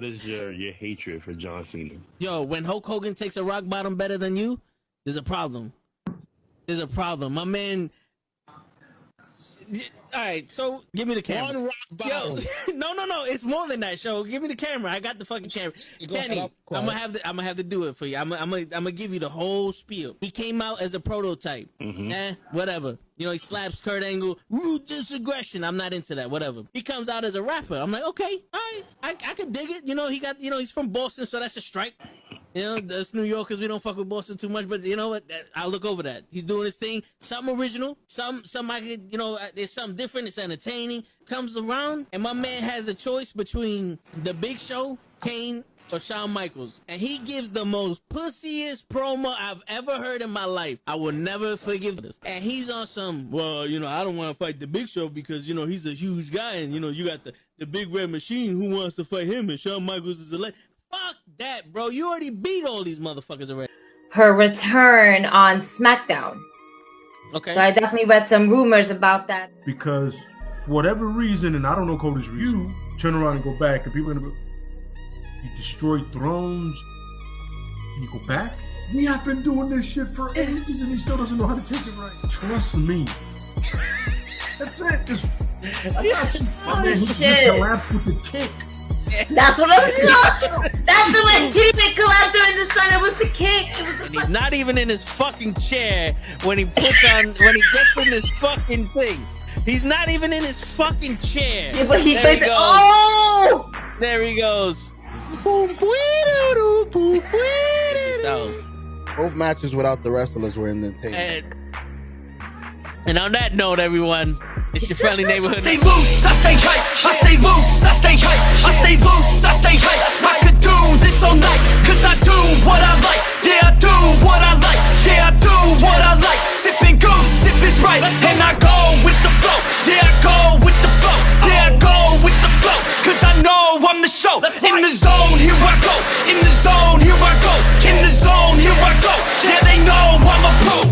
is your hatred for John Cena? Yo, when Hulk Hogan takes a rock bottom better than you, there's a problem. There's a problem. My man. All right, so give me the camera. One rock bottom. Yo, no, it's more than that. Show, give me the camera. I got the fucking camera. Kenny, I'm gonna have to do it for you. I'm gonna give you the whole spiel. He came out as a prototype. Whatever. You know, he slaps Kurt Angle. Ruthless aggression. I'm not into that. Whatever. He comes out as a rapper. I'm like, okay, all right, I can dig it. You know, he's from Boston, so that's a strike. You know, that's New Yorkers. We don't fuck with Boston too much, but you know what? I'll look over that. He's doing his thing. Something original. Some I could, you know, there's something different. It's entertaining. Comes around, and my man has a choice between The Big Show, Kane, or Shawn Michaels, and he gives the most pussiest promo I've ever heard in my life. I will never forgive this. And he's on some, well, you know, I don't want to fight The Big Show because, you know, he's a huge guy, and, you know, you got the Big Red Machine who wants to fight him, and Shawn Michaels is a legend. Fuck that, bro. You already beat all these motherfuckers already. Her return on SmackDown. Okay. So I definitely read some rumors about that. Because for whatever reason, and I don't know Cody's reason, you turn around and go back, and people are gonna be, you destroyed thrones, and you go back? We have been doing this shit for ages, and he still doesn't know how to take it right. Trust me. That's it. Just, I got you. My man, he collapsed with the kick. That's what I was doing. That's the way he didn't collapse during the sun. It was the kick. And he's not even in his fucking chair when he gets in this fucking thing. He's not even in his fucking chair. Yeah, but he goes. Oh! There he goes. Both matches without the wrestlers were entertaining. And on that note, everyone, it's your friendly neighborhood. I stay loose, I stay hype. I stay loose, I stay hype. I stay loose, I stay hype. I could do this all night, cause I do what I like. Yeah, I do what I like. Yeah, I do what I like. Sipping goose, sip is right. And I go with the flow. Yeah, I go with the flow. Yeah, I go with the flow. Cause I know I'm the show. In the zone, here I go. In the zone, here I go. In the zone, here I go. Yeah, they know I'm a pro.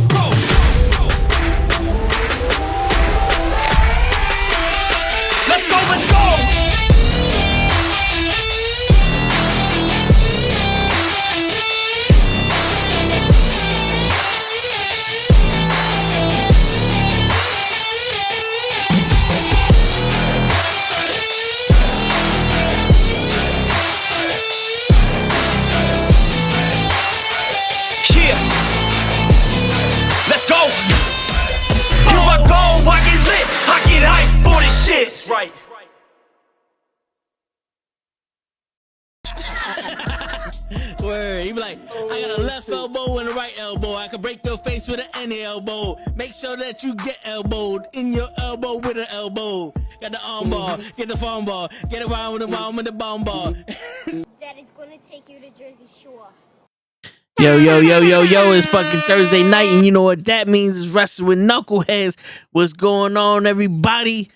Let's go, let's go! Yeah! Let's go! Here I go, I get lit, I get hyped for this shit. Right. Word. He be like, I got a left elbow and a right elbow. I can break your face with an any elbow. Make sure that you get elbowed in your elbow with an elbow. Got the arm ball, get the phone ball, get around with the arm with the bomb ball. Daddy's gonna take you to Jersey Shore. Yo, it's fucking Thursday night, and you know what that means is Wrestling with Knuckleheads. What's going on, everybody?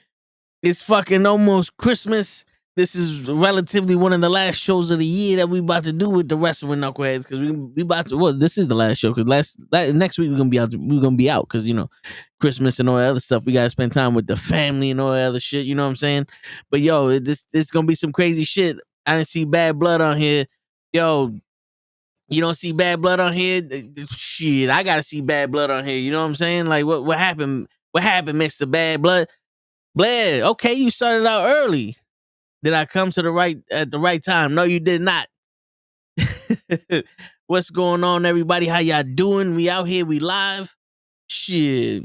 It's fucking almost Christmas. This is relatively one of the last shows of the year that we about to do with the Wrestling with Knuckleheads, because we about to. Well, this is the last show because next week we're gonna be out. We're gonna be out because you know Christmas and all that other stuff. We gotta spend time with the family and all that other shit. You know what I'm saying? But yo, this gonna be some crazy shit. I didn't see Bad Blood on here. Yo, you don't see Bad Blood on here? Shit, I gotta see Bad Blood on here. You know what I'm saying? Like what happened? What happened, Mr. Bad Blood? Blair, okay, you started out early. Did I come to at the right time? No, you did not. What's going on, everybody? How y'all doing? We out here, we live. Shit.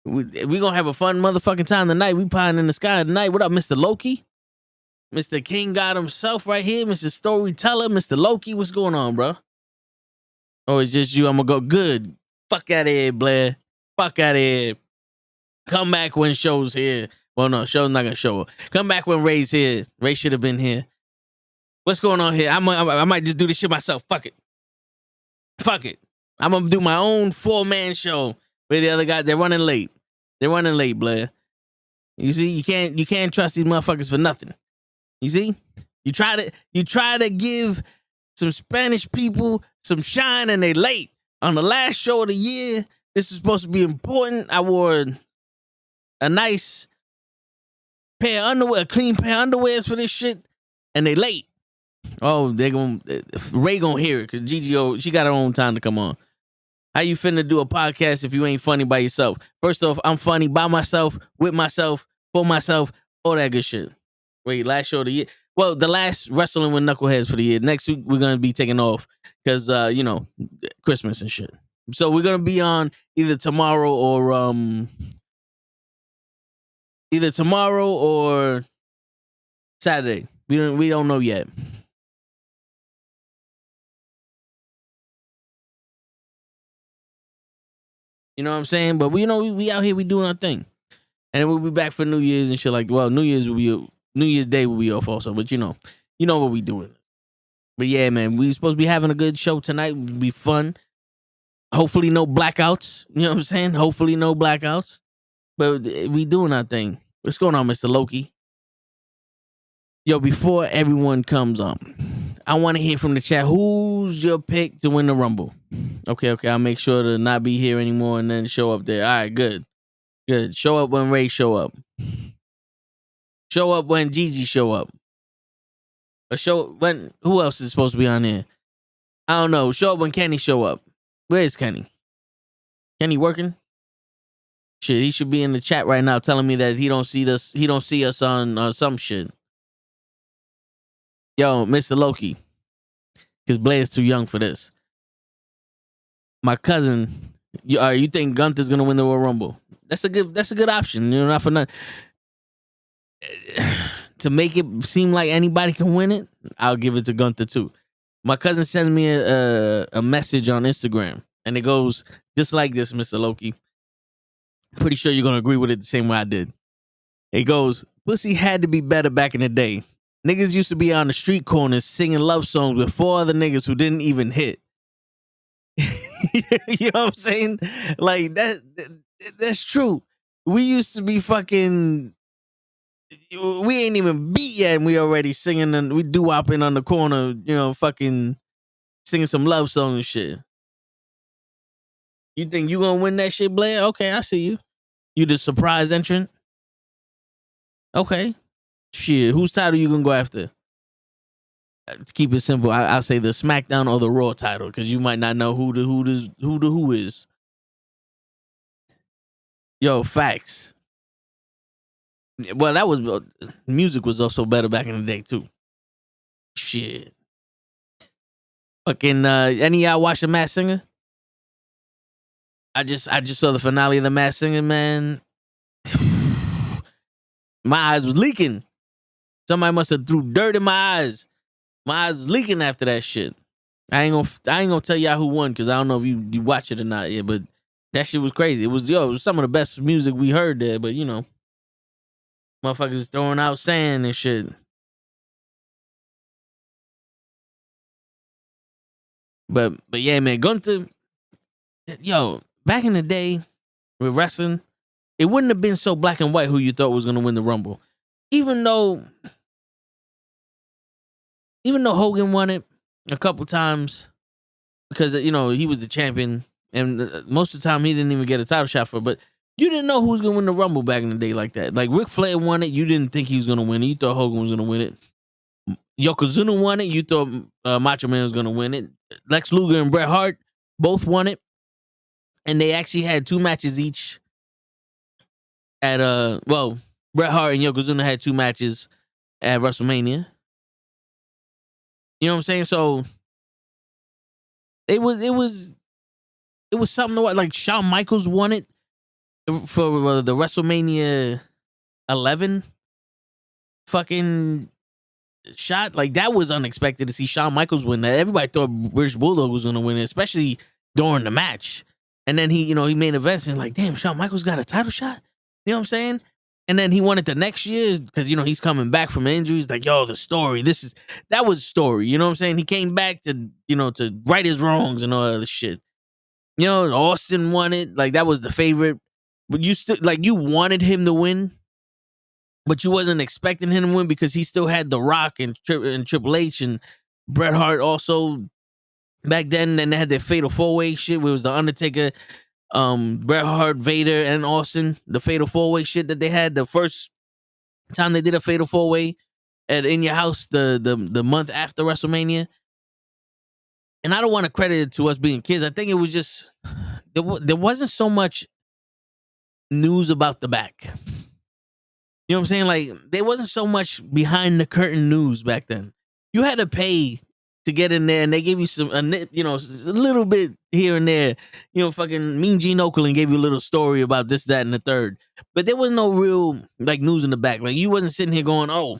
We gonna have a fun motherfucking time tonight. We pieing in the sky tonight. What up, Mr. Loki? Mr. King God himself right here. Mr. Storyteller, Mr. Loki. What's going on, bro? Oh, it's just you. I'm gonna go good. Fuck out of here, Blair. Fuck out of here. Come back when show's here. Well, no, show's not gonna show up. Come back when Ray's here. Ray should have been here. What's going on here? I might just do this shit myself. Fuck it. Fuck it. I'm gonna do my own 4-man show with the other guys. They're running late. They're running late, Blair. You see, you can't trust these motherfuckers for nothing. You see, you try to give some Spanish people some shine, and they late on the last show of the year. This is supposed to be important. I wore a nice pair of underwear, a clean pair of underwears for this shit. and they late. Oh, Ray gonna hear it because Gigi, she got her own time to come on. How you finna do a podcast if you ain't funny by yourself? First off, I'm funny by myself, with myself, for myself, all that good shit. Wait, last show of the year. Well, the last Wrestling with Knuckleheads for the year. Next week we're gonna be taking off because Christmas and shit. So we're gonna be on either tomorrow or Saturday. We don't know yet. You know what I'm saying? But we out here, we doing our thing. And then we'll be back for New Year's and shit like, well, New Year's Day will be off also, but you know what we doing. But yeah, man, we supposed to be having a good show tonight. It'll be fun. Hopefully no blackouts. You know what I'm saying? Hopefully no blackouts. But we doing our thing. What's going on, Mr. Loki? Yo, before everyone comes on, I want to hear from the chat. Who's your pick to win the Rumble? Okay. I'll make sure to not be here anymore and then show up there. All right, good. Show up when Ray show up. Show up when Gigi show up. Or who else is supposed to be on here? I don't know. Show up when Kenny show up. Where is Kenny? Kenny working? Shit, he should be in the chat right now telling me that he don't see us on some shit. Yo, Mr. Loki. Because Blair's too young for this. My cousin, you think Gunther's gonna win the Royal Rumble? That's a good option. You know, not for nothing. To make it seem like anybody can win it, I'll give it to Gunther too. My cousin sends me a message on Instagram, and it goes just like this, Mr. Loki. Pretty sure you're gonna agree with it the same way I did. It goes, pussy had to be better back in the day. Niggas used to be on the street corners singing love songs with 4 other niggas who didn't even hit. You know what I'm saying? Like that's true. We used to be fucking. We ain't even beat yet, and we already singing and we doo-wopping on the corner. You know, fucking singing some love songs and shit. You think you gonna win that shit, Blair? Okay, I see you. You the surprise entrant. Okay. Shit, whose title you gonna go after? To keep it simple, I'll say the SmackDown or the Raw title because you might not know who the who is. Yo, facts. Well, that was music was also better back in the day too. Shit. Fucking any of y'all watch The Masked Singer? I just saw the finale of The Masked Singer, man. My eyes was leaking. Somebody must have threw dirt in my eyes. My eyes was leaking after that shit. I ain't gonna tell y'all who won because I don't know if you watch it or not yet, but that shit was crazy. It was some of the best music we heard there, but you know, motherfuckers throwing out sand and shit. But yeah, man, Gunther, yo, back in the day with wrestling, it wouldn't have been so black and white who you thought was gonna win the Rumble. Even though Hogan won it a couple times because, you know, he was the champion and most of the time he didn't even get a title shot for it, but you didn't know who was going to win the Rumble back in the day like that. Like Ric Flair won it. You didn't think he was going to win it. You thought Hogan was going to win it. Yokozuna won it. You thought Macho Man was going to win it. Lex Luger and Bret Hart both won it. And they actually had 2 matches each at, Bret Hart and Yokozuna had 2 matches at WrestleMania. You know what I'm saying? So it was something to watch. Like Shawn Michaels won it for the WrestleMania 11 fucking shot. Like that was unexpected to see Shawn Michaels win that. Everybody thought British Bulldog was going to win it, especially during the match. And then he made events and like, damn, Shawn Michaels got a title shot. You know what I'm saying? And then he won it the next year because, you know, he's coming back from injuries. Like, yo, the story. That was story. You know what I'm saying? He came back to, you know, to right his wrongs and all that shit. You know, Austin won it. Like, that was the favorite. But you still, like, you wanted him to win, but you wasn't expecting him to win because he still had The Rock and Triple H and Bret Hart also back then. Then they had their Fatal 4-Way shit where it was The Undertaker, Bret Hart, Vader, and Austin, the Fatal 4-Way shit that they had the first time they did a Fatal 4-Way. in your house the month after WrestleMania. And I don't want to credit it to us being kids. I think it was just there wasn't so much news about the back. You know what I'm saying? Like, there wasn't so much behind the curtain news back then. You had to pay to get in there, and they gave you a little bit here and there. You know, fucking Mean Gene Okerlund gave you a little story about this, that, and the third. But there was no real, like, news in the back. Like, you wasn't sitting here going, oh,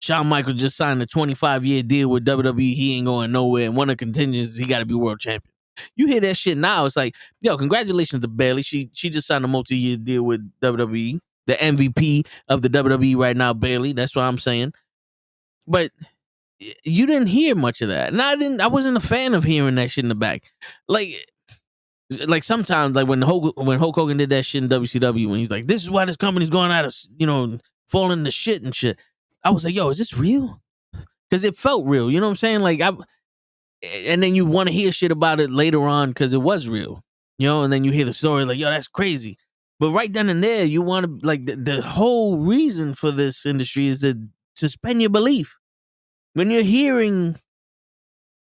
Shawn Michaels just signed a 25-year deal with WWE. He ain't going nowhere. And one of the contingents, he got to be world champion. You hear that shit now, it's like, yo, congratulations to Bayley. She just signed a multi-year deal with WWE. The MVP of the WWE right now, Bayley. That's what I'm saying. But you didn't hear much of that. And I wasn't a fan of hearing that shit in the back. Like sometimes, like when Hulk Hogan did that shit in WCW, when he's like, this is why this company's going out of, falling to shit and shit. I was like, yo, is this real? Because it felt real. You know what I'm saying? Like, and then you want to hear shit about it later on because it was real. And then you hear the story like, yo, that's crazy. But right then and there, you want to, like, the whole reason for this industry is to suspend your belief. When you're hearing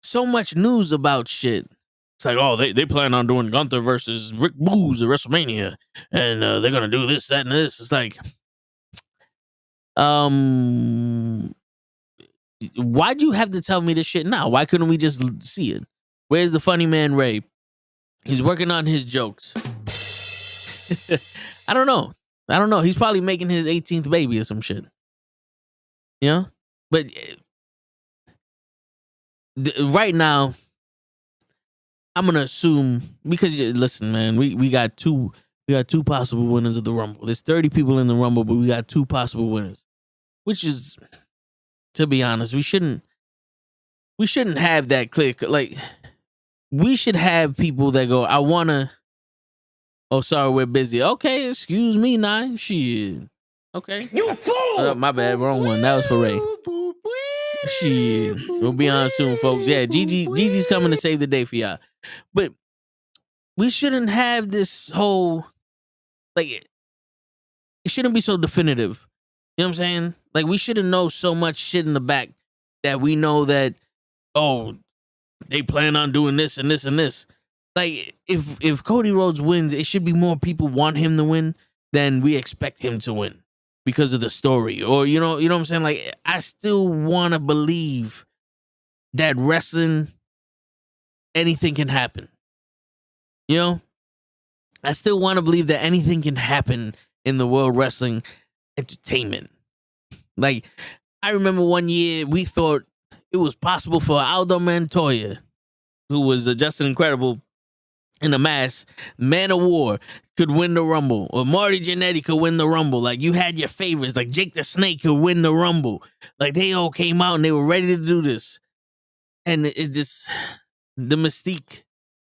so much news about shit, it's like, oh, they plan on doing Gunther versus Rick Boogs at WrestleMania, and they're going to do this, that, and this. It's like, why'd you have to tell me this shit now? Why couldn't we just see it? Where's the funny man Ray? He's working on his jokes. I don't know. He's probably making his 18th baby or some shit. But right now, I'm gonna assume, because listen, man, we got two possible winners of the Rumble. There's 30 people in the Rumble, but we got 2 possible winners. Which is, to be honest, we shouldn't have that click. Like, we should have people that go, I wanna. Oh, sorry, we're busy. Okay, excuse me, Nine. Shit. Okay. You fool! My bad, wrong one. That was for Ray. Shit. We'll be on soon, folks. Yeah, Gigi's coming to save the day for y'all. But we shouldn't have this whole, like, it shouldn't be so definitive. You know what I'm saying? Like, we shouldn't know so much shit in the back that we know that, oh, they plan on doing this and this and this. Like, if Cody Rhodes wins, it should be more people want him to win than we expect him to win because of the story. Or, you know what I'm saying? Like, I still want to believe that wrestling, anything can happen. I still want to believe that anything can happen in the World Wrestling Entertainment. Like, I remember one year we thought it was possible for Aldo Montoya, who was Justin Incredible in a mask, Man of War, could win the Rumble, or Marty Jannetty could win the Rumble. Like, you had your favorites, like Jake the Snake could win the Rumble. Like, they all came out and they were ready to do this. And it just, the mystique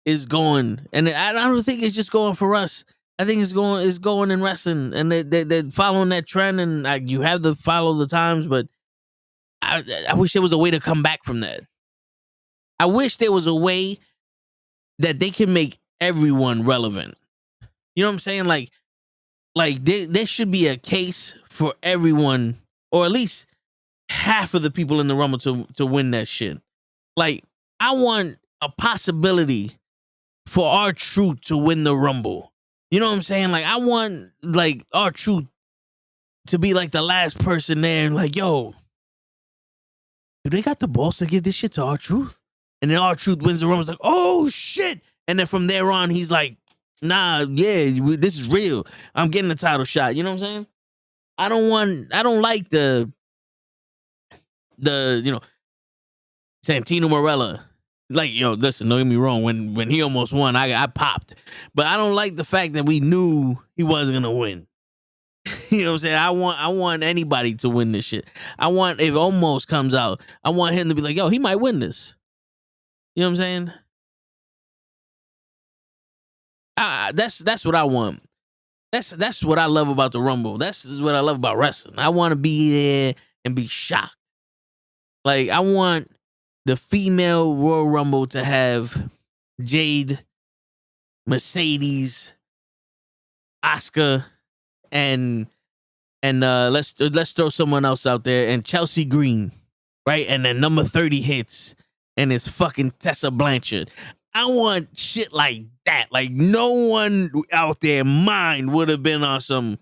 is going. And I don't think it's just going for us. I think it's going in wrestling, and they're following that trend, and you have to follow the times, but I wish there was a way to come back from that. I wish there was a way that they can make everyone relevant. You know what I'm saying? Like there should be a case for everyone, or at least half of the people in the Rumble to win that shit. Like, I want a possibility for R-Truth to win the Rumble. You know what I'm saying? Like, I want, like, R-Truth to be like the last person there and like, yo, do they got the balls to give this shit to R-Truth? And then R-Truth wins the Rumble. It's like, oh, shit. And then from there on, he's like, nah, yeah, this is real. I'm getting a title shot. You know what I'm saying? I don't like the Santino Marella. Like, yo, listen, don't get me wrong. When he almost won, I popped. But I don't like the fact that we knew he wasn't going to win. You know what I'm saying? I want anybody to win this shit. I want, if Omos comes out, I want him to be like, yo, he might win this. You know what I'm saying? That's what I want. That's what I love about the Rumble. That's what I love about wrestling. I want to be there and be shocked. Like, I want the female Royal Rumble to have Jade, Mercedes, Asuka, and And let's throw someone else out there, and Chelsea Green, right? And then number 30 hits, and it's fucking Tessa Blanchard. I want shit like that. Like, no one out there mind would have been on some,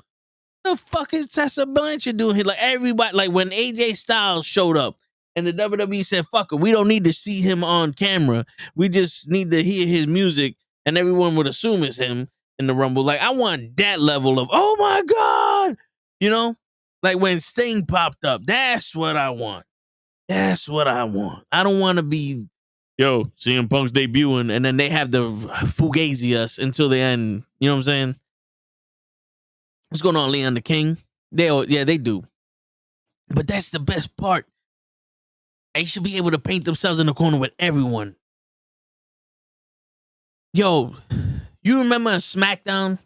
the fuck is Tessa Blanchard doing here? Like, everybody, like when AJ Styles showed up and the WWE said, fuck it, we don't need to see him on camera. We just need to hear his music, and everyone would assume it's him in the Rumble. Like, I want that level of, oh my God, you know? Like when Sting popped up, that's what I want. That's what I want. I don't want to be, yo, CM Punk's debuting, and then they have the Fugazi us until the end. You know what I'm saying? What's going on, Leon the King? They do. But that's the best part. They should be able to paint themselves in the corner with everyone. Yo, you remember on SmackDown,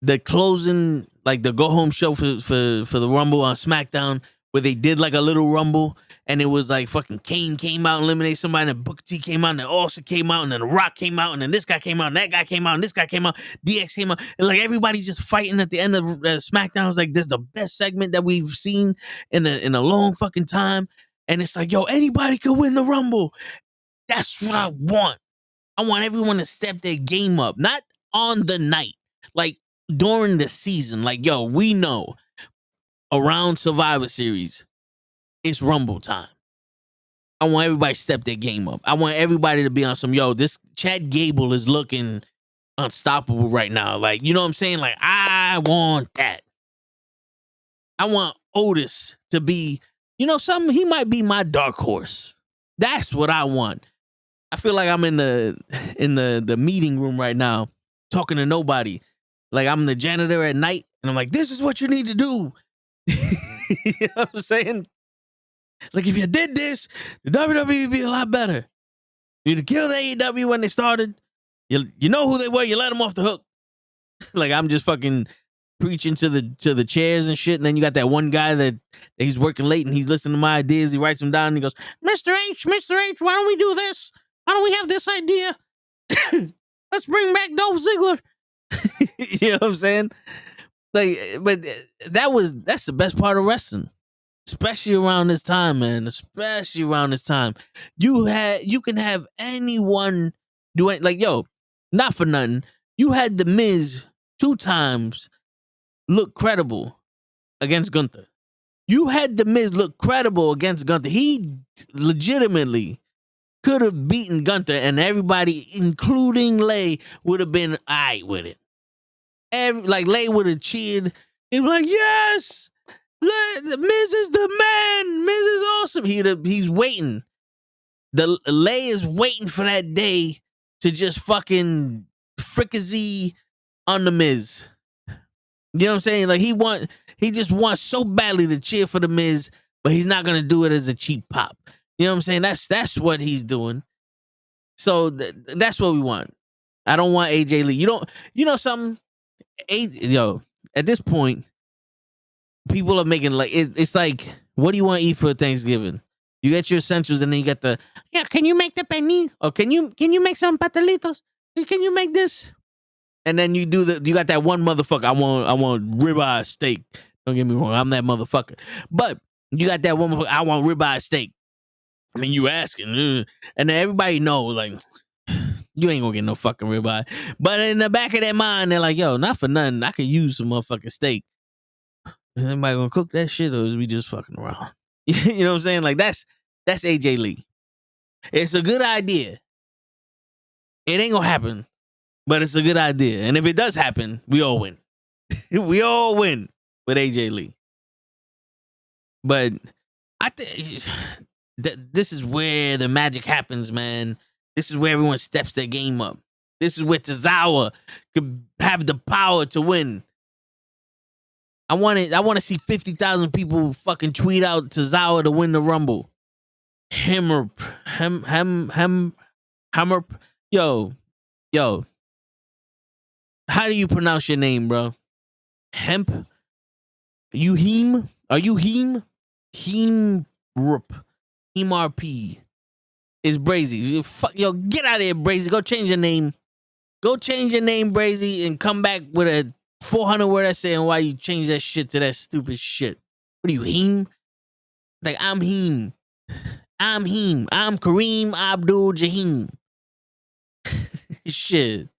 the closing, like the go home show for the Rumble on SmackDown, where they did like a little Rumble, and it was like fucking Kane came out and eliminated somebody, and Booker T came out, and then Austin came out, and then The Rock came out, and then this guy came out, and that guy came out, and this guy came out, DX came out, and like everybody's just fighting at the end of SmackDown. It's like, this is the best segment that we've seen in a long fucking time, and it's like, yo, anybody could win the Rumble. That's what I want. I want everyone to step their game up, not on the night, like during the season. Like, yo, we know around Survivor Series, it's Rumble time. I want everybody to step their game up. I want everybody to be on some, yo, this Chad Gable is looking unstoppable right now. Like, you know what I'm saying? Like, I want that. I want Otis to be, you know, something, he might be my dark horse. That's what I want. I feel like I'm in the meeting room right now, talking to nobody. Like, I'm the janitor at night, and I'm like, this is what you need to do. You know what I'm saying? Like, if you did this, the WWE would be a lot better. You'd kill the AEW when they started. You know who they were. You let them off the hook. Like, I'm just fucking preaching to the chairs and shit. And then you got that one guy that he's working late and he's listening to my ideas. He writes them down and he goes, Mr. H, why don't we do this? Why don't we have this idea? Let's bring back Dolph Ziggler. You know what I'm saying? Like, but that's the best part of wrestling. Especially around this time, man. Especially around this time. You can have anyone do it. Like, yo, not for nothing. You had The Miz 2 times look credible against Gunther. You had The Miz look credible against Gunther. He legitimately could have beaten Gunther, and everybody, including Lay, would have been all right with it. Like, Lay would have cheered. He'd be like, yes! Miz is the man. Miz is awesome. He's waiting. The Lay is waiting for that day to just fucking fricassee on the Miz. You know what I'm saying? Like, he just wants so badly to cheer for the Miz, but he's not gonna do it as a cheap pop. You know what I'm saying? That's what he's doing. So that's what we want. I don't want AJ Lee. You know something? At this point, people are making like it's like, what do you want to eat for Thanksgiving? You get your essentials, and then you get can you make the pernil? Or can you make some patelitos? Can you make this? And then you got that one motherfucker. I want ribeye steak. Don't get me wrong, I'm that motherfucker. But you got that one motherfucker. I want ribeye steak. I mean, you asking, and then everybody know, like, you ain't gonna get no fucking ribeye. But in the back of their mind, they're like, yo, not for nothing, I could use some motherfucking steak. Is anybody gonna cook that shit, or is we just fucking around? You know what I'm saying? Like, that's AJ Lee. It's a good idea. It ain't gonna happen, but it's a good idea. And if it does happen, we all win. We all win with AJ Lee. But I think this is where the magic happens, man. This is where everyone steps their game up. This is where Tozawa could have the power to win. I want to see 50,000 people fucking tweet out Tozawa to win the Rumble. Hammer. Yo. How do you pronounce your name, bro? Hemp? Are you Heem? Heem RP. It's Brazy. Yo, get out of here, Brazy. Go change your name. Go change your name, Brazy, and come back with a 400 word essay on why you change that shit to that stupid shit. What are you, him? Like, I'm him. I'm him. I'm Kareem Abdul-Jahim. Shit.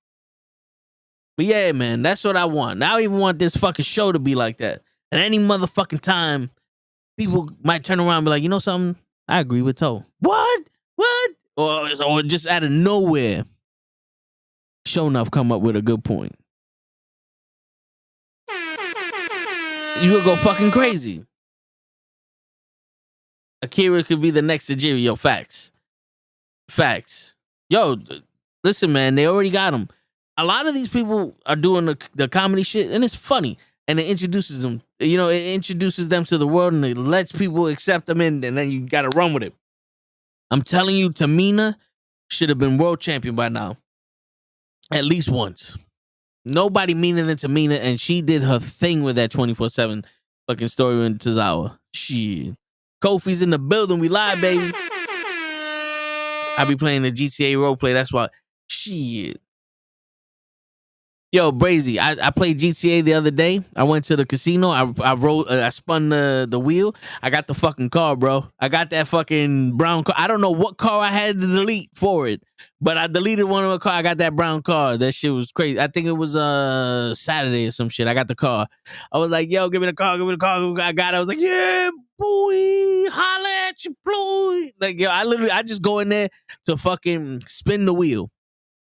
But yeah, man, that's what I want. I don't even want this fucking show to be like that. At any motherfucking time, people might turn around and be like, you know something? I agree with Toe. What? Or just out of nowhere, sure enough, come up with a good point. You would go fucking crazy. Akira could be the next Tajiri. Yo, facts. Yo, listen, man, they already got him. A lot of these people are doing the comedy shit, and it's funny. And it introduces them, it introduces them to the world, and it lets people accept them in, and then you got to run with it. I'm telling you, Tamina should have been world champion by now. At least once. Nobody meaner than Tamina, and she did her thing with that 24/7 fucking story in Tozawa. Shit. Kofi's in the building. We live, baby. I be playing the GTA roleplay. That's why. Shit. Yo, Brazy, I played GTA the other day. I went to the casino. I spun the wheel. I got the fucking car, bro. I got that fucking brown car. I don't know what car I had to delete for it, but I deleted one of the car. I got that brown car. That shit was crazy. I think it was Saturday or some shit. I got the car. I was like, yo, give me the car. I got it. I was like, yeah, boy, holla at you, boy. Like, yo, I just go in there to fucking spin the wheel.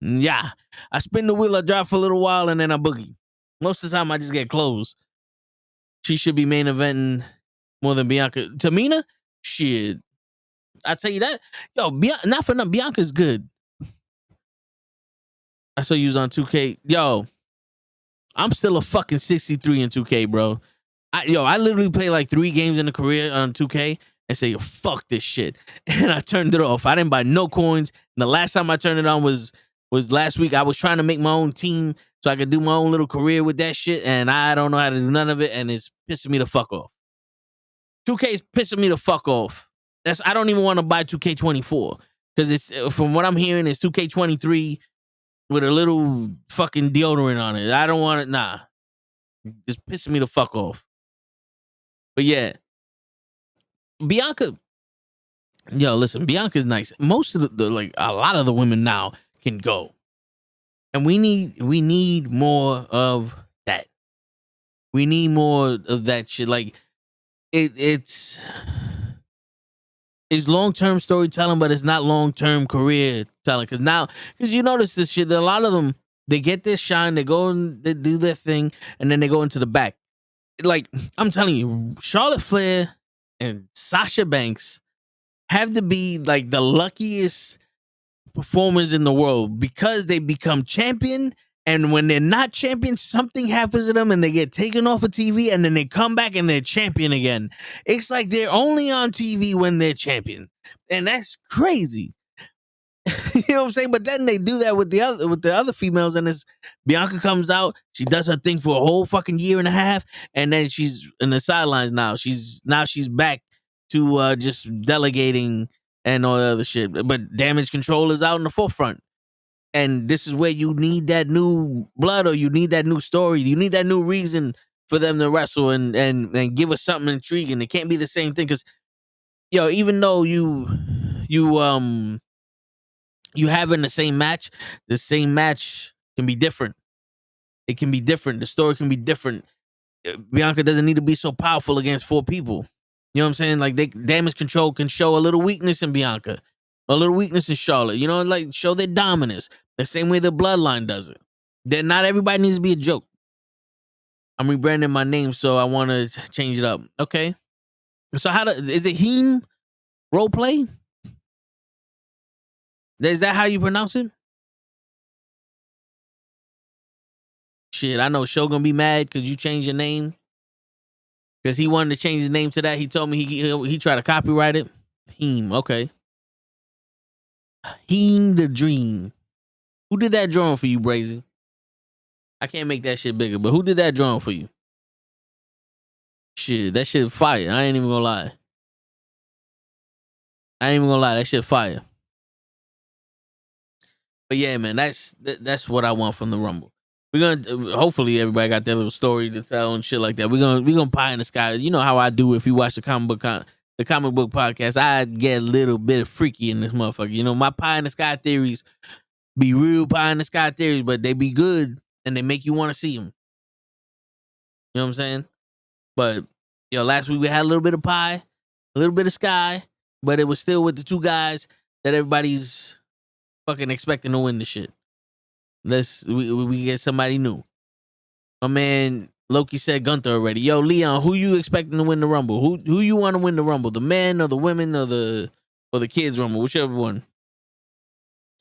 Yeah, I spin the wheel, I drive for a little while, and then I boogie. Most of the time, I just get closed. She should be main eventing more than Bianca. Tamina? Shit. I tell you that. Yo, not for nothing, Bianca's good. I saw you was on 2K. Yo, I'm still a fucking 63 in 2K, bro. I literally play like 3 games in a career on 2K and say, yo, fuck this shit. And I turned it off. I didn't buy no coins. And the last time I turned it on was last week. I was trying to make my own team so I could do my own little career with that shit, and I don't know how to do none of it, and it's pissing me the fuck off. 2K is pissing me the fuck off. I don't even want to buy 2K24 because it's, from what I'm hearing, it's 2K23 with a little fucking deodorant on it. I don't want it. Nah, it's pissing me the fuck off. But yeah, Bianca. Yo, listen, Bianca's nice. Most of a lot of the women now can go, and we need more of that. We need more of that shit. Like it's long-term storytelling, but it's not long-term career telling. Because you notice this shit, that a lot of them, they get their shine, they go and they do their thing, and then they go into the back. Like, I'm telling you, Charlotte Flair and Sasha Banks have to be like the luckiest performers in the world, because they become champion, and when they're not champion, something happens to them and they get taken off of TV, and then they come back and they're champion again. It's like they're only on TV when they're champion, and that's crazy. You know what I'm saying? But then they do that with the other females, and Bianca comes out, she does her thing for a whole fucking year and a half, and then she's in the sidelines now. She's back to just delegating and all the other shit. But Damage Control is out in the forefront. And this is where you need that new blood, or you need that new story. You need that new reason for them to wrestle and give us something intriguing. It can't be the same thing. Because, yo, even though you having the same match can be different. It can be different. The story can be different. Bianca doesn't need to be so powerful against 4 people. You know what I'm saying? Like, Damage Control can show a little weakness in Bianca, a little weakness in Charlotte. You know, like, show their dominance the same way the Bloodline does it. That not everybody needs to be a joke. I'm rebranding my name, so I want to change it up. Okay. So is it him role play? Is that how you pronounce it? Shit, I know Show gonna be mad because you changed your name. Because he wanted to change his name to that. He told me he tried to copyright it. Heem, okay. Heem the Dream. Who did that drawing for you, Brazy? I can't make that shit bigger, but who did that drawing for you? Shit, that shit fire. I ain't even gonna lie. That shit fire. But yeah, man, that's what I want from the Rumble. We're gonna hopefully everybody got their little story to tell and shit like that. We're gonna pie in the sky. You know how I do if you watch the comic book podcast. I get a little bit of freaky in this motherfucker. You know, my pie in the sky theories be real pie in the sky theories, but they be good and they make you want to see them. You know what I'm saying? But last week we had a little bit of pie, a little bit of sky, but it was still with the two guys that everybody's fucking expecting to win the shit. We get somebody new. My man Loki said Gunther already. Yo, Leon, who you expecting to win the Rumble? Who you want to win the Rumble? The men or the women or the kids Rumble? Whichever one.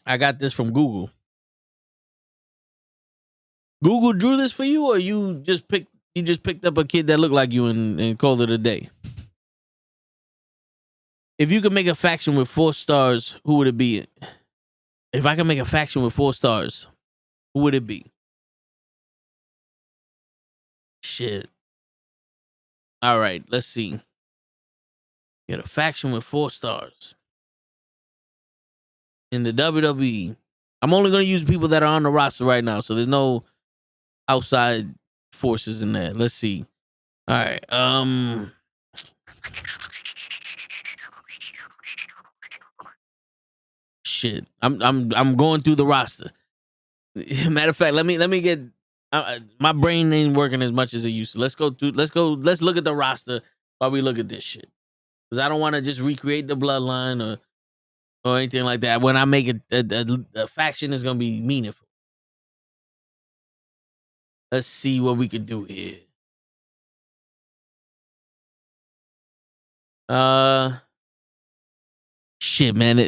I got this from Google. Google drew this for you, or you just picked up a kid that looked like you and called it a day? If you could make a faction with 4 stars, who would it be? If I could make a faction with 4 stars, who would it be? Shit. All right, let's see. Get a faction with 4 stars. In the WWE. I'm only going to use people that are on the roster right now, so there's no outside forces in there. Let's see. All right. Shit. I'm going through the roster. Matter of fact, let me get my brain ain't working as much as it used to. Let's look at the roster while we look at this shit. Because I don't want to just recreate the bloodline or anything like that. When I make it a faction is gonna be meaningful. Let's see what we can do here. Shit, man.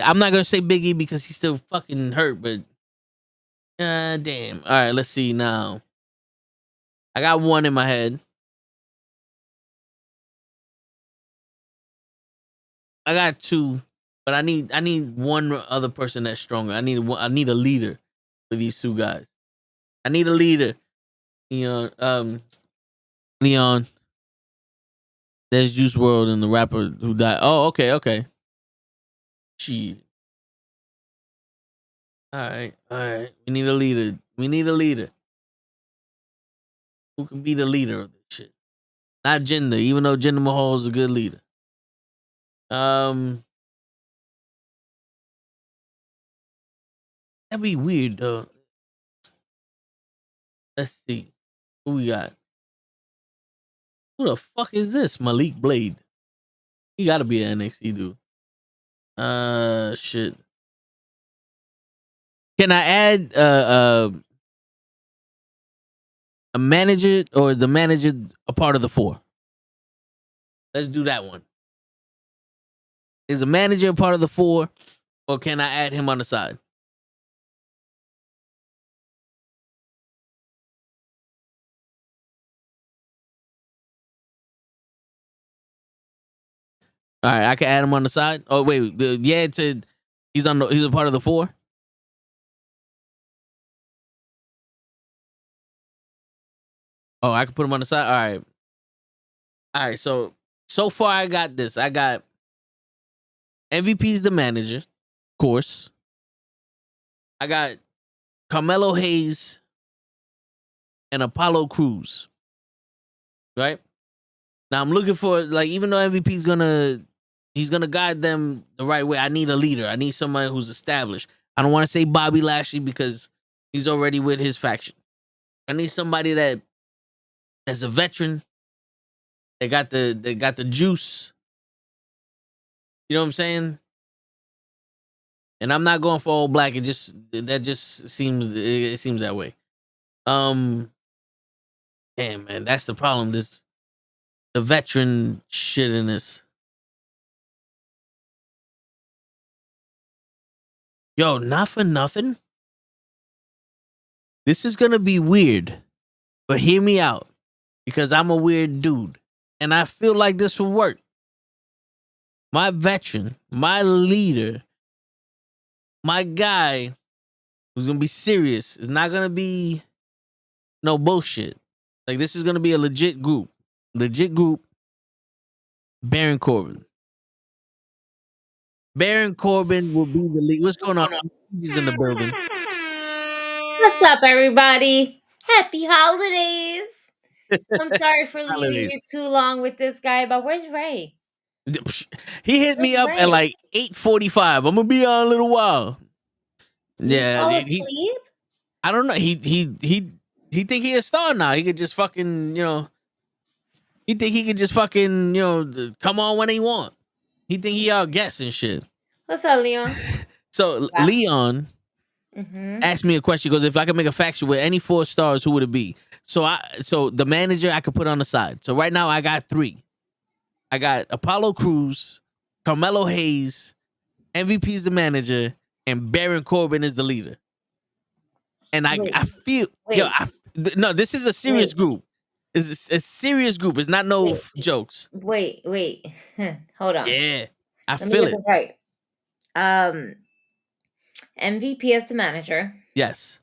I'm not gonna say Big E because he's still fucking hurt, but damn. All right, let's see now. I got one in my head. I got 2, but I need one other person that's stronger. I need a leader for these 2 guys. I need a leader. Leon. There's Juice WRLD and the rapper who died. Oh, okay. Shit. All right. We need a leader. Who can be the leader of this shit? Not Jinder, even though Jinder Mahal is a good leader. That'd be weird though. Let's see. Who we got? Who the fuck is this? Malik Blade. He gotta be an NXT dude. Shit. Can I add a manager, or is the manager a part of the 4? Let's do that one. Is a manager a part of the 4, or can I add him on the side? All right, I can add him on the side. Oh wait, he's a part of the 4. Oh, I can put him on the side. All right. So far I got this. I got MVP's the manager, of course. I got Carmelo Hayes and Apollo Crews. Right? Now I'm looking for, like, even though MVP's he's gonna guide them the right way, I need a leader. I need somebody who's established. I don't want to say Bobby Lashley because he's already with his faction. I need somebody that as a veteran, they got the juice. You know what I'm saying? And I'm not going for all black. It just seems that way. Damn, man, that's the problem. The veteran shit in this. Yo, not for nothing. This is gonna be weird, but hear me out, because I'm a weird dude, and I feel like this will work. My veteran, my leader, my guy who's gonna be serious. It's not gonna be no bullshit. Like, this is gonna be a legit group. Baron Corbin. Baron Corbin will be the lead. What's going on? He's in the building. What's up, everybody? Happy holidays. I'm sorry for leaving Holidays. you too long with this guy, but where's Ray? He hit me Where's up Ray? at like 8:45. I'm gonna be on a little while. Did he Yeah, fall he asleep? I don't know. He think he a star now. He could just fucking, he think he could just fucking, come on when he want. He think he our guest and shit. What's up, Leon? So Wow. Leon asked me a question. He goes, if I could make a faction with any 4 stars, who would it be? So the manager I could put on the side. So right now I got 3. I got Apollo Crews, Carmelo Hayes, MVP is the manager, and Baron Corbin is the leader. And I feel no, this is a serious group. It's a serious group. It's not no jokes. Wait. Hold on. Yeah, I Let me feel get it. this right. MVP as the manager. Yes.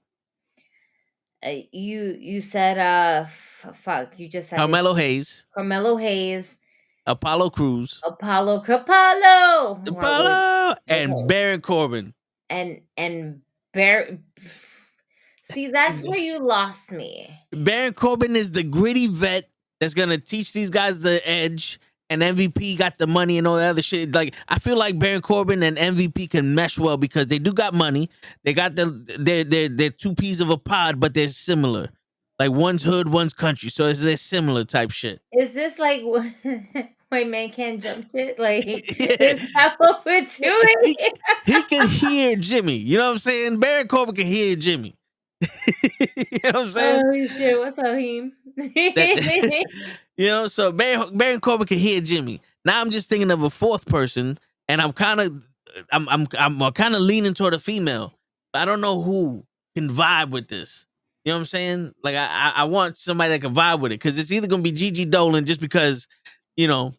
You said fuck. You just said Carmelo Hayes, Carmelo Hayes, Apollo Crews, Apollo, and Baron Corbin. and Baron. See, that's where you lost me. Baron Corbin is the gritty vet that's gonna teach these guys the edge, and MVP got the money and all that other shit. Like, I feel like Baron Corbin and MVP can mesh well because they do got money. They got they're 2 peas of a pod, but they're similar. Like, one's hood, one's country, so they're similar type shit. Is this like white man can't jump shit? Like, is that what we're doing? He can hear Jimmy. You know what I'm saying? Baron Corbin can hear Jimmy. You know what I'm saying? Oh shit! What's up, him? So Baron Corbin can hear Jimmy. Now I'm just thinking of a 4th person, and I'm kind of leaning toward a female. But I don't know who can vibe with this. You know what I'm saying? Like, I want somebody that can vibe with it, because it's either gonna be Gigi Dolan just because, No,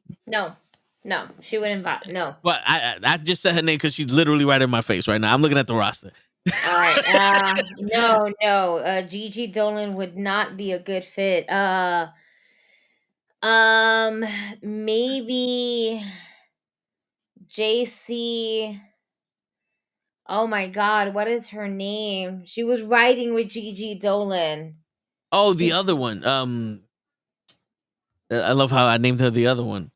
she wouldn't vibe. No. But I just said her name because she's literally right in my face right now. I'm looking at the roster. All right. No. Gigi Dolan would not be a good fit. Maybe JC. Oh my God, what is her name? She was riding with Gigi Dolan. Oh, the other one. I love how I named her the other one.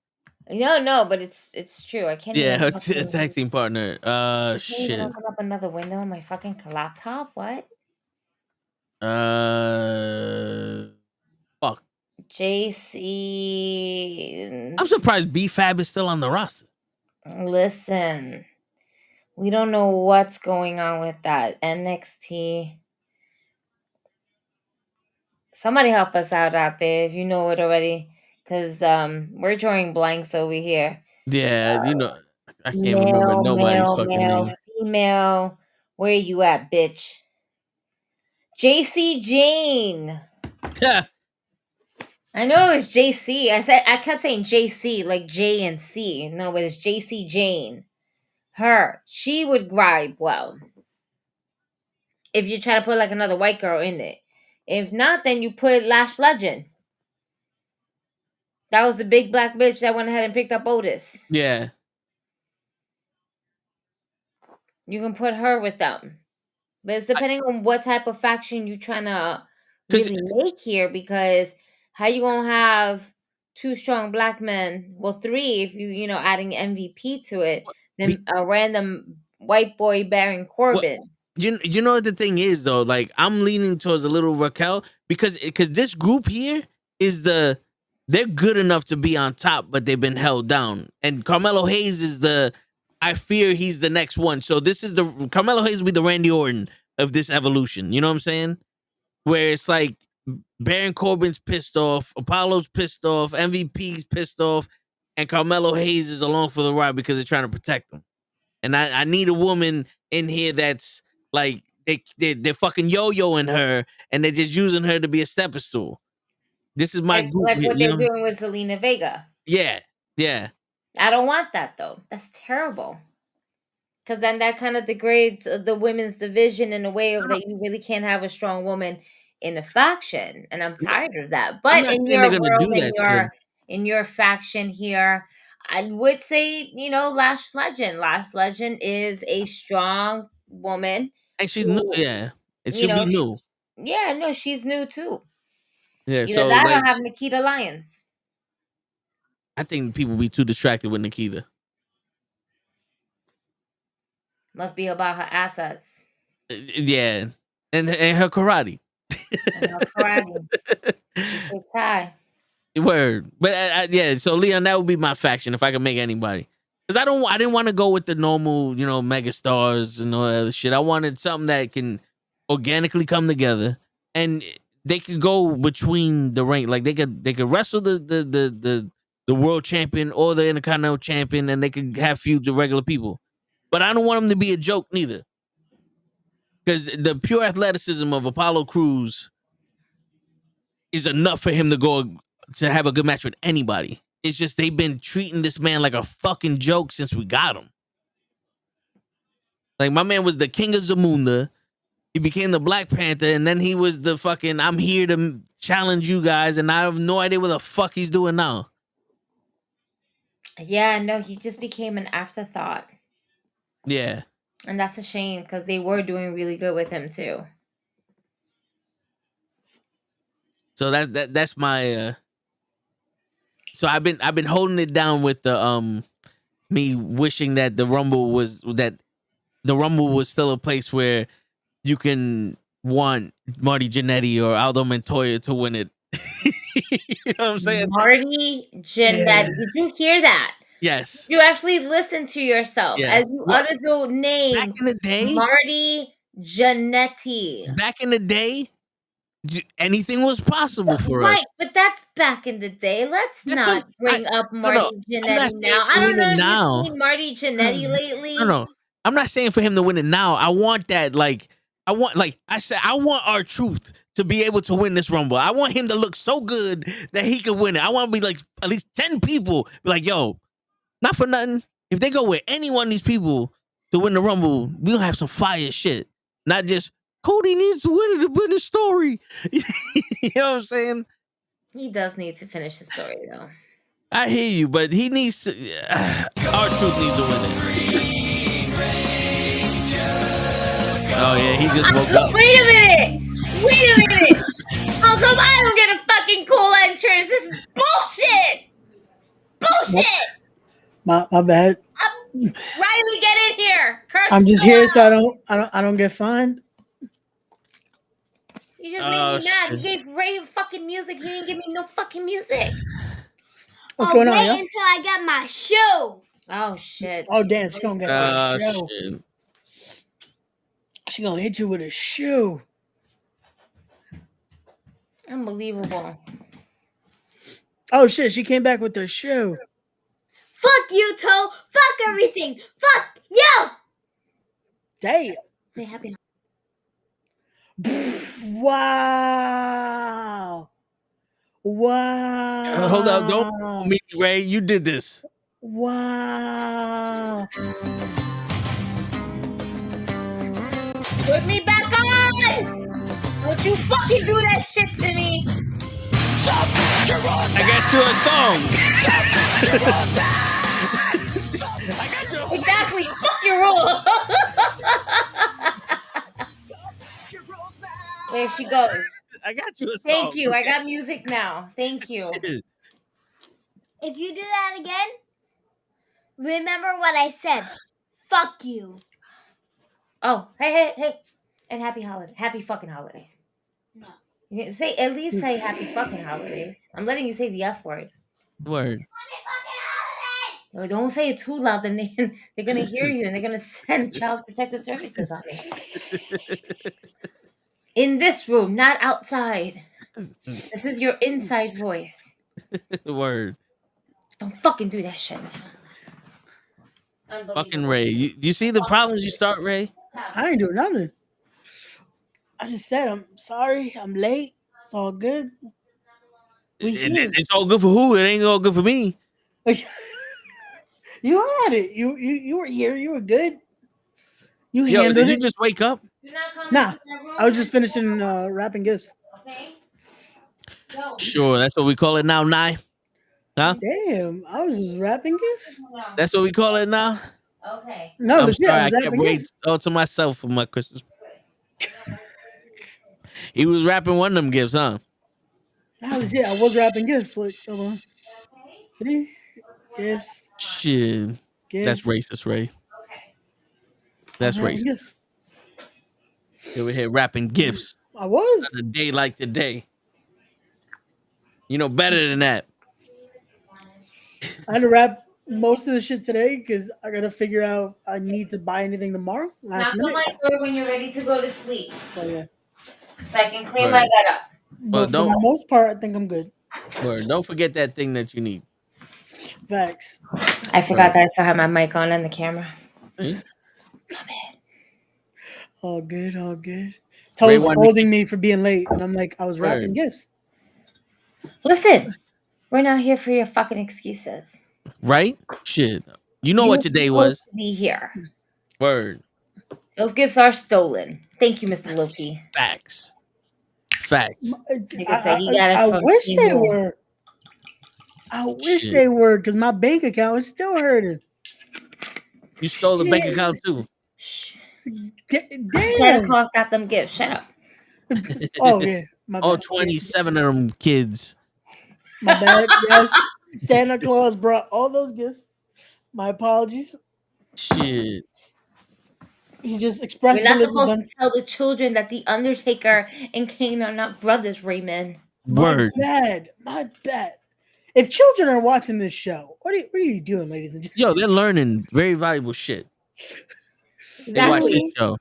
No, but it's true. I can't. Yeah, her tag team partner. Shit. Even open up another window on my fucking laptop. What? Fuck. JC. I'm surprised B-Fab is still on the roster. Listen, we don't know what's going on with that NXT. Somebody help us out there if you know it already, because we're drawing blanks over here. Yeah, I can't remember nobody's fucking name. Female, where you at, bitch? JC Jane. I know it's JC. I kept saying JC, like J and C. No, but it's JC Jane. She would gripe well. If you try to put like another white girl in it. If not, then you put Lash Legend. That was the big black bitch that went ahead and picked up Otis. Yeah. You can put her with them. But it's depending on what type of faction you're trying to really make here, because how you going to have 2 strong black men, well, 3 if you adding MVP to it, then a random white boy Baron Corbin. You know what the thing is, though? Like, I'm leaning towards a little Raquel because this group here they're good enough to be on top, but they've been held down. And Carmelo Hayes is I fear he's the next one. So Carmelo Hayes will be the Randy Orton of this evolution. You know what I'm saying? Where it's like Baron Corbin's pissed off, Apollo's pissed off, MVP's pissed off, and Carmelo Hayes is along for the ride because they're trying to protect them. And I need a woman in here that's like they're fucking yo-yoing her, and they're just using her to be a stepping stool. This is my group. Like what they're doing with Zelina Vega. Yeah. I don't want that, though. That's terrible. Because then that kind of degrades the women's division in a way of that you really can't have a strong woman in a faction. And I'm tired of that. But in your world, in your faction here, I would say, Lash Legend. Lash Legend is a strong woman. And she's It You should know, be new. yeah, no, she's new too. Yeah, Either so that like or have Nikita Lyons. I think people be too distracted with Nikita. Must be about her assets Yeah, and her karate. and her karate. Big tie. Word, but yeah. So Leon, that would be my faction if I could make anybody. Because I didn't want to go with the normal, mega stars and all that other shit. I wanted something that can organically come together, and they could go between the rank. Like they could wrestle the world champion or the intercontinental champion, and they could have feuds with regular people. But I don't want them to be a joke neither, because the pure athleticism of Apollo Crews is enough for him to have a good match with anybody. It's just they've been treating this man like a fucking joke since we got him. Like my man was the king of Zamunda. He became the Black Panther, and then he was the fucking I'm here to challenge you guys, and I have no idea what the fuck he's doing now. Yeah, no, he just became an afterthought. Yeah. And that's a shame because they were doing really good with him too. So that's my so I've been holding it down with the me wishing that the Rumble was still a place where you can want Marty Jannetty or Aldo Montoya to win it. You know what I'm saying? Marty Jannetty. Did you hear that? Yes. You actually listen to yourself Yeah. as you utter the name Back in the day, Marty Jannetty. Back in the day, anything was possible for Right, us. but that's back in the day. Let's That's not what- bring up Marty Jannetty now. I don't know if now. you've seen Marty Jannetty lately. No. I'm not saying for him to win it now. I want that, I want R-Truth to be able to win this Rumble. I want him to look so good that he could win it. I want to be like at least 10 people be like, yo, not for nothing. If they go with any one of these people to win the Rumble, we'll have some fire shit. Not just Cody needs to win it to win the story. You know what I'm saying? He does need to finish the story though. I hear you, but he needs to. R-Truth needs to win it. Oh yeah, he just woke up. Wait a minute! How come I don't get a fucking cool entrance? This is bullshit! My bad. Riley, get in here! Curse I'm just go here out. so I don't get fined. You just made me mad. He gave Ray fucking music. He didn't give me no fucking music. What's going on, Wait yo? until I get my shoe. Oh shit. Oh damn, she's gonna get a shoe. Shit. She gonna hit you with a shoe. Unbelievable. Oh shit, she came back with her shoe. Fuck you, Toe. Fuck everything. Fuck you. Damn. Say happy. Wow. Wow. Hold up, don't me, Ray. You did this. Wow. Put me back on! Would you fucking do that shit to me? I got you a song. Exactly. Fuck your rule. There she goes. I got you a song. Thank you. I got music now. Thank you. Shit. If you do that again, remember what I said. Fuck you. Oh, hey. And happy fucking holidays. No. You can say at least say happy fucking holidays. I'm letting you say the F word. Word. No, don't say it too loud, then they're gonna hear you and they're gonna send Child Protective Services on me. In this room, not outside. This is your inside voice. Word. Don't fucking do that shit. Fucking Ray. You see the problems you start, Ray? I ain't doing nothing. I just said I'm sorry. I'm late. It's all good. It's all good for who? It ain't all good for me. You had it. You were here. You were good. You Yo, handled did it. you just wake up? Nah, I was just finishing wrapping gifts. Okay. Sure, that's what we call it now, Nye. Huh? Damn, I was just wrapping gifts. That's what we call it now? Okay. No, I'm legit, sorry, I I was kept wrapping waiting gifts. all to myself for my Christmas. He was wrapping one of them gifts, huh? I was wrapping gifts. Look, hold on. See? Gifts. Shit. That's Gifts. racist, Ray. That's I was wrapping racist. gifts. You were here wrapping gifts I was. on a day like today. You know better than that. I had to wrap most of the shit today because I gotta figure out I need to buy anything tomorrow. Last Knock on minute. my door when you're ready to go to sleep, So yeah. so I can clean Right. my bed up. But for the most part, I think I'm good. Word. Don't forget that thing that you need. Facts. I forgot that I still have my mic on and the camera. Hmm? Come in. All good, all good. Ray Toes wanted to scolding me for being late, and I'm like, I was wrapping Word. gifts. Listen, we're not here for your fucking excuses. Right? Shit. You know You what were today supposed was. to be here. Word. Those gifts are stolen. Thank you, Mr. Loki. Facts. Facts. Nigga said he got it I from wish they T-Mobile. were. I wish Shit. they were, because my bank account is still hurting. You stole the bank Shit. account too. Shh. Damn. Santa Claus got them gifts. Shut up. Oh yeah, my All bad. 27 of them kids. My bad. Yes, Santa Claus brought all those gifts. My apologies. Shit. He just expressed We're not the supposed to tell the children that the Undertaker and Kane are not brothers, Raymond. Word. My bad. If children are watching this show, what are you doing, ladies and gentlemen? Yo, they're learning very valuable shit. They watch this Exactly. show.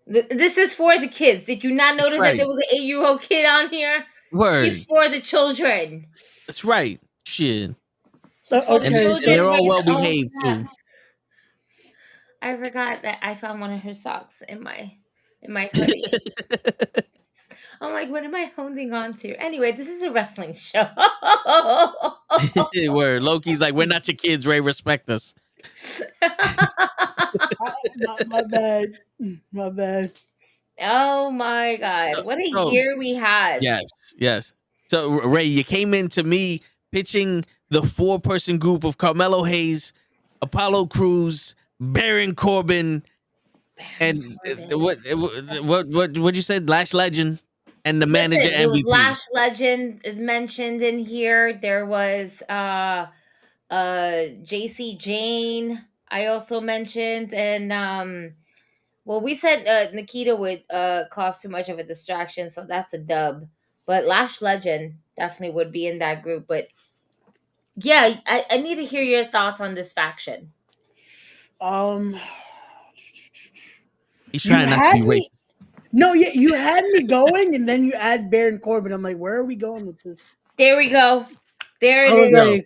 This is for the kids. Did you not notice right. that there was an 8-year-old kid on here? Word. She's for the children. That's right. Shit. She's for the And children. they're all Raise- well behaved Oh, too. I forgot that I found one of her socks in my hoodie. I'm like, what am I holding on to? Anyway, this is a wrestling show. Word. Loki's like, we're not your kids, Ray. Respect us. My bad. My bad. Oh my God. What a So- year we had. Yes. So Ray, you came into me pitching the 4-person group of Carmelo Hayes, Apollo Crews, Baron Corbin, and what you said, Lash Legend, and the manager Listen, there was MVP. Lash Legend mentioned in here. There was JC Jane. I also mentioned, and well, we said Nikita would cause too much of a distraction, so that's a dub. But Lash Legend definitely would be in that group. But yeah, I need to hear your thoughts on this faction. He's trying not to be racist. No, yeah, you had me going, and then you add Baron Corbin. I'm like, where are we going with this? There we go. There it I was is. like,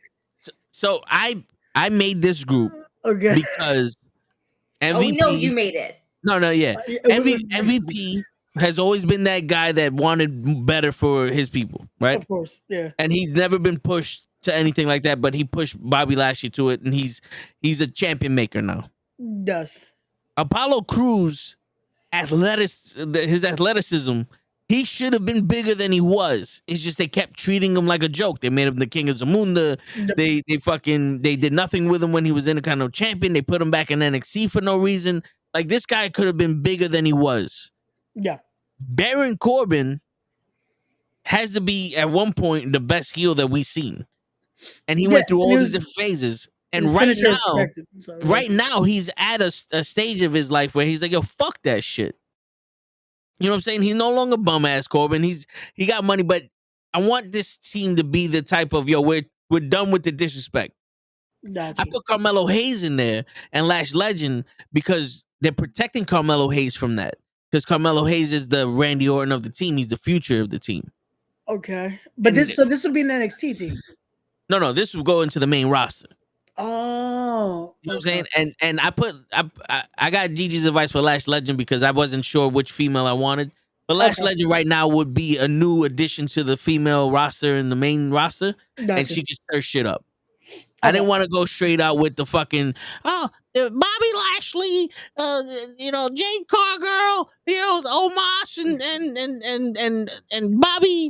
So I made this group okay. because MVP. Oh, we know you made it. No, yeah. It was- MVP has always been that guy that wanted better for his people, right? Of course, yeah. And he's never been pushed to anything like that, but he pushed Bobby Lashley to it, and he's a champion maker now. Yes. Apollo Crews, his athleticism, he should have been bigger than he was. It's just they kept treating him like a joke. They made him the king of Zamunda. They did nothing with him when he was Intercontinental champion. They put him back in NXT for no reason. Like, this guy could have been bigger than he was. Yeah. Baron Corbin has to be at one point the best heel that we've seen, and he went through all these different phases. And right now he's at a stage of his life where he's like, yo, fuck that shit. You know what I'm saying? He's no longer bum ass Corbin. He got money, but I want this team to be the type of, yo, we're done with the disrespect. Gotcha. I put Carmelo Hayes in there and Lash Legend because they're protecting Carmelo Hayes from that. Because Carmelo Hayes is the Randy Orton of the team. He's the future of the team. Okay. But this would be an NXT team. No, this will go into the main roster. Oh. You know what I'm saying? And I got Gigi's advice for Lash Legend because I wasn't sure which female I wanted. But Lash Legend right now would be a new addition to the female roster and the main roster. Gotcha. And she can stir shit up. I didn't want to go straight out with the fucking Bobby Lashley, Jade Cargill, Omos and Bobby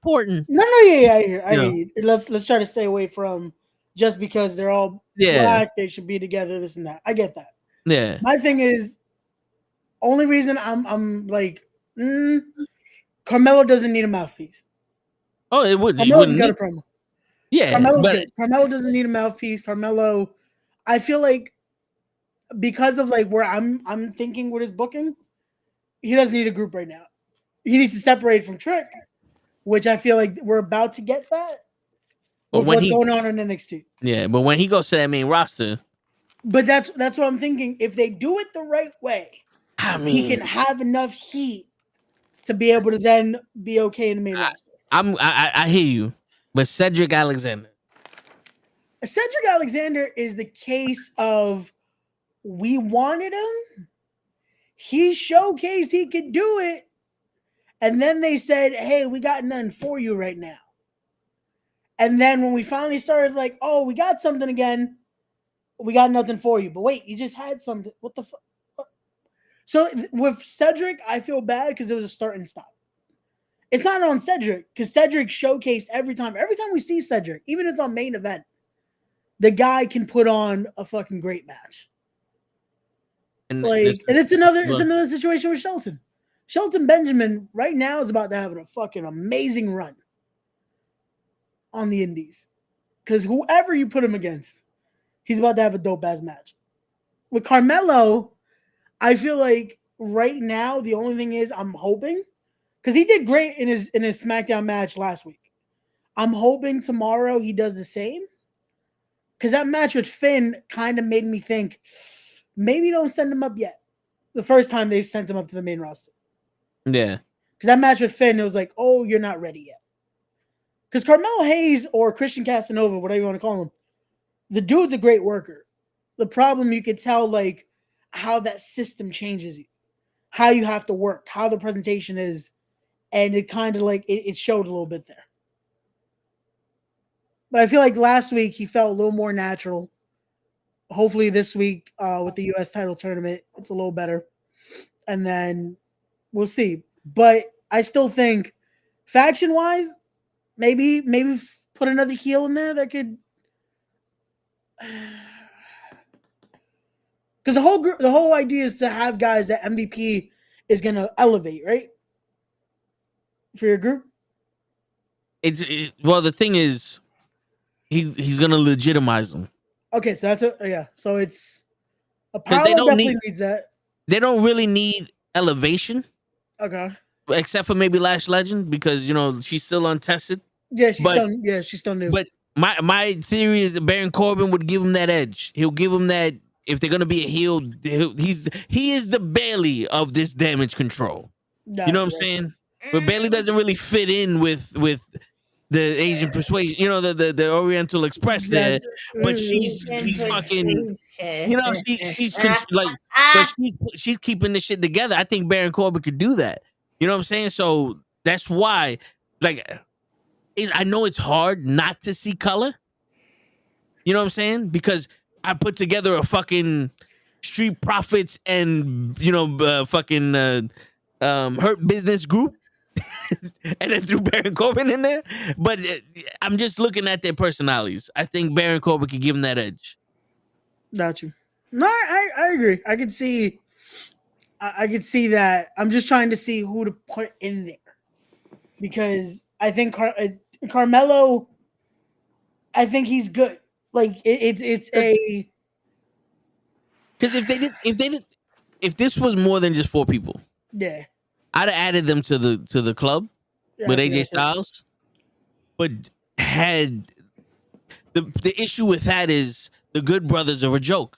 Porton. No, yeah, I hear. Let's try to stay away from just because they're all black, they should be together, this and that. I get that. Yeah. My thing is, only reason I'm like, Carmelo doesn't need a mouthpiece. Oh, it would. You Carmelo can wouldn't cut need. a promo. Yeah, Carmelo's but good. Carmelo doesn't need a mouthpiece. Carmelo, I feel like because of like where I'm thinking with his booking, he doesn't need a group right now. He needs to separate from Trick, which I feel like we're about to get that But with when what's he- going on in NXT. yeah, but when he goes to that main roster, But that's what I'm thinking. If they do it the right way, I he mean, can have enough heat to be able to then be okay in the main roster. I hear you, but Cedric Alexander. Cedric Alexander is the case of we wanted him. He showcased he could do it. And then they said, hey, we got nothing for you right now. And then when we finally started like, oh, we got something again, we got nothing for you. But wait, you just had something. What the fuck? So with Cedric, I feel bad because it was a start and stop. It's not on Cedric because Cedric showcased every time. Every time we see Cedric, even if it's on main event, the guy can put on a fucking great match. And it's another situation with Shelton. Shelton Benjamin right now is about to have a fucking amazing run on the indies. Because whoever you put him against, he's about to have a dope ass match. With Carmelo, I feel like right now the only thing is I'm hoping, because he did great in his SmackDown match last week. I'm hoping tomorrow he does the same. Because that match with Finn kind of made me think maybe don't send him up yet. The first time they've sent him up to the main roster. Yeah. Because that match with Finn, it was like, oh, you're not ready yet. Because Carmelo Hayes or Christian Casanova, whatever you want to call him, the dude's a great worker. The problem, you could tell like how that system changes you, how you have to work, how the presentation is, and it kind of like it showed a little bit there. But I feel like last week he felt a little more natural. Hopefully this week with the U.S. title tournament, it's a little better. And then we'll see. But I still think faction-wise, maybe put another heel in there that could... Because the whole idea is to have guys that MVP is going to elevate, right? For your group? Well, the thing is, he's going to legitimize them. Okay, so so it's... Apollo definitely needs that. They don't really need elevation. Okay. Except for maybe Lash Legend, because, she's still untested. Yeah, she's still new. But my theory is that Baron Corbin would give him that edge. He'll give him that. If they're gonna be a heel, he is the Bailey of this damage control. You know what I'm saying? But Bailey doesn't really fit in with the Asian persuasion. The Oriental Express there. But she's fucking. She's like, but she's keeping this shit together. I think Baron Corbin could do that. You know what I'm saying? So that's why, like, I know it's hard not to see color. You know what I'm saying? Because I put together a fucking Street Profits and fucking Hurt Business group, and then threw Baron Corbin in there. But I'm just looking at their personalities. I think Baron Corbin could give him that edge. Got you. No, I agree. I could see that. I'm just trying to see who to put in there because I think Carmelo. I think he's good. Like it's a because if this was more than just 4 people, yeah, I'd have added them to the club with AJ Styles. But had the issue with that is the Good Brothers are a joke.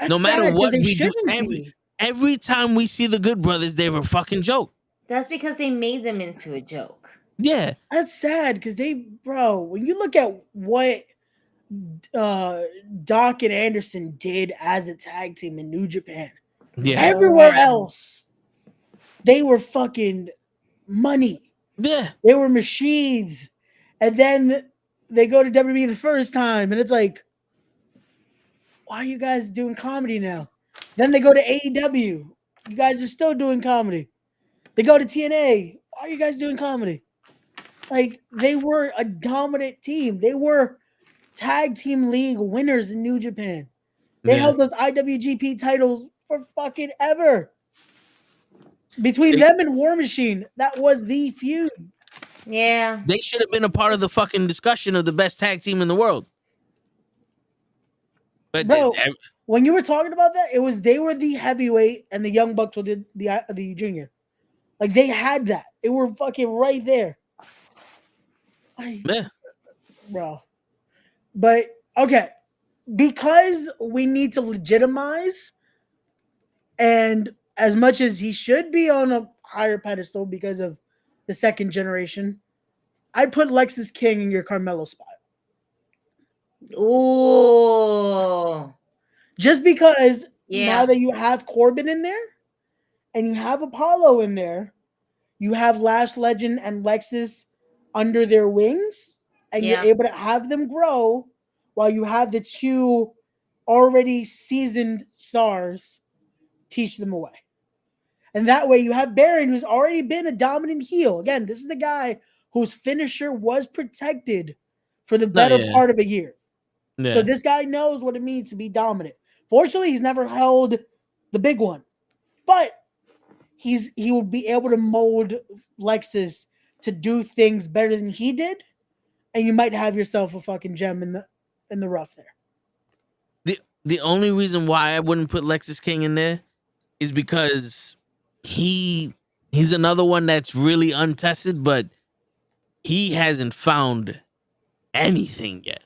That's no matter what we do, every time we see the Good Brothers, they're a fucking joke. That's because they made them into a joke. Yeah, that's sad because when you look at what Doc and Anderson did as a tag team in New Japan, everywhere else, they were fucking money. Yeah, they were machines, and then they go to WWE the first time, and it's like, why are you guys doing comedy now? Then they go to AEW. You guys are still doing comedy. They go to TNA. Why are you guys doing comedy? Like, they were a dominant team. They were tag team league winners in New Japan. They held those IWGP titles for fucking ever. Between them and War Machine, that was the feud. Yeah. They should have been a part of the fucking discussion of the best tag team in the world. But Bro, when you were talking about that, it was they were the heavyweight and the Young Bucks were the junior. Like they had that. They were fucking right there. Yeah. Bro. But okay, because we need to legitimize, and as much as he should be on a higher pedestal because of the second generation, I'd put Lexus King in your Carmelo spot. Ooh. Just because Yeah. now that you have Corbin in there and you have Apollo in there, you have Lash Legend and Lexus under their wings, and Yeah. you're able to have them grow while you have the two already seasoned stars teach them away. And that way you have Baron, who's already been a dominant heel. Again, this is the guy whose finisher was protected for the better part of a year. Yeah. So this guy knows what it means to be dominant. Fortunately, he's never held the big one, but he will be able to mold Lexus to do things better than he did, and you might have yourself a fucking gem in the rough there. The only reason why I wouldn't put Lexus King in there is because he's another one that's really untested, but he hasn't found anything yet.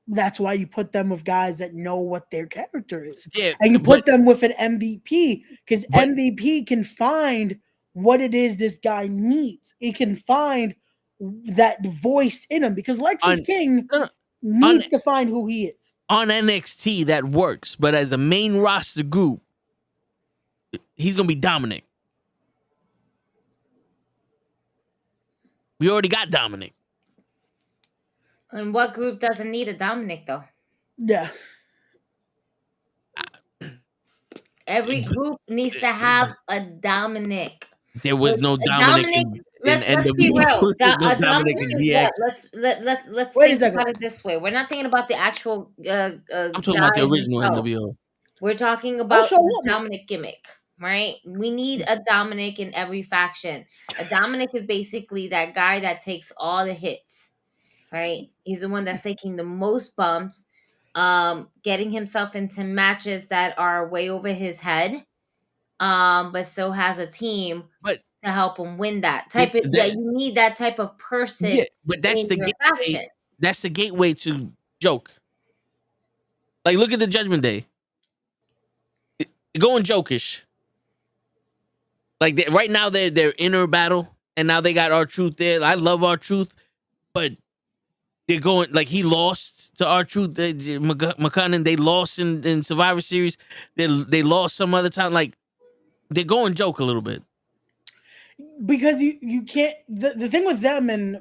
That's why you put them with guys that know what their character is. Yeah, and you put them with an MVP because MVP can find what it is this guy needs. He can find that voice in him because Lexus King needs to find who he is. On NXT, that works, but as a main roster group, he's going to be Dominic. We already got Dominic. And what group doesn't need a Dominic, though? Yeah. Every group needs to have a Dominic. There was no Dominic in let's be real. no Dominic in DX. Let's think about it this way. We're not thinking about the actual I'm talking about the original NWO. We're talking about the Dominic gimmick, right? We need a Dominic in every faction. A Dominic is basically that guy that takes all the hits, right? He's the one that's taking the most bumps, getting himself into matches that are way over his head, but still has a team to help him win that type of. You need that type of person. Yeah, but that's the gateway. Faction. That's the gateway to joke. Like, look at the Judgment Day. Going jokish. Like right now, they're inner battle, and now they got R-Truth there. I love R-Truth, but they're going like he lost to R-Truth. McConnell, they lost in Survivor Series. They lost some other time. Like they're going joke a little bit. Because you can't the thing with them, and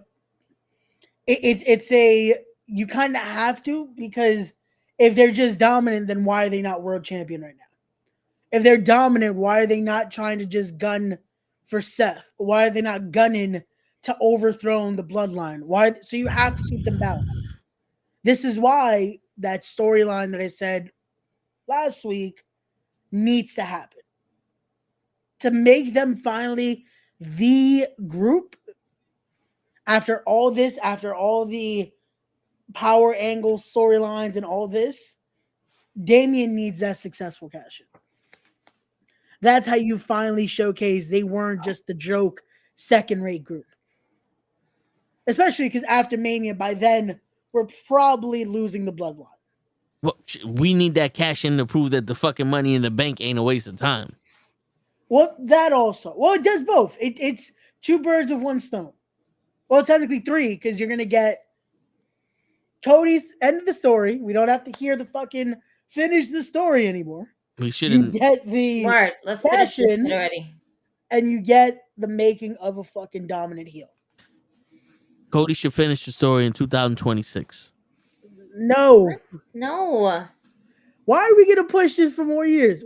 you kind of have to, because if they're just dominant, then why are they not world champion right now? If they're dominant, why are they not trying to just gun for Seth? Why are they not gunning to overthrow the bloodline? Why? So you have to keep them balanced. This is why that storyline that I said last week needs to happen. To make them finally the group after all this, after all the power angle storylines and all this, Damian needs that successful cash-in. That's how you finally showcase they weren't just the joke second-rate group. Especially because after Mania, by then, we're probably losing the bloodline. Well, we need that cash in to prove that the fucking Money in the Bank ain't a waste of time. Well, that also. Well, it does both. It's two birds with one stone. Well, technically three, because you're going to get Cody's end of the story. We don't have to hear the fucking finish the story anymore. We shouldn't. You get the word. Let's finish it already. And you get the making of a fucking dominant heel. Cody should finish the story in 2026. No. Why are we going to push this for more years?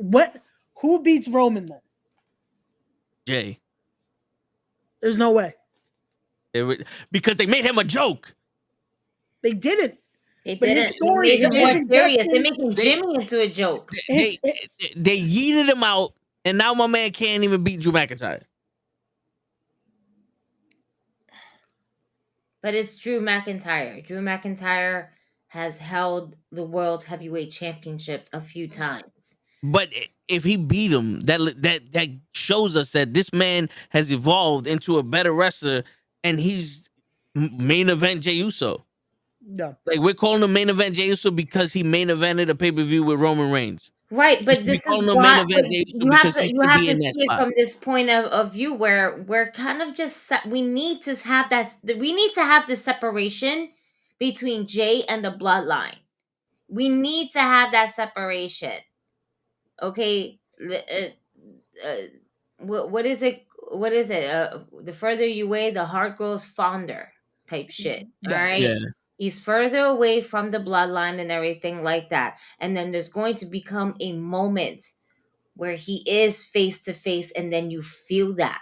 Who beats Roman then? Jay. There's no way. Because they made him a joke. They didn't. They didn't. They made him more serious. They're making Jimmy into a joke. They yeeted him out And now my man can't even beat Drew McIntyre. But it's Drew McIntyre. Drew McIntyre has held the World Heavyweight Championship a few times. But if he beat him, that shows us that this man has evolved into a better wrestler, and he's main event Jey Uso. No. Like, we're calling him main event Jey Uso because he main evented a pay-per-view with Roman Reigns. Right, but this is why you have to see it from this point of view where we're kind of just we need to have the separation between Jay and the bloodline. We need to have that separation. Okay, what is it? What is it? The further you away, the heart grows fonder type shit. All right. Yeah. He's further away from the bloodline and everything like that. And then there's going to become a moment where he is face to face, and then you feel that.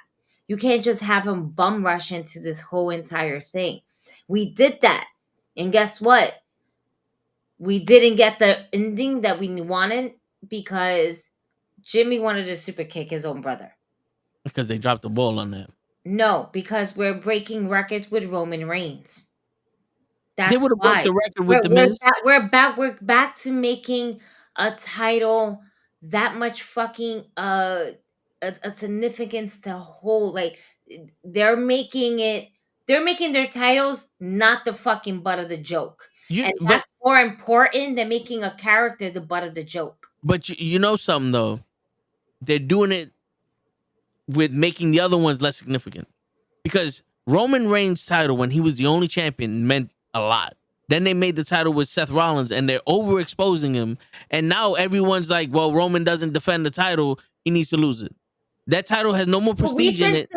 You can't just have him bum rush into this whole entire thing. We did that. And guess what? We didn't get the ending that we wanted because Jimmy wanted to super kick his own brother. Because they dropped the ball on that. No, because we're breaking records with Roman Reigns. That's they would have broke the record with the Miz. We're back to making a title that much fucking a significance to hold. Like, they're making their titles not the fucking butt of the joke. That's more important than making a character the butt of the joke. But you know something though, they're doing it with making the other ones less significant, because Roman Reigns' title when he was the only champion meant a lot. Then they made the title with Seth Rollins, and they're overexposing him. And now everyone's like, well, Roman doesn't defend the title. He needs to lose it. That title has no more prestige in it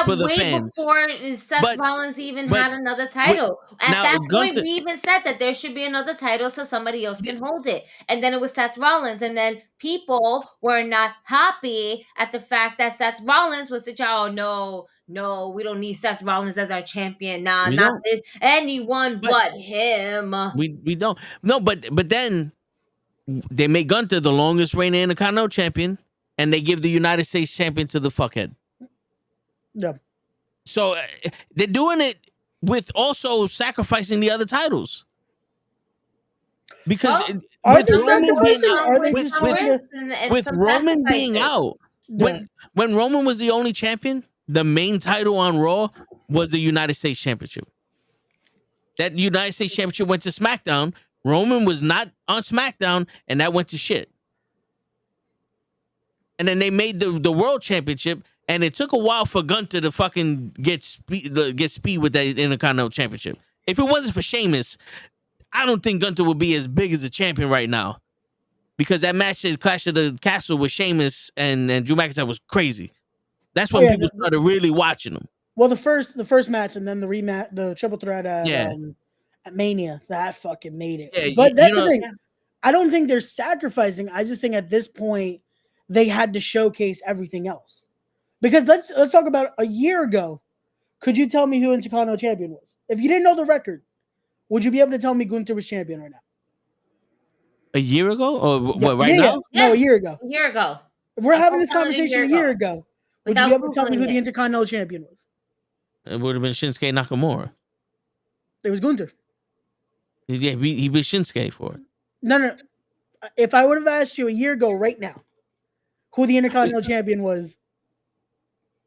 for the fans. Before Seth Rollins even had another title. At that point, we even said that there should be another title so somebody else can hold it. And then it was Seth Rollins. And then people were not happy at the fact that Seth Rollins was the child. No, we don't need Seth Rollins as our champion. Nah, not this, anyone but him. We don't. No, but then they made Gunther the longest reigning Intercontinental champion, and they give the United States champion to the fuckhead. Yeah. So they're doing it with also sacrificing the other titles. Because with Roman being out, when Roman was the only champion, the main title on Raw was the United States Championship. That United States Championship went to SmackDown. Roman was not on SmackDown, and that went to shit. And then they made the World Championship, and it took a while for Gunther to fucking get speed with that Intercontinental Championship. If it wasn't for Sheamus, I don't think Gunther would be as big as a champion right now, because that match at Clash of the Castle with Sheamus and Drew McIntyre was crazy. That's when people started really watching them. Well, the first match, and then the rematch, the triple threat at Mania, that fucking made it. Yeah, but that's the thing. I don't think they're sacrificing. I just think at this point they had to showcase everything else. Because let's talk about a year ago. Could you tell me who Intercontinental champion was? If you didn't know the record, would you be able to tell me Gunther was champion right now? A year ago? Or what, right now? No, a year ago. A year ago. If we're having this conversation a year ago, would you be able to tell me who the Intercontinental champion was? It would have been Shinsuke Nakamura. It was Gunther. Yeah, he beat Shinsuke for it. No. If I would have asked you a year ago right now who the Intercontinental champion was,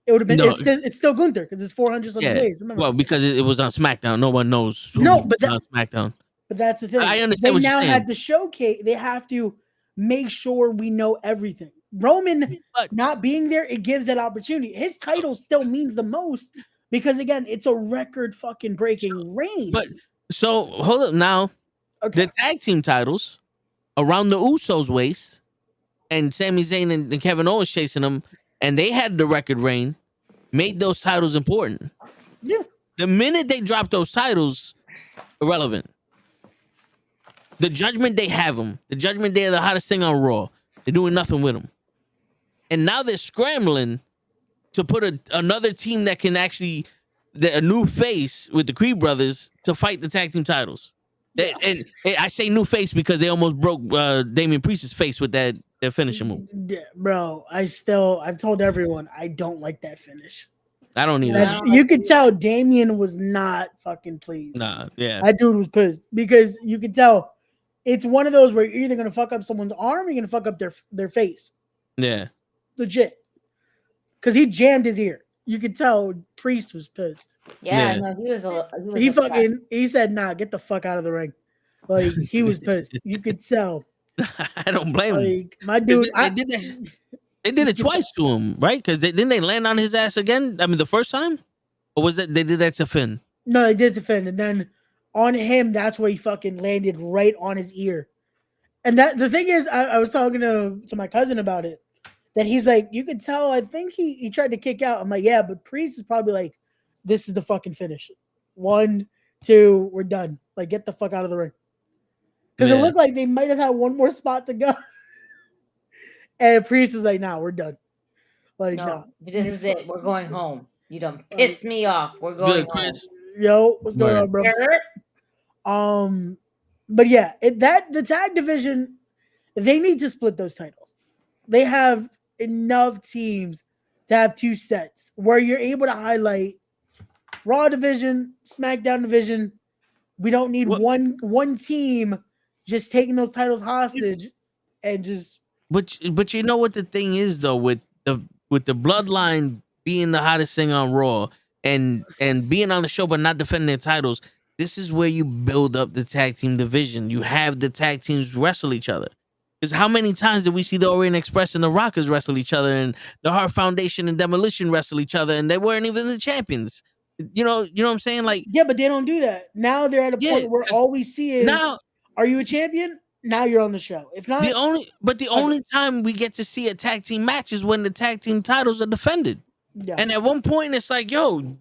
it would have been, it's still Gunther, because it's 400 something days. Remember? Well, because it was on SmackDown. No one knows who was on SmackDown. But that's the thing. I understand what you're saying. They now had to showcase, they have to make sure we know everything. Roman not being there, it gives that opportunity. His title still means the most, because again, it's a record fucking breaking reign. But so hold up now. Okay. The tag team titles around the Usos' waist, and Sami Zayn and Kevin Owens chasing them, and they had the record reign, made those titles important. Yeah. The minute they dropped those titles, irrelevant. The Judgment Day have them. The Judgment Day are the hottest thing on Raw. They're doing nothing with them. And now they're scrambling to put another team that can actually, a new face with the Creed brothers to fight the tag team titles. And I say new face because they almost broke Damian Priest's face with that their finishing move. Yeah, bro, I've told everyone I don't like that finish. I don't either. You could tell Damien was not fucking pleased. Nah, yeah. That dude was pissed because you could tell it's one of those where you're either gonna fuck up someone's arm or you're gonna fuck up their face. Yeah. Legit. Because he jammed his ear. You could tell Priest was pissed. Yeah, no, he was he said, nah, get the fuck out of the ring. Like, he was pissed. You could tell. I don't blame him. Like, my dude, they did it twice to him, right? Because didn't they land on his ass again? I mean, the first time? Or was it they did that to Finn? No, they did to Finn. And then on him, that's where he fucking landed right on his ear. And that the thing is, I was talking to my cousin about it. That he's like, you could tell, I think he tried to kick out. I'm like, yeah, but Priest is probably like, this is the fucking finish. 1, 2, we're done. Like, get the fuck out of the ring. Because it looked like they might have had one more spot to go. And Priest is like, nah, we're done. Like, no. This is it. We're going home. You done pissed me off. We're going home. Yo, what's going on, bro? But yeah, the tag division, they need to split those titles. They have enough teams to have 2 sets where you're able to highlight Raw division, SmackDown division. We don't need one team just taking those titles hostage and just. But you know what the thing is though with the Bloodline being the hottest thing on Raw and being on the show but not defending their titles, this is where you build up the tag team division. You have the tag teams wrestle each other. Because how many times did we see the Orient Express and the Rockers wrestle each other, and the Hart Foundation and Demolition wrestle each other, and they weren't even the champions? You know what I'm saying? Like, yeah, but they don't do that. Now they're at a point where all we see is, now, are you a champion? Now you're on the show. If not, the only time we get to see a tag team match is when the tag team titles are defended. Yeah. And at one point, it's like, yo,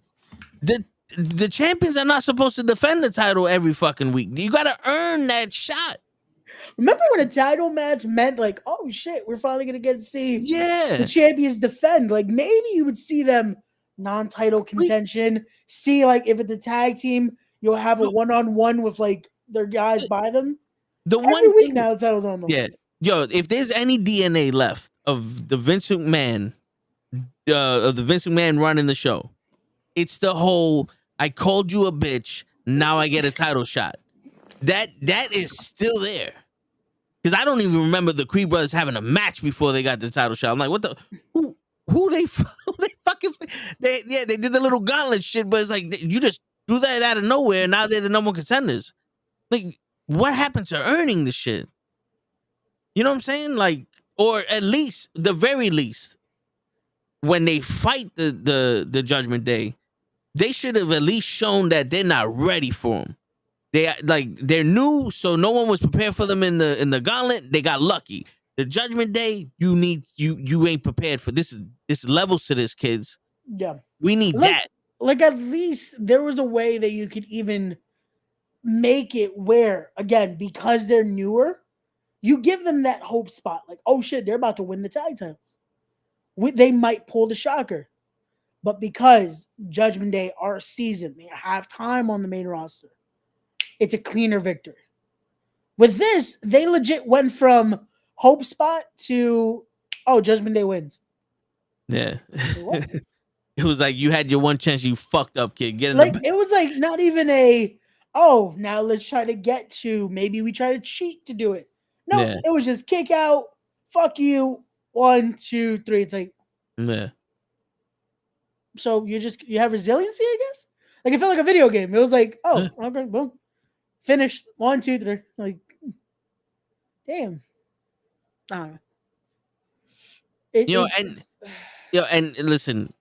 the champions are not supposed to defend the title every fucking week. You got to earn that shot. Remember when a title match meant like, oh shit, we're finally gonna get to see the champions defend. Like maybe you would see them non-title contention. See like if it's a tag team, you'll have a one-on-one with like their guys by them. Every week now, the titles on them. Yeah, yo, if there's any DNA left of the Vince McMahon, running the show, it's the whole I called you a bitch, now I get a title shot. That is still there. Because I don't even remember the Creed brothers having a match before they got the title shot. I'm like, what the who they fucking they did the little gauntlet shit, but it's like you just threw that out of nowhere, and now they're the number 1 contenders. Like, what happened to earning the shit? You know what I'm saying? Like, or at least the very least, when they fight the Judgment Day, they should have at least shown that they're not ready for them. They're new, so no one was prepared for them in the gauntlet. They got lucky. The Judgment Day, you ain't prepared for this. This levels to this, kids. Yeah, we need that. Like at least there was a way that you could even make it where, again, because they're newer, you give them that hope spot. Like, oh shit, they're about to win the tag titles. They might pull the shocker, but because Judgment Day are seasoned, they have time on the main roster. It's a cleaner victory. With this, they legit went from hope spot to, oh, Judgment Day wins. Yeah. It was like you had your one chance, you fucked up, kid. Get in it was like not even a, oh, now let's try to get to, maybe we try to cheat to do it. No, It was just kick out, fuck you, 1, 2, 3. It's like, so you have resiliency, I guess? Like it felt like a video game. It was like, oh, okay, boom. Finish 1, 2, 3. Like, damn. I don't know. And listen,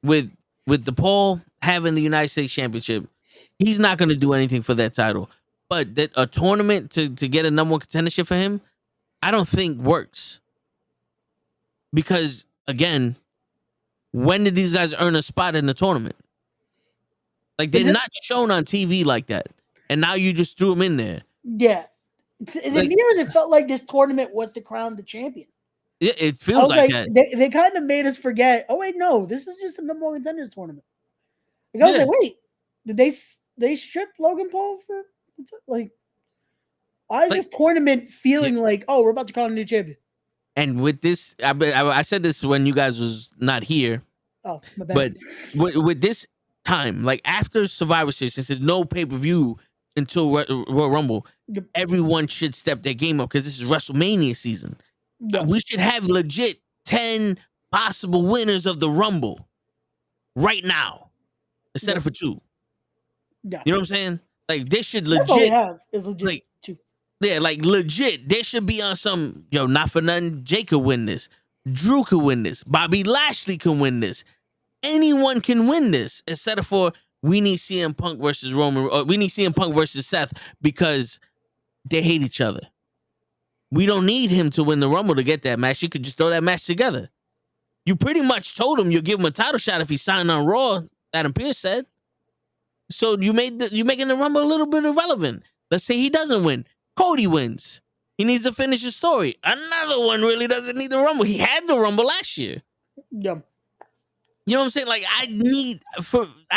with the Paul having the United States Championship, he's not going to do anything for that title. But that a tournament to get a number 1 contendership for him, I don't think works. Because again, when did these guys earn a spot in the tournament? Like they're not shown on TV like that. And now you just threw him in there. Yeah. Is it me or it felt like this tournament was to crown the champion? It feels like that. They kind of made us forget, oh, wait, no, this is just a number 1 contenders tournament. Like, I was like, wait, did they strip Logan Paul for, like, why is this tournament feeling like, oh, we're about to crown a new champion? And with this, I said this when you guys was not here, Oh, my bad. but with this time, like after Survivor Series, since there's no pay-per-view until Royal Rumble, Yep. everyone should step their game up because this is WrestleMania season. Yeah. We should have legit 10 possible winners of the Rumble right now instead of for 2. Yeah. You know what I'm saying? Like they should That's all they legit, have is legit like, 2. yeah, like legit. They should be on some, not for nothing. Jake could win this. Drew could win this. Bobby Lashley can win this. Anyone can win this instead of for we need CM Punk versus Roman, or we need CM Punk versus Seth because they hate each other. We don't need him to win the Rumble to get that match. You could just throw that match together. You pretty much told him you'll give him a title shot if he signed on Raw, Adam Pearce said. So you're making the Rumble a little bit irrelevant. Let's say he doesn't win. Cody wins. He needs to finish his story. Another one really doesn't need the Rumble. He had the Rumble last year. Yeah. You know what I'm saying? Like I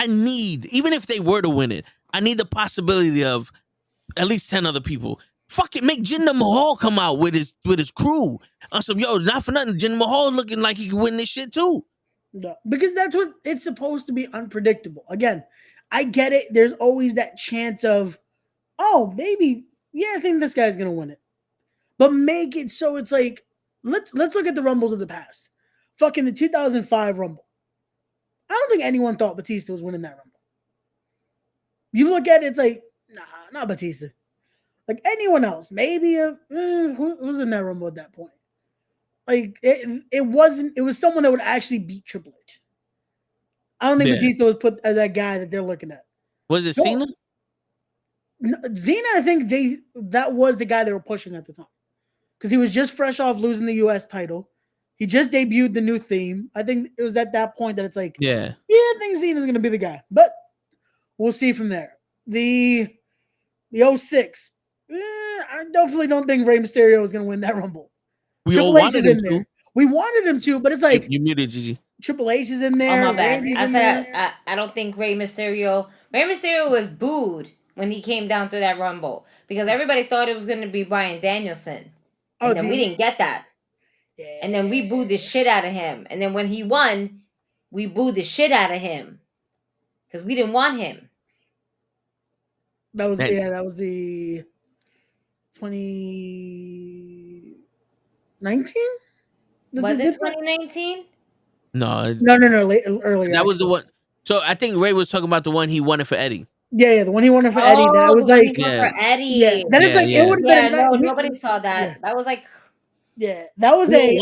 need, even if they were to win it, I need the possibility of at least 10 other people. Fuck it, make Jinder Mahal come out with his crew on some not for nothing. Jinder Mahal looking like he could win this shit too. No, because that's what it's supposed to be, unpredictable. Again, I get it. There's always that chance of, oh, maybe, I think this guy's gonna win it. But make it so it's like, let's look at the Rumbles of the past. Fucking the 2005 Rumble. I don't think anyone thought Batista was winning that Rumble. You look at it, it's like, nah, not Batista. Like anyone else, maybe who was in that Rumble at that point? Like it was someone that would actually beat Triple H. I don't think Batista was put as that guy that they're looking at. Was it Cena? No, Cena, I think that was the guy they were pushing at the time. Because he was just fresh off losing the US title. He just debuted the new theme. I think it was at that point that it's like, I think Cena's gonna be the guy. But we'll see from there. The 06. I definitely don't think Rey Mysterio is going to win that Rumble. We all wanted him to. We wanted him to, but it's like you muted Gigi. Triple H is in there. Oh my bad. Randy's I in said there. I don't think Rey Mysterio was booed when he came down to that Rumble because everybody thought it was going to be Bryan Danielson, and then we didn't get that. Yeah. And then we booed the shit out of him. And then when he won, we booed the shit out of him because we didn't want him. That was the 2019? Was it 2019? No. Earlier. That was the one. So I think Ray was talking about the one he won it for Eddie. Yeah, the one he won it for Eddie. That was like for Eddie. Yeah, that is like it would have been. Nobody saw that. Yeah. That was like. Yeah, that was it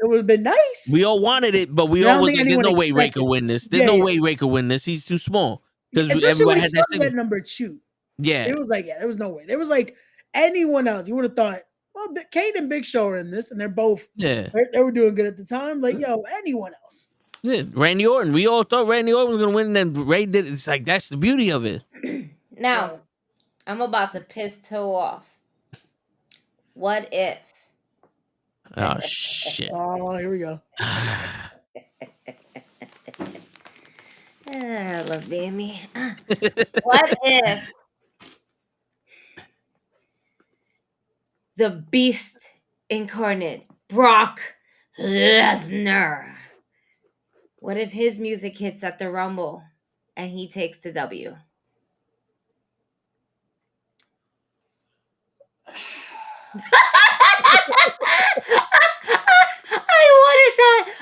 would have been nice. We all wanted it, but we all was like, there's no way Ray could win this. There's no way Ray could win this. He's too small. Because everybody had that number 2. Yeah. It was like, there was no way. There was like anyone else. You would have thought, well, Kane and Big Show are in this, and they're both, they were doing good at the time. Like, anyone else. Yeah, Randy Orton. We all thought Randy Orton was going to win, and then Ray did it. It's like, that's the beauty of it. Now, I'm about to piss Toe off. What if? Oh, shit. Oh, here we go. I love Bammy. What if the Beast incarnate, Brock Lesnar, what if his music hits at the Rumble and he takes the W?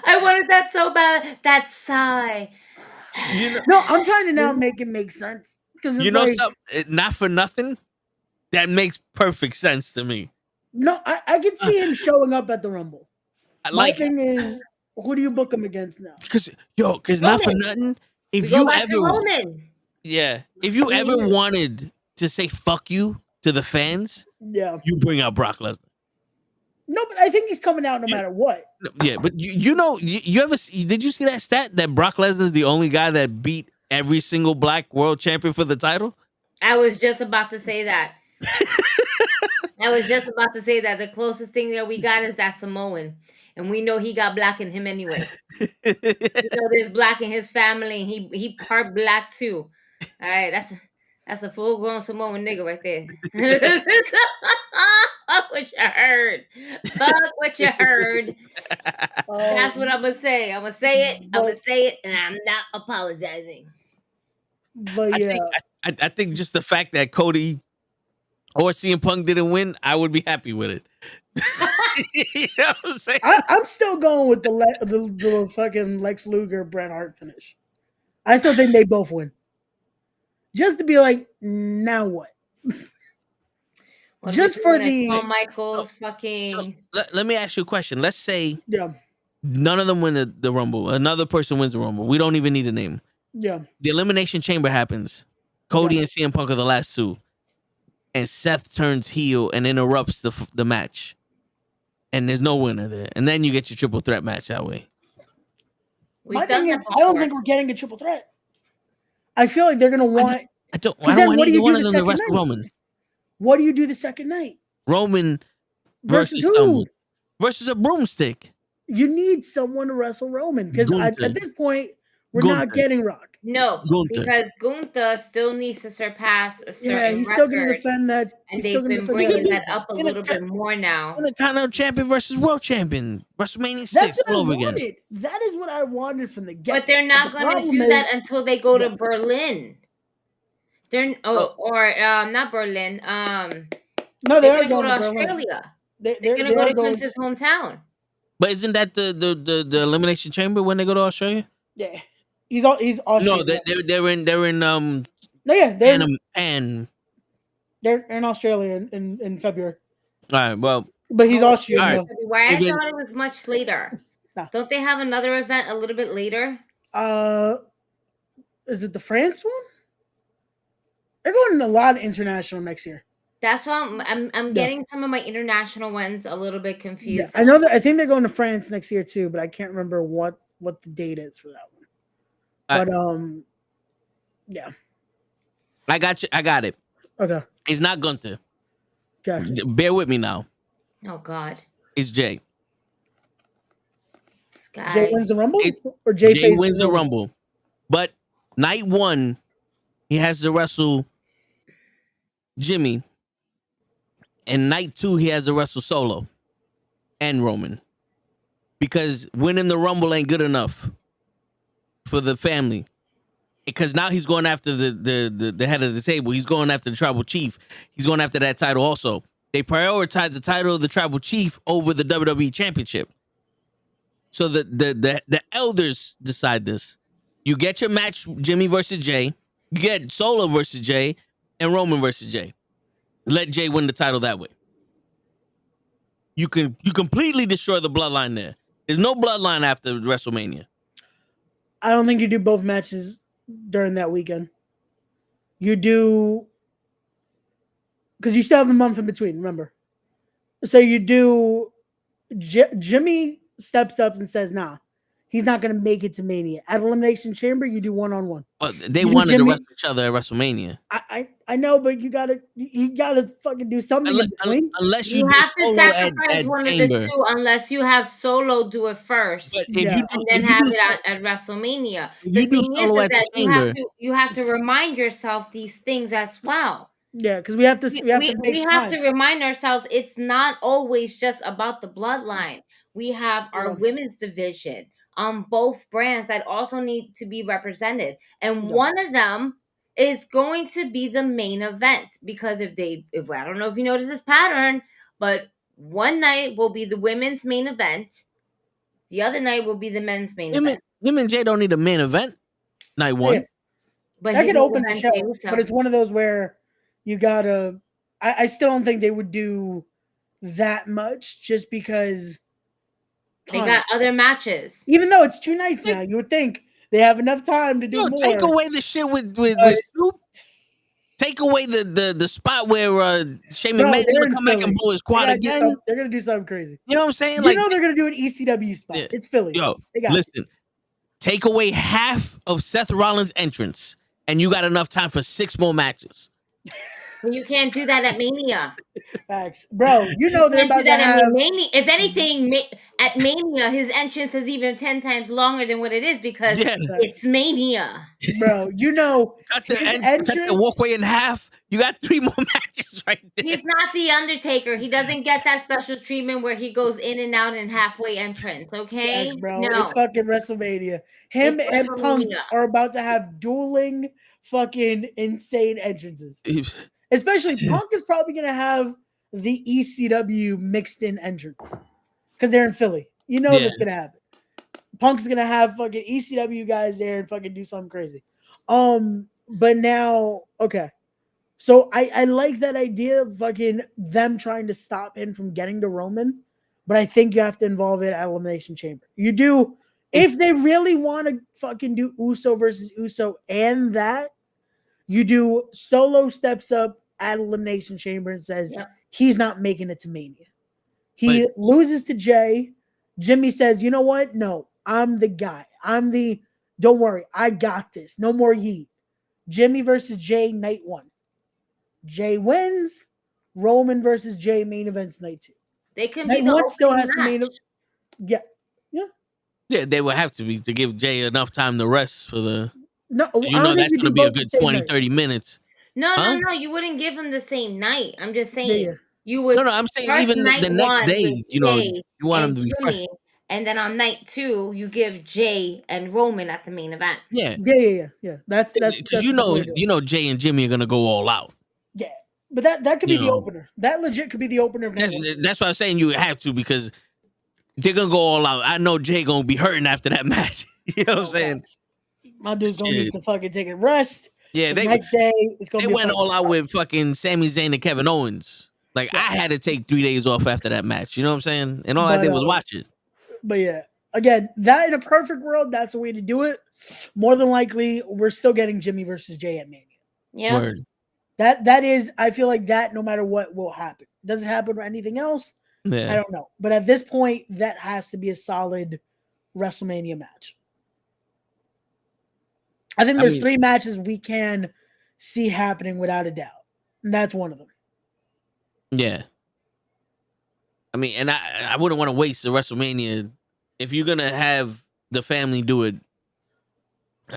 I wanted that so bad. That sigh. No, I'm trying to now make it make sense. Because something? Not for nothing. That makes perfect sense to me. No, I can see him showing up at the Rumble. My thing is, who do you book him against now? Because not for nothing. If you ever wanted to say fuck you to the fans, you bring out Brock Lesnar. No, but I think he's coming out no matter what. Yeah, but you ever did you see that stat that Brock Lesnar is the only guy that beat every single black world champion for the title? I was just about to say that. The closest thing that we got is that Samoan. And we know he got black in him anyway. There's black in his family, and he part black too. All right, that's a full grown Samoan nigga right there. Fuck what you heard. Fuck what you heard. That's what I'm gonna say. I'm gonna say it. I'm gonna say it, and I'm not apologizing. But yeah, I think just the fact that Cody or CM Punk didn't win, I would be happy with it. You know what I'm saying? I'm still going with the fucking Lex Luger Bret Hart finish. I still think they both win. Just to be like, now what? Just for the Shawn Michaels fucking. So, let me ask you a question. Let's say yeah, none of them win the Rumble. Another person wins the Rumble. We don't even need a name. yeah. The Elimination Chamber happens. Cody and CM Punk are the last two. And Seth turns heel and interrupts the match. And there's no winner there. And then you get your triple threat match that way. My thing is, I don't think we're getting a triple threat. I feel like they're going to want... I don't want either one of them to wrestle Roman. What do you do the second night? Roman versus who? someone. Versus a broomstick. You need someone to wrestle Roman. Because at this point, we're not getting Rock. No, because Gunther still needs to surpass a certain record. Yeah, he's still going to defend that. And they've been bringing that up a little bit more now. Intercontinental champion versus world champion. WrestleMania 6 That's all over again. That is what I wanted from the get. But they're not going to do that until they go to Berlin. They're not Berlin. No, they're going to Australia. They're going to go to Prince's hometown. But isn't that the Elimination Chamber when they go to Australia? Yeah. He's Australian. No, they're in they're in Australia in February. All right, well, but he's Austrian. Right. Why I thought it was much later. No. Don't they have another event a little bit later? Is it the France one? They're going a lot of international next year. That's why I'm getting some of my international ones a little bit confused. Yeah. I know that I think they're going to France next year too, but I can't remember what the date is for that one. But yeah. I got you. I got it. Okay. It's not Gunther. Okay. Bear with me now. Oh God. It's Jay. Jay wins the Rumble? Or Jay wins the Rumble. But night one, he has to wrestle Jimmy. And night two, he has to wrestle Solo and Roman. Because winning the Rumble ain't good enough for the family, because now he's going after the head of the table. He's going after the tribal chief. He's going after that title also. They prioritize the title of the tribal chief over the WWE championship. So the elders decide this. You get your match, Jimmy versus Jay. You get Solo versus Jay and Roman versus Jay. Let Jay win the title that way. You completely destroy the bloodline there. There's no bloodline after WrestleMania. I don't think you do both matches during that weekend. You do, because you still have a month in between, remember. So you do, Jimmy steps up and says, nah, he's not going to make it to Mania. At Elimination Chamber, you do one-on-one. But they wanted to wrestle each other at WrestleMania. I know, but you gotta fucking do something in between. Unless you have to sacrifice one of the two, unless you have Solo do it first, but if you do, and then have it at WrestleMania. The thing is that you have to remind yourself these things as well. Yeah, because we have to remind ourselves it's not always just about the bloodline. We have our women's division on both brands that also need to be represented, and one of them is going to be the main event, because if I don't know if you notice this pattern, but one night will be the women's main event, the other night will be the men's main event. Him and Jay don't need a main event night one. Yeah. But that could open the show, but it's one of those where you gotta. I still don't think they would do that much, just because they got other matches. Even though it's 2 nights now, you would think they have enough time to do more. Take away the shit with Snoop. Take away the spot where Shayman Mays is gonna come back and blow his quad again. They're gonna do something crazy. You know what I'm saying? They're gonna do an ECW spot. Yeah. It's Philly. Yo, listen. Take away half of Seth Rollins' entrance, and you got enough time for 6 more matches. You can't do that at Mania. Facts. Bro, you know they're Can't do about to that at have Mania. If anything, at Mania, his entrance is even 10 times longer than what it is because Yeah. it's Mania. bro, you know Cut his the entrance. walkway in half. You got 3 more matches right there. He's not the Undertaker. He doesn't get that special treatment where he goes in and out in halfway entrance. Okay, Facts, bro. no, It's fucking WrestleMania. Him It's and Punk WrestleMania. are about to have dueling fucking insane entrances. Especially Punk is probably gonna have the ECW mixed in entrance because they're in Philly. You know that's gonna happen. Punk's gonna have fucking ECW guys there and fucking do something crazy. But now, okay. So I like that idea of fucking them trying to stop him from getting to Roman, but I think you have to involve it at Elimination Chamber. You do if they really want to fucking do Uso versus Uso and that, you do Solo steps up at Elimination Chamber and says he's not making it to Mania. He loses to Jay. Jimmy says, you know what? No, I'm the guy. Don't worry, I got this. No more yeet. Jimmy versus Jay, night 1. Jay wins. Roman versus Jay main events night 2. They can night be the 1 still has match. to main event. Yeah, they would have to be to give Jay enough time to rest for the. No, you know that's going to be a good 20, 30 minutes. No, you wouldn't give him the same night. I'm just saying Yeah. you would. No, I'm saying even the next day. You know, you want him to be fresh. And then on night 2, you give Jay and Roman at the main event. Yeah. That's because you know Jay and Jimmy are gonna go all out. Yeah, but that could be the opener. That legit could be the opener. That's why I'm saying you have to because they're gonna go all out. I know Jay gonna be hurting after that match. You know what I'm saying? My dude's gonna need to fucking take a rest. Yeah, the next day it's gonna. They went all out with fucking Sami Zayn and Kevin Owens. Like I had to take 3 days off after that match. You know what I'm saying? And all I did was watch it. But yeah, again, that in a perfect world, that's the way to do it. More than likely, we're still getting Jimmy versus Jay at Mania. Yeah. Word. That is, I feel like that no matter what will happen. Does it happen or anything else? Yeah. I don't know. But at this point, that has to be a solid WrestleMania match. I think there's 3 matches we can see happening without a doubt. And that's one of them. Yeah. I mean, and I wouldn't want to waste the WrestleMania. If you're going to have the family do it,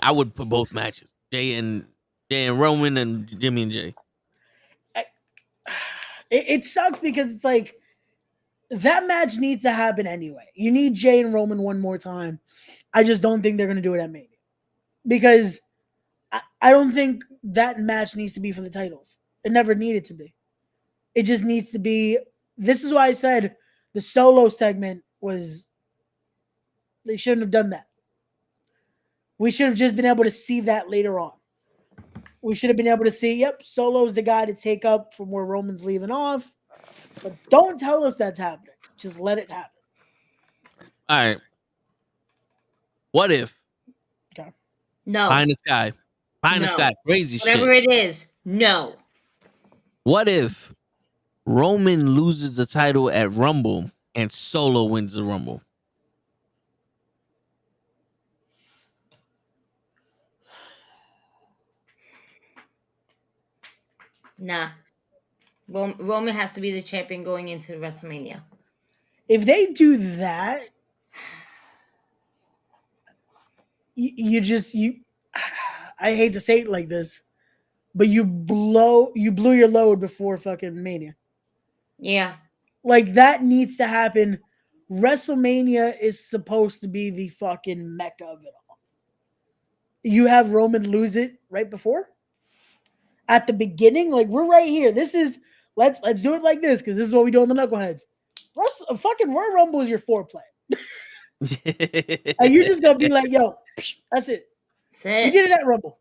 I would put both matches. Jay and Roman and Jimmy and Jay. It sucks because it's like that match needs to happen anyway. You need Jay and Roman one more time. I just don't think they're going to do it at Mania. Because I don't think that match needs to be for the titles. It never needed to be. It just needs to be. This is why I said the Solo segment was. They shouldn't have done that. We should have just been able to see that later on. We should have been able to see, Solo's the guy to take up from where Roman's leaving off. But don't tell us that's happening. Just let it happen. All right. What if? Okay. No. Behind the sky. Behind the sky. Crazy shit. Whatever it is. No. What if Roman loses the title at Rumble and Solo wins the Rumble? Nah. Roman has to be the champion going into WrestleMania. If they do that, I hate to say it like this, but you blew your load before fucking Mania. Yeah. Like that needs to happen. WrestleMania is supposed to be the fucking mecca of it all. You have Roman lose it right before? At the beginning, like we're right here. This is let's do it like this because this is what we do on the Knuckleheads. Fucking Royal Rumble is your foreplay. And you're just gonna be like, yo, that's it. You did it at Rumble.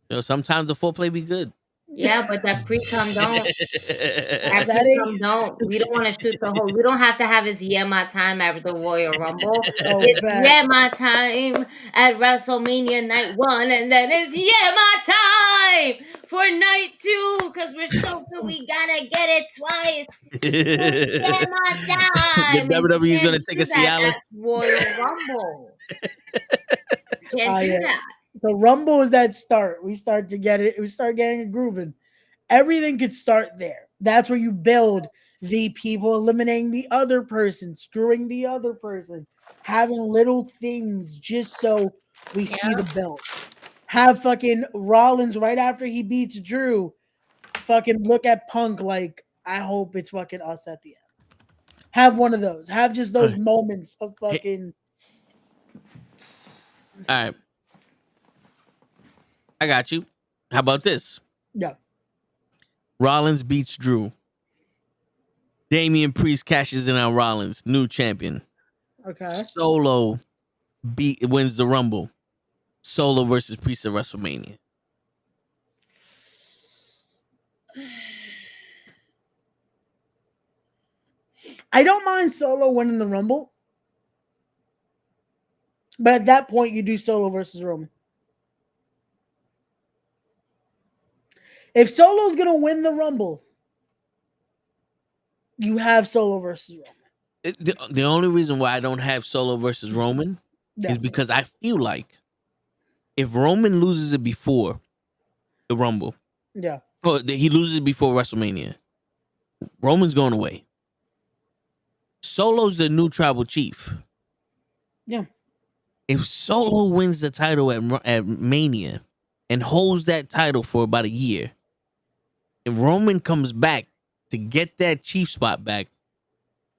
Yo, sometimes the foreplay be good. Yeah, but that pre-com don't. That pre-com don't. We don't want to shoot the whole. We don't have to have his my time at the Royal Rumble. It's my time at WrestleMania night 1, and then it's my time for night 2 because we're so good. We gotta get it twice. It's my time. WWE's gonna take a Cialis. Royal Rumble. Can't do that. The Rumble is that start. We start to get it. We start getting it grooving. Everything could start there. That's where you build the people eliminating the other person, screwing the other person, having little things just so we see the build. Have fucking Rollins right after he beats Drew fucking look at Punk like, I hope it's fucking us at the end. Have one of those. Have just those moments of fucking. All right. I got you. How about this? Yeah. Rollins beats Drew. Damian Priest cashes in on Rollins, new champion. Okay. Solo wins the Rumble. Solo versus Priest at WrestleMania. I don't mind Solo winning the Rumble. But at that point, you do Solo versus Roman. If Solo's going to win the Rumble, you have Solo versus Roman. The only reason why I don't have Solo versus Roman is because I feel like if Roman loses it before the Rumble, or he loses it before WrestleMania, Roman's going away. Solo's the new tribal chief. Yeah. If Solo wins the title at Mania and holds that title for about a year, if Roman comes back to get that chief spot back,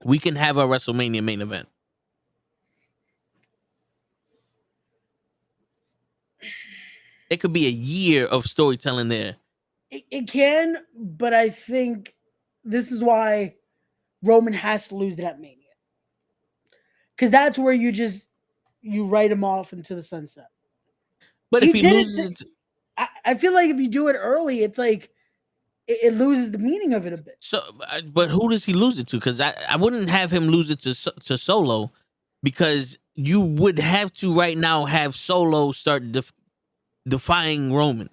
we can have our WrestleMania main event. It could be a year of storytelling there. It can, but I think this is why Roman has to lose it at Mania. Because that's where you write him off into the sunset. But if he loses I feel like if you do it early, it's like it loses the meaning of it a bit. So, but who does he lose it to? Because I wouldn't have him lose it to Solo, because you would have to right now have Solo start defying Roman.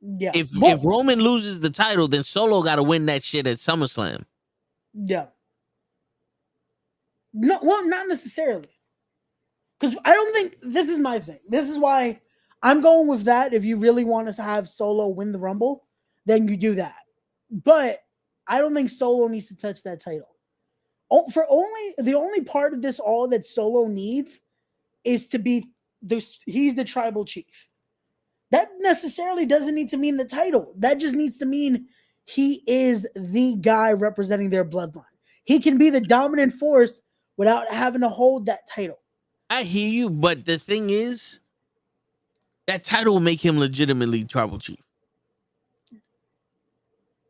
Yeah. If Roman loses the title, then Solo got to win that shit at SummerSlam. Yeah. No, well, not necessarily. Because I don't think this is my thing. This is why I'm going with that. If you really want us to have Solo win the Rumble, then you do that. But I don't think Solo needs to touch that title. The only part of this all that Solo needs is to be he's the tribal chief. That necessarily doesn't need to mean the title. That just needs to mean he is the guy representing their bloodline. He can be the dominant force without having to hold that title. I hear you, but the thing is, that title will make him legitimately tribal chief.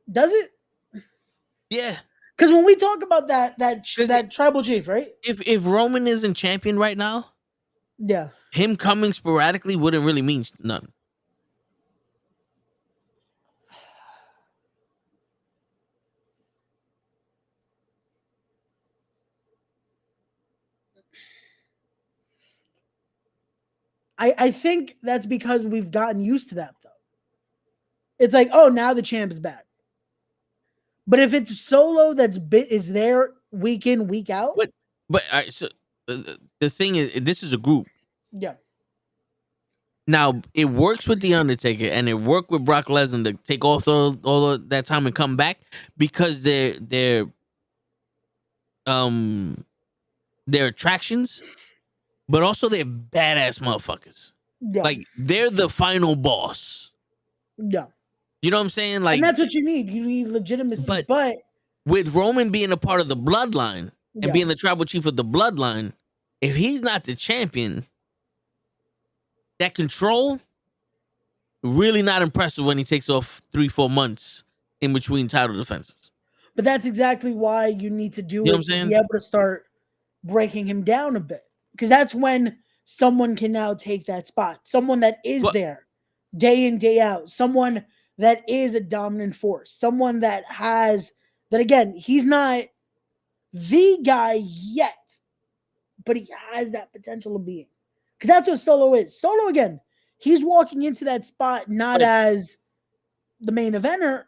Does it? Yeah. Because when we talk about that tribal chief, right? If Roman isn't champion right now, yeah, him coming sporadically wouldn't really mean nothing. I think that's because we've gotten used to that, though. It's like, oh, now the champ is back. But if it's Solo is there week in, week out. But all right, so the thing is, this is a group. Yeah. Now it works with the Undertaker, and it worked with Brock Lesnar to take all of that time and come back because they're attractions, but also they're badass motherfuckers. Yeah. Like they're the final boss. Yeah. You know what I'm saying? Like, and that's what you need. You need legitimacy. But with Roman being a part of the bloodline and being the tribal chief of the bloodline, if he's not the champion, that control really not impressive when he takes off 3-4 months in between title defenses. But that's exactly why you need to do you know what I'm it saying? To be able to start breaking him down a bit. Because that's when someone can now take that spot. Someone that is there day in, day out. Someone that is a dominant force. Someone that again, he's not the guy yet, but he has that potential of being. Because that's what Solo is. Solo, again, he's walking into that spot not as the main eventer,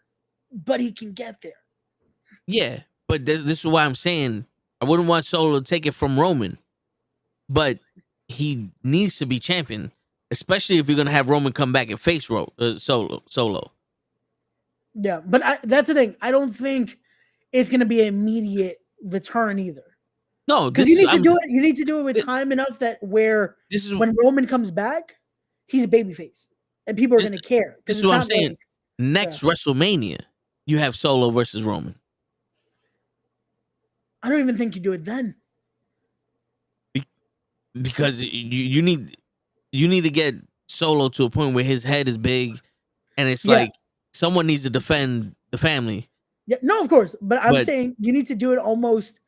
but he can get there. Yeah, but this is why I'm saying I wouldn't want Solo to take it from Roman, but he needs to be champion, especially if you're going to have Roman come back and face Solo. Yeah, but that's the thing. I don't think it's going to be an immediate return either. No, because you need to do it. You need to do it with time enough that when Roman comes back, he's a babyface, and people are going to care. This is what I'm saying. Next WrestleMania, you have Solo versus Roman. I don't even think you do it then. Because you need to get Solo to a point where his head is big, and it's like someone needs to defend the family. Yeah, no, of course, but I'm saying you need to do it almost.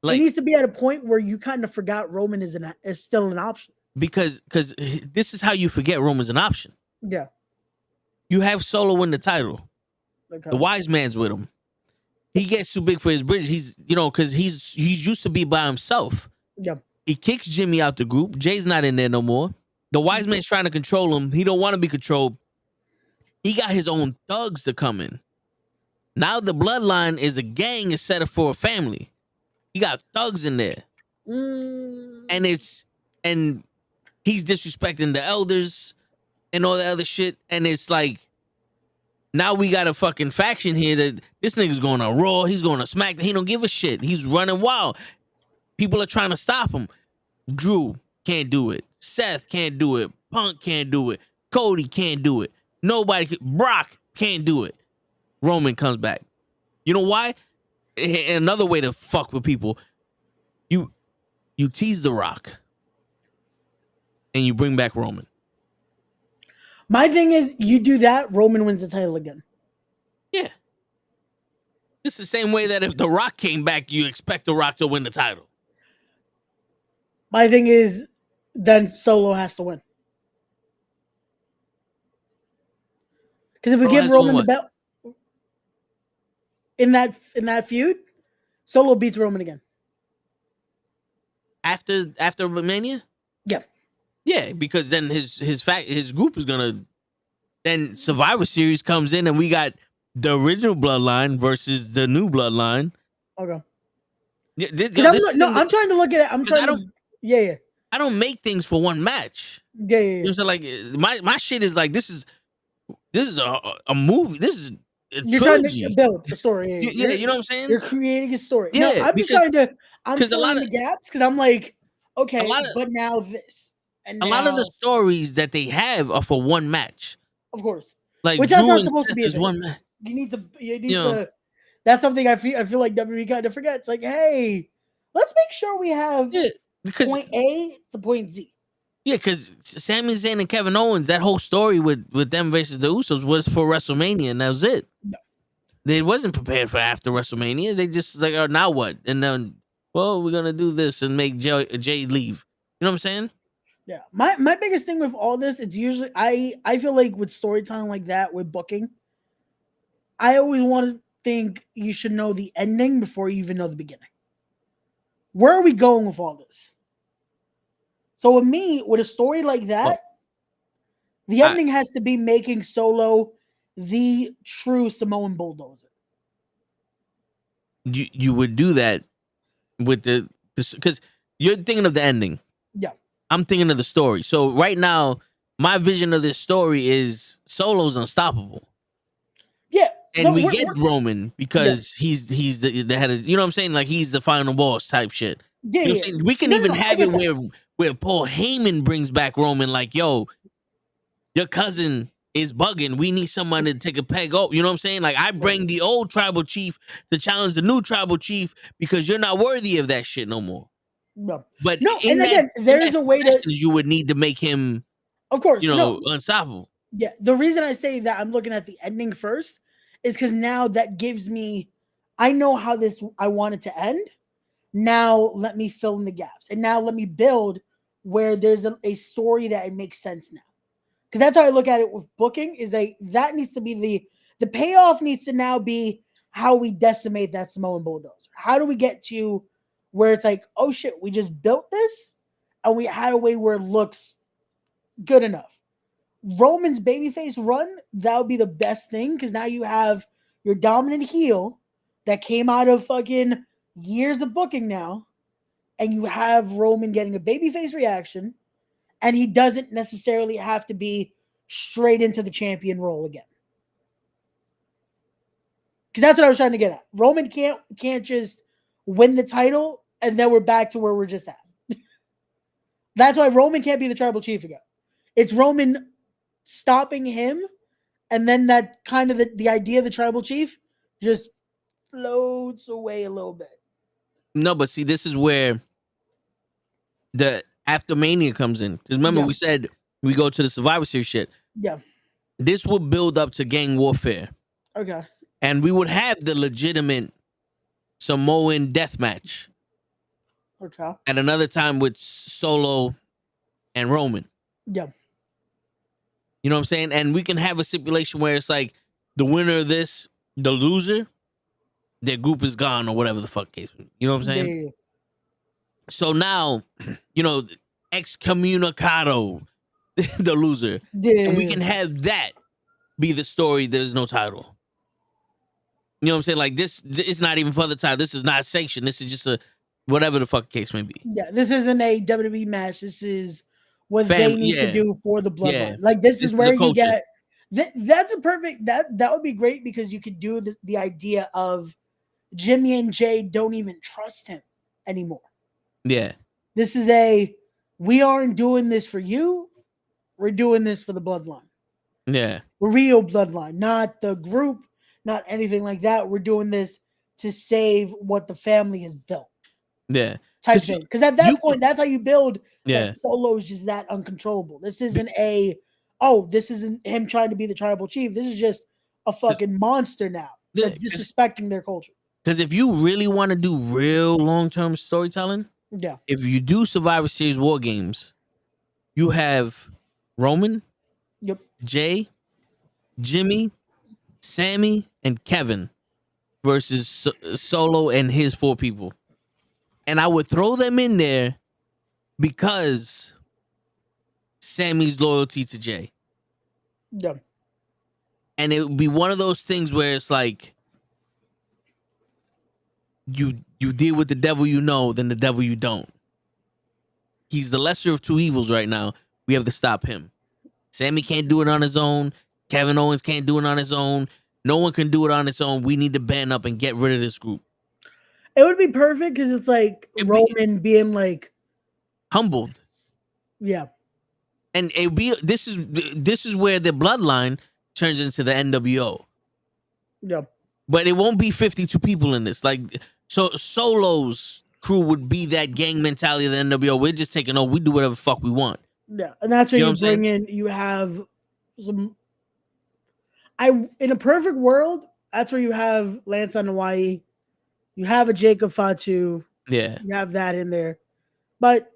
It needs to be at a point where you kind of forgot Roman is still an option. Because this is how you forget Roman's an option. Yeah, you have Solo win the title. Okay. The wise man's with him. He gets too big for his bridge. He's because he's used to be by himself. Yeah. He kicks Jimmy out the group. Jay's not in there no more. The wise man's trying to control him. He don't want to be controlled. He got his own thugs to come in. Now the bloodline is a gang instead of for a family. He got thugs in there. And he's disrespecting the elders and all the other shit. And it's like, now we got a fucking faction here that this nigga's going to Raw. He's going to Smack. He don't give a shit. He's running wild. People are trying to stop him. Drew can't do it. Seth can't do it. Punk can't do it. Cody can't do it. Brock can't do it. Roman comes back. You know why? Another way to fuck with people. You tease The Rock. And you bring back Roman. My thing is, you do that, Roman wins the title again. Yeah. It's the same way that if The Rock came back, you expect The Rock to win the title. My thing is, then Solo has to win. Because if we give Roman the belt in that feud, Solo beats Roman again. After Mania? Yeah. Yeah, because then his group is gonna. Then Survivor Series comes in, and we got the original Bloodline versus the new Bloodline. Okay. I'm trying to look at it. Yeah. I don't make things for one match. Yeah. You know, so like my shit is like this is a movie. This is a You're trilogy. trying to build a story. Yeah, you know what I'm saying? You're creating a story. Yeah, no, I'm filling the gaps because I'm like, okay, but now this. And a lot of the stories that they have are for one match. Of course. Like which that's not supposed to be one match. You need to that's something I feel like WWE kind of forgets. Like, hey, let's make sure we have point A to point Z. Yeah, because Sami Zayn and Kevin Owens, that whole story with them versus the Usos was for WrestleMania, and that was it. No. They wasn't prepared for after WrestleMania. They just like, oh, now what? And then, well, we're gonna do this and make Jay leave. You know what I'm saying? Yeah. My biggest thing with all this, it's usually I feel like with storytelling like that, with booking, I always want to think you should know the ending before you even know the beginning. Where are we going with all this? So with me, with a story like that, the ending has to be making Solo the true Samoan bulldozer. You would do that with because you're thinking of the ending. Yeah. I'm thinking of the story. So right now, my vision of this story is Solo's unstoppable. Yeah. And we get Roman because he's the head of, you know what I'm saying? Like he's the final boss type shit. Yeah, you know we can even have it where Paul Heyman brings back Roman, like, yo, your cousin is bugging. We need someone to take a peg up. You know what I'm saying? Like, I bring the old tribal chief to challenge the new tribal chief because you're not worthy of that shit no more. No. But no, and again, there is a way to. You would need to make him, of course, unstoppable. Yeah. The reason I say that I'm looking at the ending first is because now that gives me, I know how I want it to end. Now let me fill in the gaps, and now let me build where there's a story that it makes sense now. Because that's how I look at it with booking. Is that needs to be the payoff needs to now be how we decimate that Samoan bulldozer. How do we get to where it's like, oh shit, we just built this, and we had a way where it looks good enough. Roman's babyface run, that would be the best thing, because now you have your dominant heel that came out of fucking years of booking now, and you have Roman getting a babyface reaction, and he doesn't necessarily have to be straight into the champion role again. Because that's what I was trying to get at. Roman can't just win the title and then we're back to where we're just at. That's why Roman can't be the tribal chief again. It's Roman stopping him, and then that kind of the idea of the tribal chief just floats away a little bit. No, but see, this is where the after Mania comes in. Because remember, we said we go to the Survivor Series shit. Yeah. This would build up to gang warfare. Okay. And we would have the legitimate Samoan death match. Okay. At another time with Solo and Roman. Yeah. You know what I'm saying? And we can have a stipulation where it's like the winner of this, the loser, their group is gone or whatever the fuck case. You know what I'm saying? Yeah. So now, you know, excommunicado, the loser. Yeah. And we can have that be the story. There's no title. You know what I'm saying? Like this, it's not even for the title. This is not sanctioned. This is just a whatever the fuck case may be. Yeah, this isn't a WWE match. This is what they need to do for the bloodline. Yeah. Like this is where you culture. get that's a perfect that would be great because you could do the idea of Jimmy and Jay don't even trust him anymore. Yeah. This is we aren't doing this for you. We're doing this for the bloodline. Yeah. Real bloodline, not the group, not anything like that. We're doing this to save what the family has built. Yeah. Type thing. Because at that point, that's how you build. Yeah. Solo is just that uncontrollable. This isn't this isn't him trying to be the tribal chief. This is just a fucking monster now that's disrespecting their culture. Because if you really want to do real long-term storytelling, if you do Survivor Series War Games, you have Roman, Jay, Jimmy, Sammy, and Kevin versus Solo and his 4 people. And I would throw them in there because Sammy's loyalty to Jay. Yeah. And it would be one of those things where it's like you deal with the devil you know than the devil you don't. He's the lesser of 2 evils right now. We have to stop him. Sammy can't do it on his own. Kevin Owens can't do it on his own. No one can do it on its own. We need to band up and get rid of this group. It would be perfect because it's like Roman being like humbled. Yeah. And this is where the bloodline turns into the NWO. Yeah. But it won't be 52 people in this. Like so Solo's crew would be that gang mentality of the NWO. We're just taking over. We do whatever the fuck we want. Yeah. And that's where you bring in, you have some in a perfect world, that's where you have Lance on Hawaii. You have a Jacob Fatu. Yeah. You have that in there. But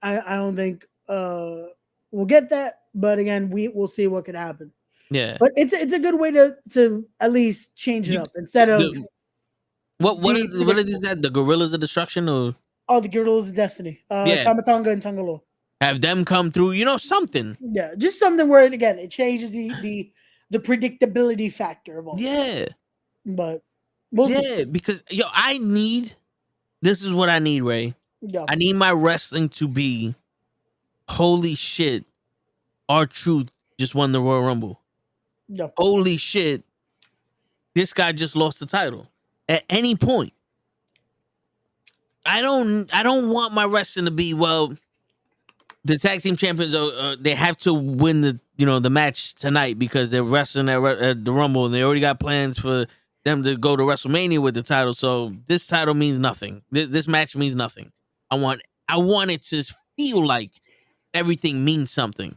I don't think we'll get that. But again, we'll see what could happen. Yeah. But it's a good way to at least change it up instead of what are these guys? The Gorillas of Destruction or the Gorillas of Destiny. Tamatonga and Tangaloa. Have them come through, something. Yeah, just something where it changes the predictability factor of all. Yeah. But because this is what I need, Ray. Yeah. I need my wrestling to be holy shit. R-Truth just won the Royal Rumble. Yeah. Holy shit. This guy just lost the title. At any point. I don't want my wrestling to be, the tag team champions they have to win the match tonight because they're wrestling at the Rumble and they already got plans for them to go to WrestleMania with the title. So this title means nothing. This match means nothing. I want it to feel like everything means something.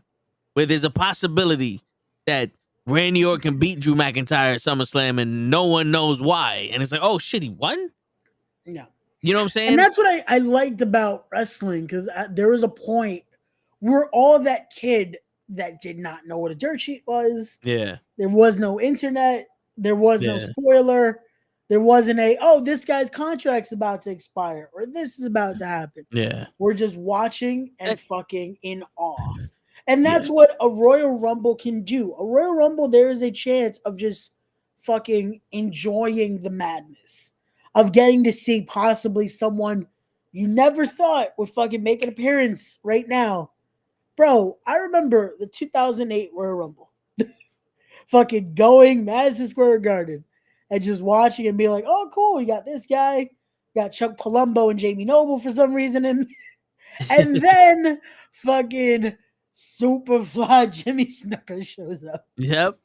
Where there's a possibility that Randy Orton can beat Drew McIntyre at SummerSlam and no one knows why. And it's like, oh shit, he won? Yeah. You know what I'm saying? And that's what I liked about wrestling, because there was a point we're all that kid that did not know what a dirt sheet was. Yeah. There was no internet. There was no spoiler. There wasn't this guy's contract's about to expire or this is about to happen. Yeah. We're just watching and fucking in awe. And that's what a Royal Rumble can do. A Royal Rumble, there is a chance of just fucking enjoying the madness, of getting to see possibly someone you never thought would fucking make an appearance right now. Bro, I remember the 2008 Royal Rumble. Fucking going Madison Square Garden. and just watching and be like, oh, cool, you got this guy, you got Chuck Palumbo and Jamie Noble for some reason, and then fucking Superfly Jimmy Snuka shows up. Yep.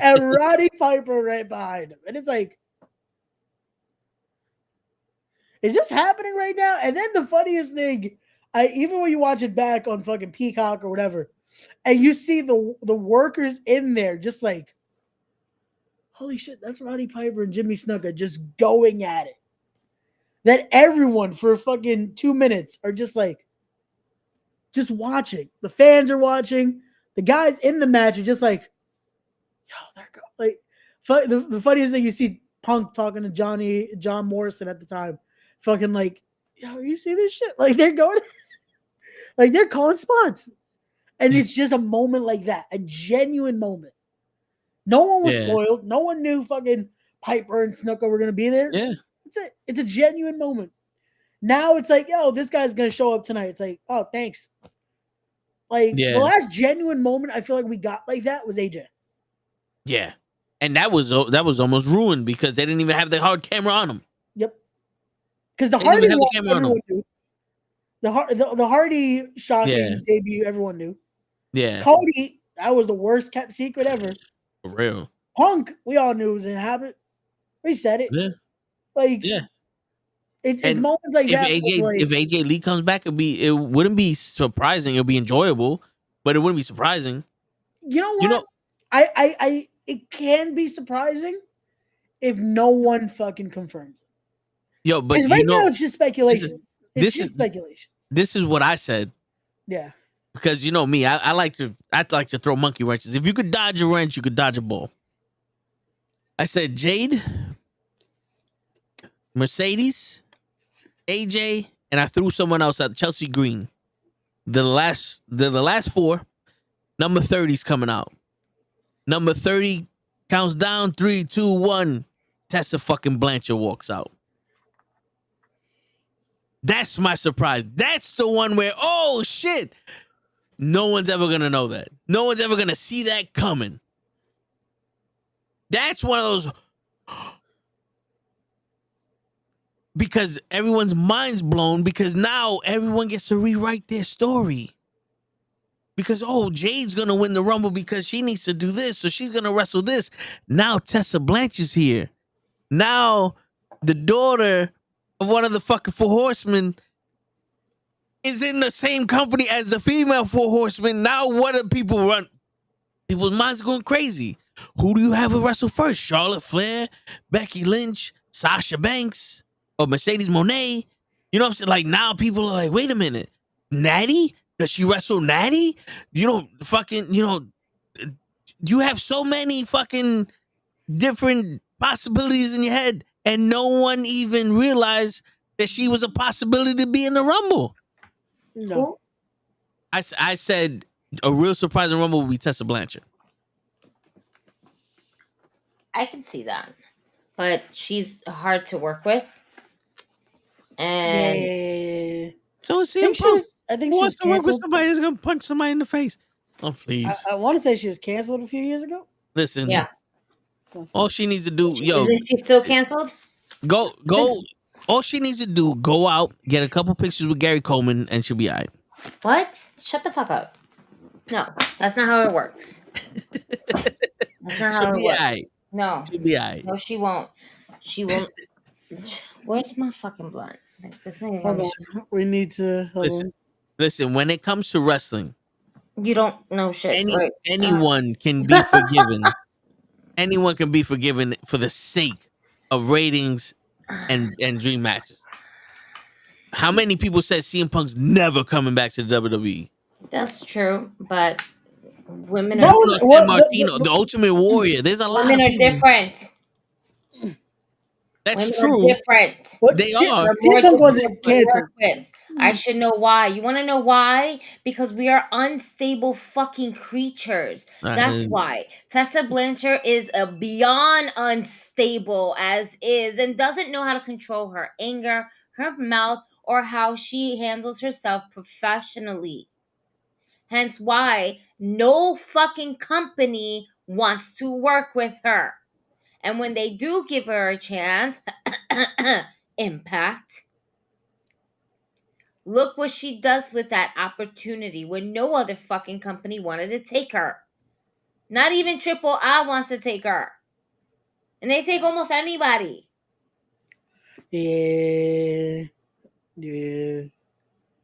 And Roddy Piper right behind him. And it's like, is this happening right now? And then the funniest thing, even when you watch it back on fucking Peacock or whatever, and you see the workers in there just like, holy shit, that's Roddy Piper and Jimmy Snuka just going at it. That everyone for fucking 2 minutes are just like, just watching. The fans are watching. The guys in the match are just like, yo, they're like, the funniest thing, you see Punk talking to John Morrison at the time, fucking like, yo, you see this shit? Like they're going, like they're calling spots, and it's just a moment like that, a genuine moment. No one was spoiled. No one knew fucking Piper and Snuka were gonna be there. Yeah, that's it. It's a genuine moment. Now it's like, yo, this guy's gonna show up tonight. It's like, oh, thanks. Like the last genuine moment I feel like we got like that was AJ. Yeah, and that was almost ruined because they didn't even have the hard camera on him. Yep. Because the Hardy one, everyone knew. The Hardy shocking debut, everyone knew. Yeah. Cody, that was the worst kept secret ever. For real. Punk, we all knew it was in habit. We said it. Yeah. Like, it's moments like that. If AJ Lee comes back, it wouldn't be surprising. It'll be enjoyable, but it wouldn't be surprising. You know what? It can be surprising if no one fucking confirms it. Yo, but right now it's just speculation. This is speculation. This is what I said. Yeah. Because you know me, I like to throw monkey wrenches. If you could dodge a wrench, you could dodge a ball. I said Jade, Mercedes, AJ, and I threw someone else out, Chelsea Green. The last four, number 30's coming out. Number 30 counts down 3, 2, 1. Tessa fucking Blanchard walks out. That's my surprise. That's the one where, oh shit, no one's ever gonna know that. No one's ever gonna see that coming. That's one of those, because everyone's mind's blown because now everyone gets to rewrite their story. Because, oh, Jade's going to win the Rumble because she needs to do this, so she's going to wrestle this. Now Tessa Blanchard's here. Now the daughter of one of the fucking Four Horsemen is in the same company as the female Four Horsemen. Now what do people run? People's minds going crazy. Who do you have to wrestle first? Charlotte Flair, Becky Lynch, Sasha Banks, or Mercedes Moné? You know what I'm saying? Like now people are like, wait a minute, Natty? Does she wrestle Natty? You have so many fucking different possibilities in your head, and no one even realized that she was a possibility to be in the Rumble. No. I said a real surprising Rumble would be Tessa Blanchard. I can see that, but she's hard to work with. And so is CM Punk. I think Who she wants was to work with canceled. somebody who's gonna punch somebody in the face? Oh please! I want to say she was canceled a few years ago. Listen, yeah. All she needs to do, Isn't she still canceled? Go. All she needs to do, go out, get a couple pictures with Gary Coleman, and she'll be all right. What? Shut the fuck up. No, that's not how it works. That's not how She'll it be works. all right. No. She'll be all right. No, she won't. She won't. Where's my fucking blunt? Like, this thing. Hold on. We need to Listen. When it comes to wrestling, you don't know shit. Right? Anyone can be forgiven. Anyone can be forgiven for the sake of ratings and dream matches. How many people said CM Punk's never coming back to the WWE? That's true, but women No, are San Martino, the Ultimate Warrior. There's a lot. Women of are people. different. That's Women true. are different. They are. CM Punk wasn't canceled. I should know why. You want to know why? Because we are unstable fucking creatures. That's why. Tessa Blanchard is a beyond unstable as is and doesn't know how to control her anger, her mouth, or how she handles herself professionally. Hence why no fucking company wants to work with her. And when they do give her a chance, Impact, look what she does with that opportunity when no other fucking company wanted to take her. Not even Triple I wants to take her. And they take almost anybody. Yeah.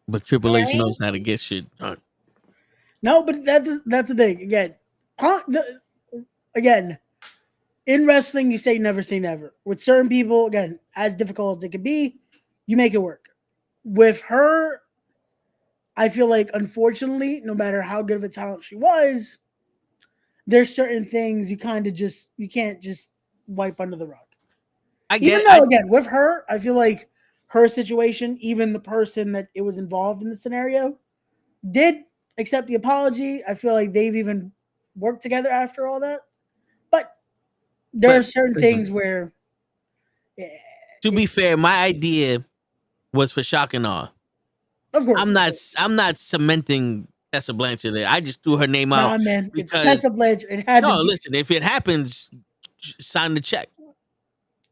But Triple H Right? knows how to get shit done. No, but that's the thing. Again, in wrestling, you say never. With certain people, again, as difficult as it can be, you make it work. With her, I feel like, unfortunately, no matter how good of a talent she was, there's certain things you can't just wipe under the rug. Again, with her, I feel like her situation, even the person that it was involved in the scenario, did accept the apology. I feel like they've even worked together after all that. But there are certain things where, to be fair, my idea was for shock and awe. Of course, I'm not cementing Tessa Blanchard there. I just threw her name out. Nah, man, because it's Tessa Blanchard. It had to be. Listen, if it happens, sign the check.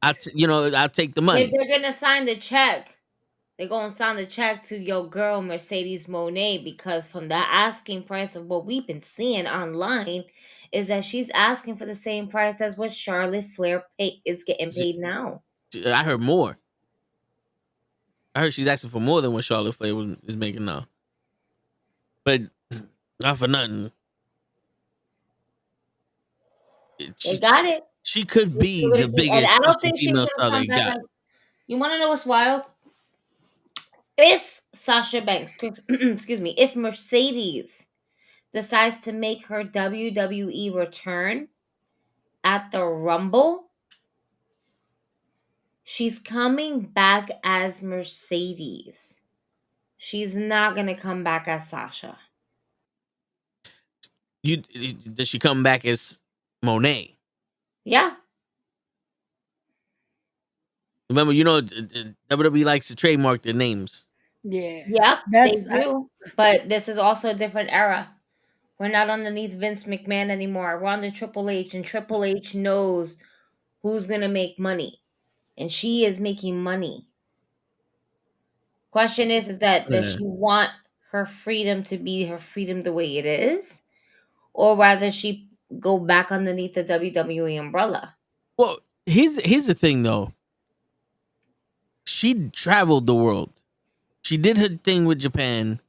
I'll take the money. If they're gonna sign the check, they're gonna sign the check to your girl Mercedes Moné, because from the asking price of what we've been seeing online is that she's asking for the same price as what Charlotte Flair is getting paid now. I heard more. I heard she's asking for more than what Charlotte Flair is making now. But not for nothing. They got it. She could be the biggest. And I don't think she's gonna come back. You want to know what's wild? If Sasha Banks, excuse me, if Mercedes decides to make her WWE return at the Rumble, she's coming back as Mercedes. She's not gonna come back as Sasha. Does she come back as Monet? Yeah. Remember, WWE likes to trademark their names. Yeah. Yep, they do. But this is also a different era. We're not underneath Vince McMahon anymore. We're under Triple H, and Triple H knows who's going to make money. And she is making money. Question is that does she want her freedom to be her freedom the way it is? Or rather she go back underneath the WWE umbrella? Well, here's the thing, though. She traveled the world. She did her thing with Japan.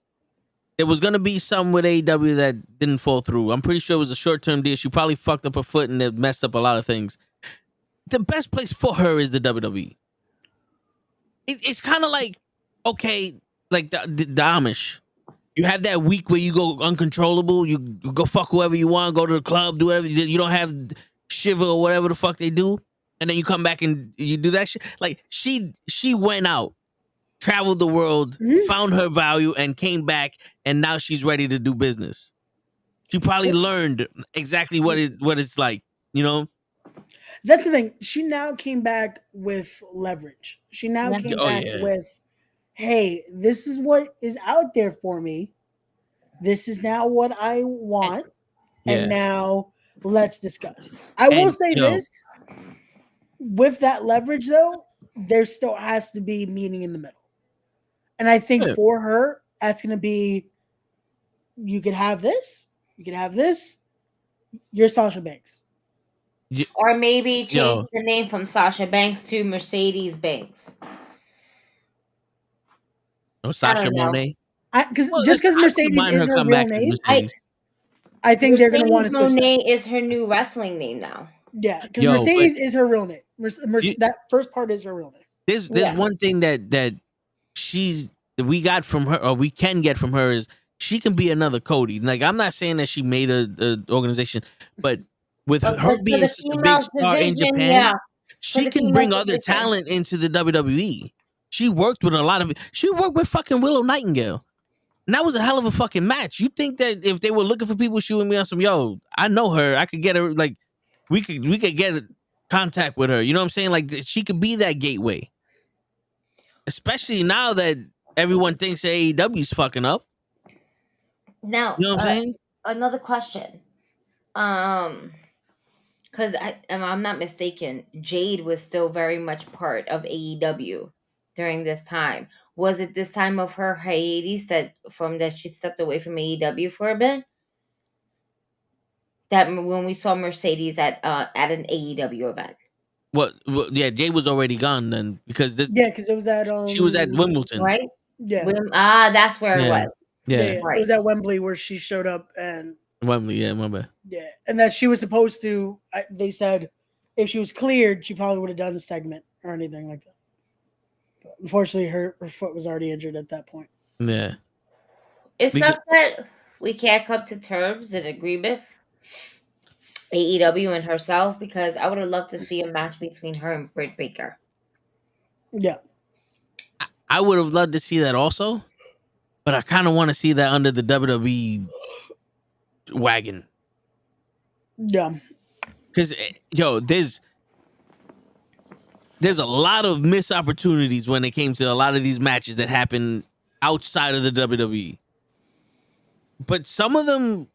There was going to be some with AEW that didn't fall through. I'm pretty sure it was a short-term deal. She probably fucked up her foot and it messed up a lot of things. The best place for her is the WWE. It's kind of like, okay, like the Amish. You have that week where you go uncontrollable. You go fuck whoever you want, go to the club, do whatever. You don't have Shiva or whatever the fuck they do. And then you come back and you do that shit. Like, she went out, traveled the world, found her value, and came back, and now she's ready to do business. She probably learned exactly what it's like, That's the thing. She now came back with leverage. She now came back with, hey, this is what is out there for me. This is now what I want. And now let's discuss. I will say this. With that leverage, though, there still has to be meaning in the middle. And I think for her, that's going to be, you could have this. You could have this. You're Sasha Banks. Or maybe change the name from Sasha Banks to Mercedes Banks. Oh, Sasha Monet. Because Mercedes is her real name, I think they're going to want to switch Monet is her new wrestling name now. Yeah, because Mercedes is her real name. That first part is her real name. There's one thing that we got from her, or we can get from her, is she can be another Cody. Like, I'm not saying that she made a organization, but with her being such a big star in Japan, she can bring other talent into the WWE. She worked with she worked with fucking Willow Nightingale. And that was a hell of a fucking match. You think that if they were looking for people, she would be on some, I know her. I could get her, like, we could get contact with her. You know what I'm saying? Like, she could be that gateway. Especially now that everyone thinks AEW's fucking up. Now, you know what I'm saying? Another question. because I'm not mistaken, Jade was still very much part of AEW during this time. Was it this time of her hiatus that she stepped away from AEW for a bit? That when we saw Mercedes at an AEW event. What? Yeah, Jay was already gone then because because it was at she was at Wimbledon, right? Yeah, That's where it Yeah. was. Yeah, It was at Wembley where she showed up, and Wembley. Yeah, my bad. and that she was supposed to. They said if she was cleared, she probably would have done a segment or anything like that. But unfortunately, her foot was already injured at that point. Yeah, It sucks that we can't come to terms and agreement, AEW and herself, because I would have loved to see a match between her and Britt Baker. Yeah, I would have loved to see that also, but I kind of want to see that under the WWE wagon. Yeah, because there's a lot of missed opportunities when it came to a lot of these matches that happen outside of the WWE. But some of them,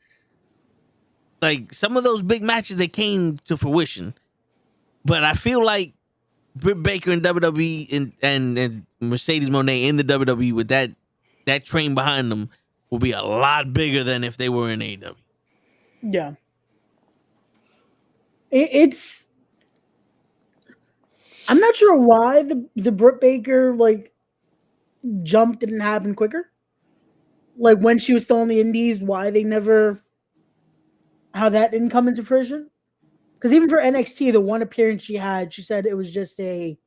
like some of those big matches, they came to fruition. But I feel like Britt Baker in WWE and Mercedes Moné in the WWE with that train behind them will be a lot bigger than if they were in AEW. Yeah. It's I'm not sure why the Britt Baker jump didn't happen quicker. Like when she was still in the Indies, why they never how that didn't come into fruition. Because even for NXT, the one appearance she had, she said it was just it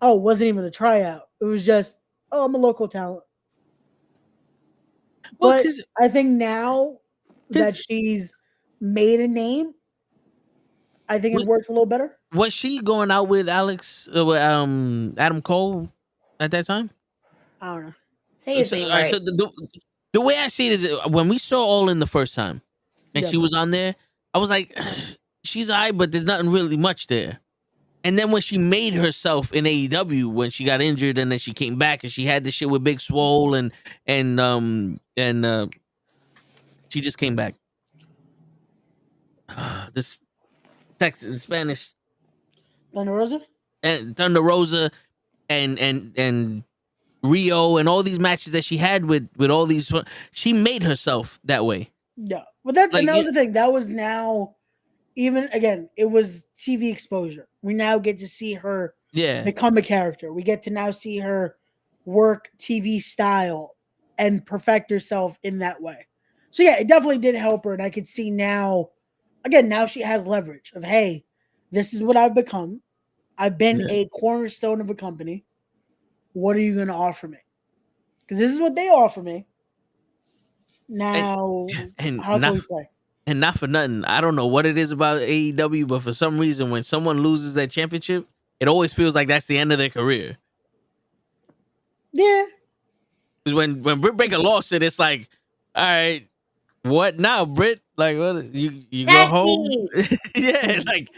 wasn't even a tryout. It was just, I'm a local talent. Well, but I think now that she's made a name, I think it works a little better. Was she going out with Adam Cole at that time? I don't know. Say his name right. So the way I see it is when we saw All In the first time and she was on there, I was like, she's all right, but there's nothing really much there. And then when she made herself in AEW, when she got injured and then she came back and she had this shit with Big Swole and she just came back. This text in Spanish. Thunder Rosa? And Thunder Rosa and Rio and all these matches that she had with all these, she made herself that way. Yeah. Well, that was the thing. That was now, even again, it was TV exposure. We now get to see her become a character. We get to now see her work TV style and perfect herself in that way. So yeah, it definitely did help her. And I could see now, again, now she has leverage of, hey, this is what I've become. I've been a cornerstone of a company. What are you going to offer me? Because this is what they offer me. Now, how can we play? And not for nothing, I don't know what it is about AEW, but for some reason, when someone loses that championship, it always feels like that's the end of their career. Yeah. Because when Britt Baker lost it, it's like, all right, what now, Britt? Like, what? You go home? Yeah, like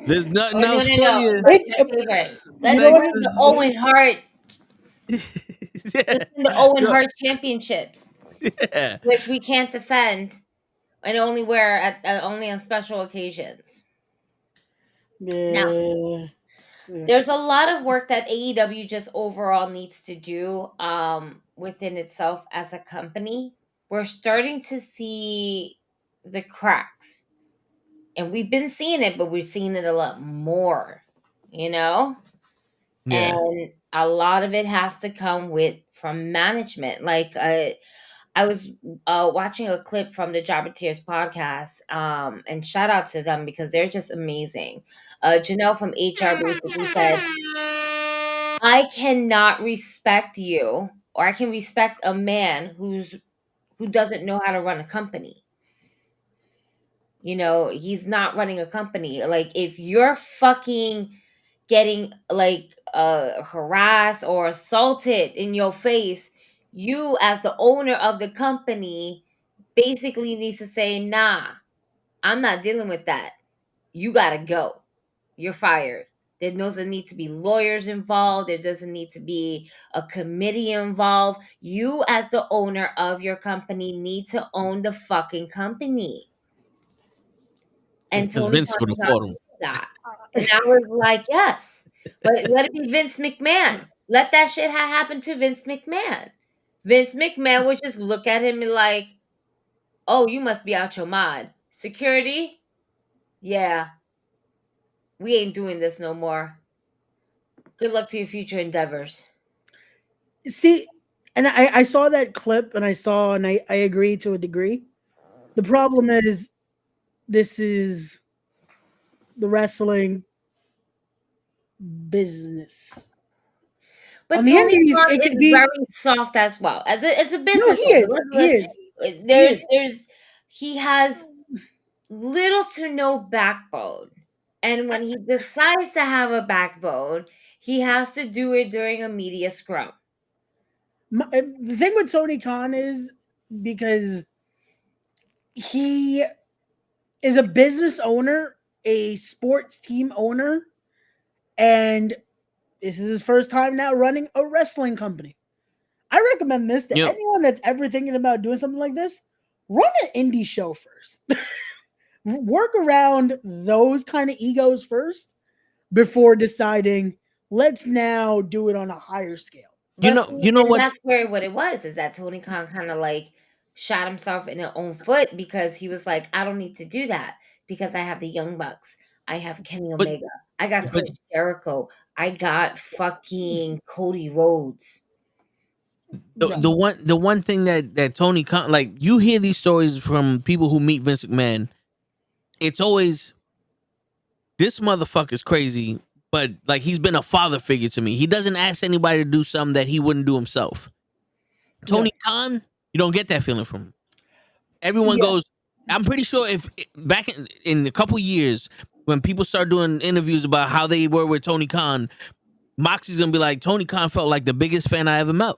there's nothing else for you. Let's bring the Owen Hart. The Owen Hart championships, which we can't defend and only wear only on special occasions. Now, there's a lot of work that AEW just overall needs to do within itself as a company. We're starting to see the cracks, and we've been seeing it, but we're seeing it a lot more, and a lot of it has to come from management. Like I was watching a clip from the Jobbeteers podcast, and shout out to them because they're just amazing. Janelle from HR basically said, I cannot respect you, or I can respect a man who doesn't know how to run a company. He's not running a company. Like, if you're fucking getting harassed or assaulted in your face, you as the owner of the company basically needs to say, nah, I'm not dealing with that. You gotta go. You're fired. There doesn't need to be lawyers involved. There doesn't need to be a committee involved. You as the owner of your company need to own the fucking company. And Vince would have fought him. that. And I was like, yes. But let it be Vince McMahon. Let that shit happen to Vince McMahon. Vince McMahon would just look at him and like, oh, you must be out your mind. Security? Yeah. We ain't doing this no more. Good luck to your future endeavors. See, and I saw that clip and I agree to a degree. The problem is this is the wrestling business. But on the Tony Indies, Khan it is could be very soft as well. As it's a business. No, he is. He has little to no backbone. And when he decides to have a backbone, he has to do it during a media scrum. The thing with Tony Khan is because he is a business owner, a sports team owner, and this is his first time now running a wrestling company. I recommend this to anyone that's ever thinking about doing something like this. Run an indie show first. Work around those kind of egos first before deciding, let's now do it on a higher scale. You know what? That's where what it was is that Tony Khan kind of like shot himself in his own foot because he was like, I don't need to do that because I have the Young Bucks. I have Kenny Omega. I got Chris Jericho. I got fucking Cody Rhodes. The one thing that Tony Khan, like, you hear these stories from people who meet Vince McMahon, it's always, this motherfucker's crazy, but like, he's been a father figure to me. He doesn't ask anybody to do something that he wouldn't do himself. Tony Khan, you don't get that feeling from him. Everyone goes, I'm pretty sure if back in a couple years, when people start doing interviews about how they were with Tony Khan, Moxie's gonna be like, Tony Khan felt like the biggest fan I ever met.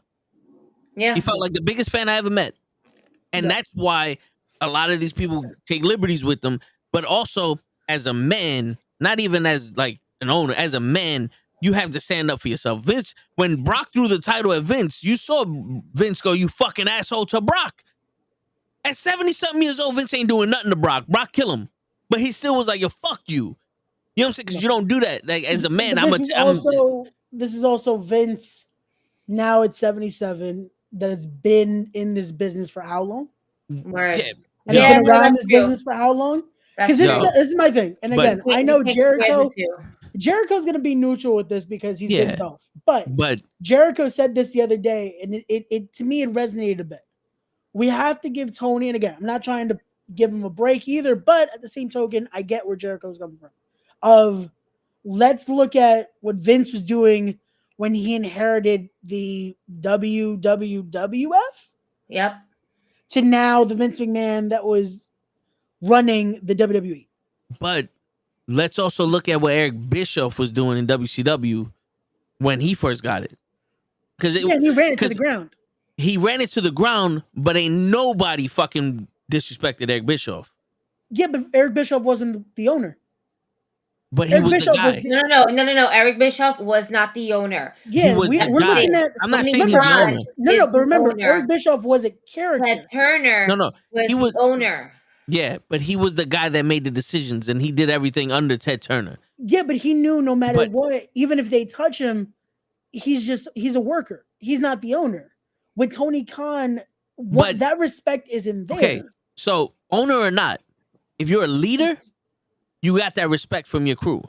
Yeah. He felt like the biggest fan I ever met. And that's why a lot of these people take liberties with them. But also, as a man, not even as like an owner, as a man, you have to stand up for yourself. Vince, when Brock threw the title at Vince, you saw Vince go, you fucking asshole, to Brock. At 70-something years old, Vince ain't doing nothing to Brock. Brock kill him. But he still was like, yo, fuck you. You know what I'm saying? Because you don't do that. Like, as a man, this is also Vince, now at 77, that has been in this business for how long? Right. And he's been around this business for how long? Because this is my thing. And again, I know Jericho's going to be neutral with this because he's been both. But Jericho said this the other day, and it to me, it resonated a bit. We have to give Tony, and again, I'm not trying to give him a break either, but at the same token, I get where Jericho's coming from. Let's look at what Vince was doing when he inherited the WWF. Yep. To now the Vince McMahon that was running the WWE. But let's also look at what Eric Bischoff was doing in WCW when he first got it. Because he ran it to the ground. He ran it to the ground, but ain't nobody fucking disrespected Eric Bischoff. Yeah, but Eric Bischoff wasn't the owner. But he was the guy. No. Eric Bischoff was not the owner. Yeah, we're looking at. I'm not saying he's the owner. No, but remember, Eric Bischoff was a character. Ted Turner. He was the owner. Yeah, but he was the guy that made the decisions, and he did everything under Ted Turner. Yeah, but he knew no matter what, even if they touch him, he's a worker. He's not the owner. With Tony Khan, that respect isn't there. Okay, so owner or not, if you're a leader, you got that respect from your crew.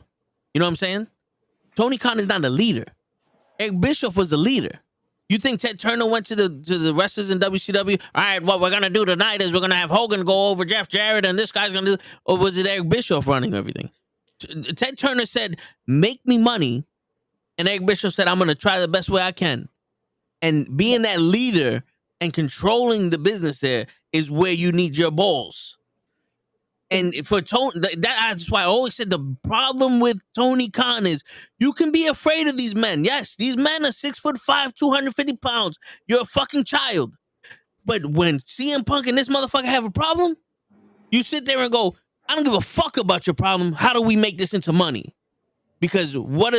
You know what I'm saying? Tony Khan is not a leader. Eric Bischoff was a leader. You think Ted Turner went to the wrestlers in WCW? All right, what we're gonna do tonight is we're gonna have Hogan go over Jeff Jarrett, and this guy's gonna do. Or was it Eric Bischoff running everything? Ted Turner said, "Make me money," and Eric Bischoff said, "I'm gonna try the best way I can." And being that leader and controlling the business there is where you need your balls. And for Tony, that's why I always said the problem with Tony Khan is you can be afraid of these men. Yes, these men are 6'5", 250 pounds. You're a fucking child. But when CM Punk and this motherfucker have a problem, you sit there and go, I don't give a fuck about your problem. How do we make this into money? Because what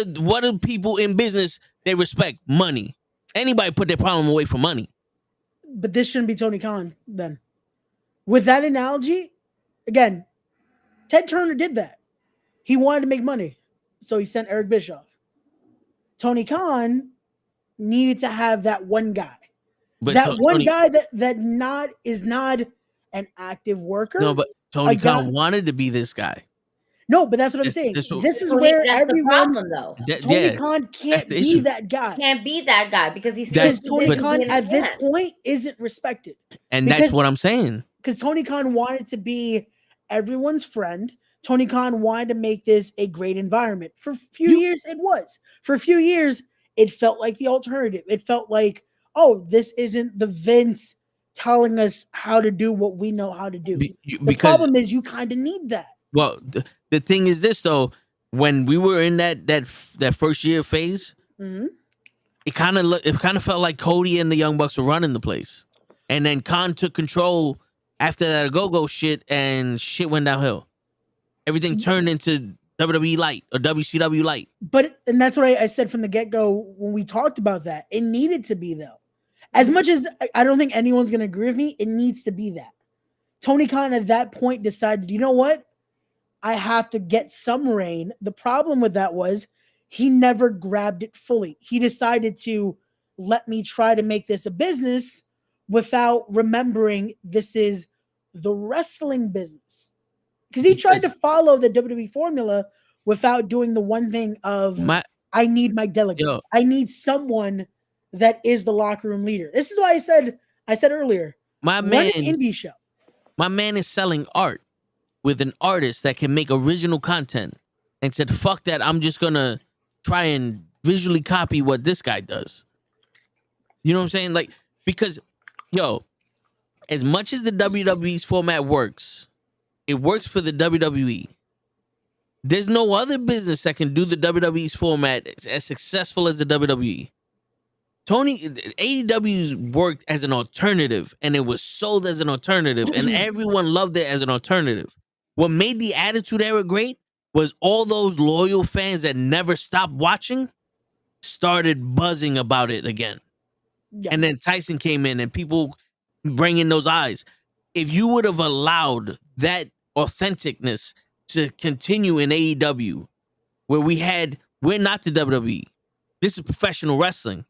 are people in business, they respect? Money. Anybody put their problem away for money. But this shouldn't be Tony Khan then. With that analogy, again, Ted Turner did that. He wanted to make money, so he sent Eric Bischoff. Tony Khan needed to have that one guy. But that one Tony, guy that is not an active worker. No, but Tony Khan wanted to be this guy. No, but that's what I'm saying. This is Tony, where that's everyone. the problem, though. Tony Khan can't be that guy. Can't be that guy because he's Tony Khan at this point isn't respected. And that's what I'm saying. Because Tony Khan wanted to be everyone's friend. Tony Khan wanted to make this a great environment. For a few years, it was. For a few years, it felt like the alternative. It felt like, oh, this isn't the Vince telling us how to do what we know how to do. The problem is you kind of need that. Well, the thing is this, though. When we were in that first year phase, it kind of felt like Cody and the Young Bucks were running the place. And then Khan took control after that go-go shit, and shit went downhill. Everything turned into WWE Light or WCW Light. And that's what I said from the get-go when we talked about that. It needed to be, though. As much as I don't think anyone's going to agree with me, it needs to be that. Tony Khan at that point decided, you know what? I have to get some reign. The problem with that was he never grabbed it fully. He decided to let me try to make this a business without remembering this is the wrestling business. Because he tried to follow the WWE formula without doing the one thing of I need my delegates. I need someone that is the locker room leader. This is why I said earlier, my man, indie show. My man is selling art with an artist that can make original content, and said, fuck that, I'm just gonna try and visually copy what this guy does. You know what I'm saying? Like, because, as much as the WWE's format works, it works for the WWE. There's no other business that can do the WWE's format as successful as the WWE. AEW's worked as an alternative, and it was sold as an alternative, and everyone loved it as an alternative. What made the Attitude Era great was all those loyal fans that never stopped watching started buzzing about it again. Yeah. And then Tyson came in, and people bring in those eyes. If you would have allowed that authenticness to continue in AEW, where we're not the WWE. This is professional wrestling.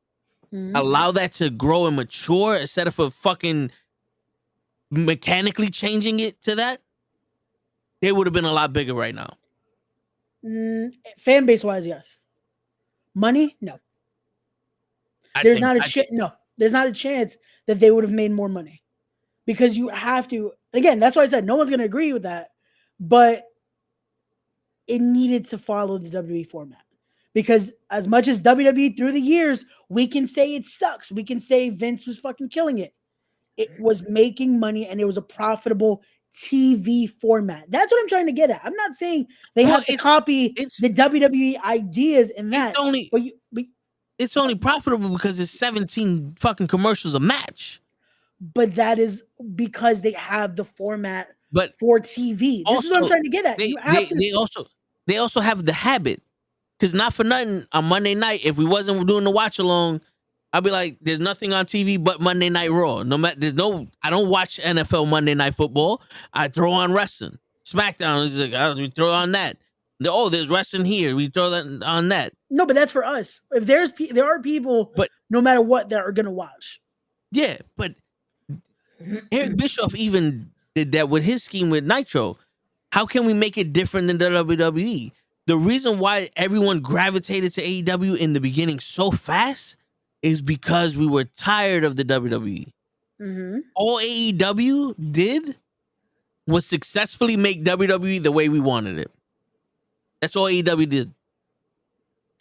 Allow that to grow and mature instead of fucking mechanically changing it to that, they would have been a lot bigger right now. Fan base wise, yes. Money, no. There's not a chance that they would have made more money, because you have to. Again, that's why I said no one's going to agree with that, but it needed to follow the WWE format. Because as much as WWE through the years, we can say it sucks. We can say Vince was fucking killing it. It was making money, and it was a profitable TV format. That's what I'm trying to get at. I'm not saying they have to copy the WWE ideas in that. It's only profitable because it's 17 fucking commercials a match. But that is because they have the format for TV. This is what I'm trying to get at. They also have the habit. Because not for nothing, on Monday night, if we wasn't doing the watch along, I'd be like, there's nothing on TV but Monday Night Raw. I don't watch NFL Monday Night Football. I throw on wrestling. SmackDown is like, we throw on that. There's wrestling here. We throw that on that. No, but that's for us. If there are people, but no matter what, that are gonna watch. Yeah, but Eric Bischoff even did that with his scheme with Nitro. How can we make it different than the WWE? The reason why everyone gravitated to AEW in the beginning so fast is because we were tired of the WWE. All AEW did was successfully make WWE the way we wanted it. That's all AEW did.